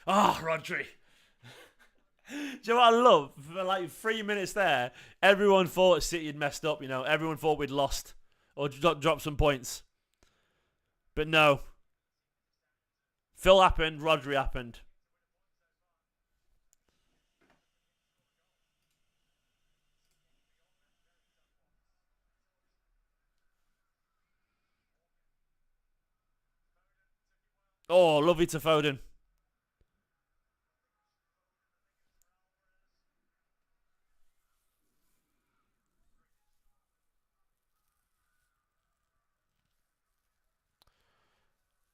Speaker 1: Ah, oh, Rodri. Do you know what I love? For like 3 minutes there, everyone thought City had messed up, you know. Everyone thought we'd lost or dropped some points. But no. Phil happened, Rodri happened. Oh, lovely to Foden.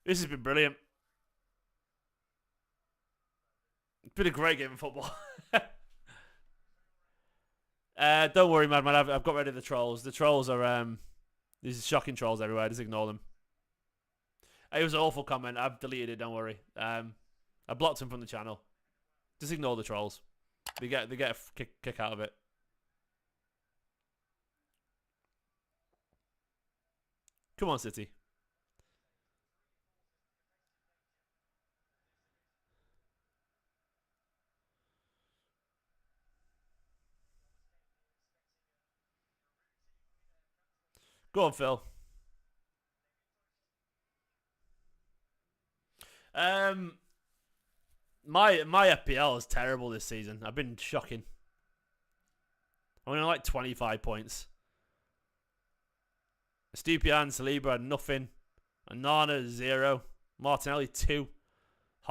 Speaker 1: This has been brilliant. It's been a great game of football. Don't worry, man. I've got rid of the trolls. The trolls are these shocking trolls everywhere. Just ignore them. It was an awful comment. I've deleted it. Don't worry. I blocked them from the channel. Just ignore the trolls. They get a kick out of it. Come on, City. Go on, Phil. My FPL is terrible this season. I've been shocking. I'm only like 25 points. Stupian, Saliba had nothing. Anana 0. Martinelli 2.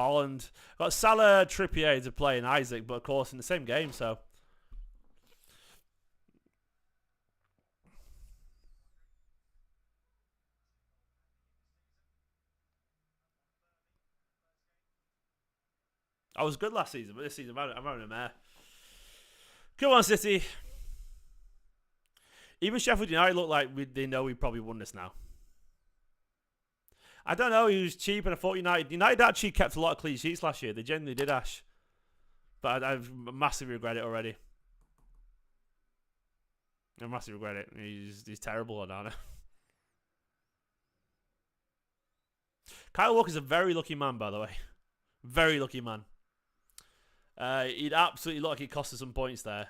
Speaker 1: Haaland. Got Salah, Trippier to play and Isaac, but of course in the same game, so. I was good last season, but this season I'm having a mare. Come on, City. Even Sheffield United look like they know we probably won this now. I don't know. He was cheap, and I thought United actually kept a lot of clean sheets last year. They genuinely did, Ash. But I massively regret it already. I massively regret it. He's terrible on Onana. Kyle Walker's a very lucky man, by the way. Very lucky man. He'd absolutely look like he cost us some points there.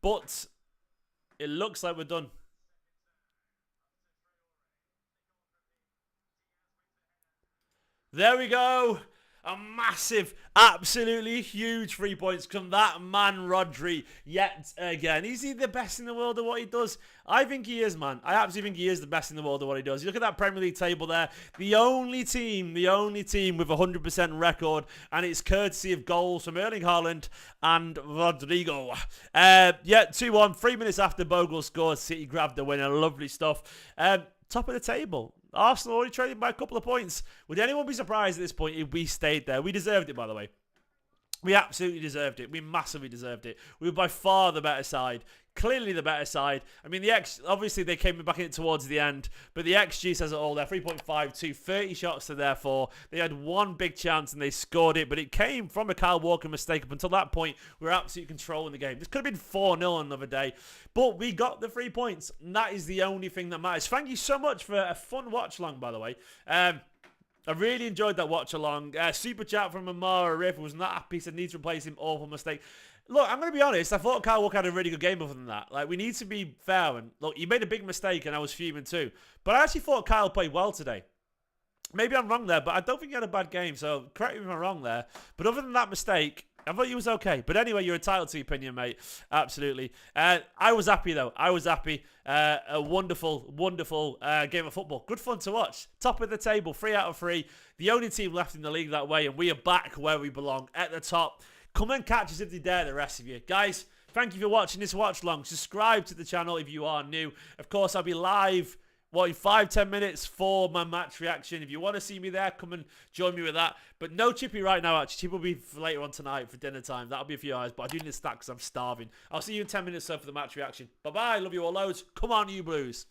Speaker 1: But it looks like we're done. There we go. A massive, absolutely huge 3 points from that man Rodri yet again. Is he the best in the world at what he does? I think he is, man. I absolutely think he is the best in the world at what he does. You look at that Premier League table there. The only team with a 100% record, and it's courtesy of goals from Erling Haaland and Rodrigo. Yeah, 2-1. 3 minutes after Bogle scored, City grabbed the winner. Lovely stuff. Top of the table. Arsenal already trading by a couple of points. Would anyone be surprised at this point if we stayed there? We deserved it, by the way. We absolutely deserved it. We massively deserved it. We were by far the better side. Clearly the better side. I mean, obviously they came back in it towards the end, but the XG says it all there. 3.52, 30 shots to their 4. They had one big chance and they scored it, but it came from a Kyle Walker mistake. Up until that point, we were absolutely controlling the game. This could have been 4-0 another day, but we got the 3 points, and that is the only thing that matters. Thank you so much for a fun watch along, by the way. I really enjoyed that watch along. Super chat from Amara Riff was not happy. Said needs to replace him. Awful mistake. Look, I'm going to be honest. I thought Kyle Walker had a really good game other than that. Like, we need to be fair. And look, he made a big mistake and I was fuming too. But I actually thought Kyle played well today. Maybe I'm wrong there, but I don't think he had a bad game. So correct me if I'm wrong there. But other than that mistake, I thought he was okay. But anyway, you're entitled to your opinion, mate. Absolutely. I was happy, though. I was happy. A wonderful, wonderful game of football. Good fun to watch. Top of the table, 3 out of 3. The only team left in the league that way, and we are back where we belong, at the top. Come and catch us if you dare, the rest of you. Guys, thank you for watching this watch long. Subscribe to the channel if you are new. Of course, I'll be live in 5-10 minutes for my match reaction. If you want to see me there, come and join me with that. But no Chippy right now, actually. Chippy will be for later on tonight for dinner time. That'll be a few hours, but I do need to stack because I'm starving. I'll see you in 10 minutes for the match reaction. Bye-bye. Love you all loads. Come on, you Blues.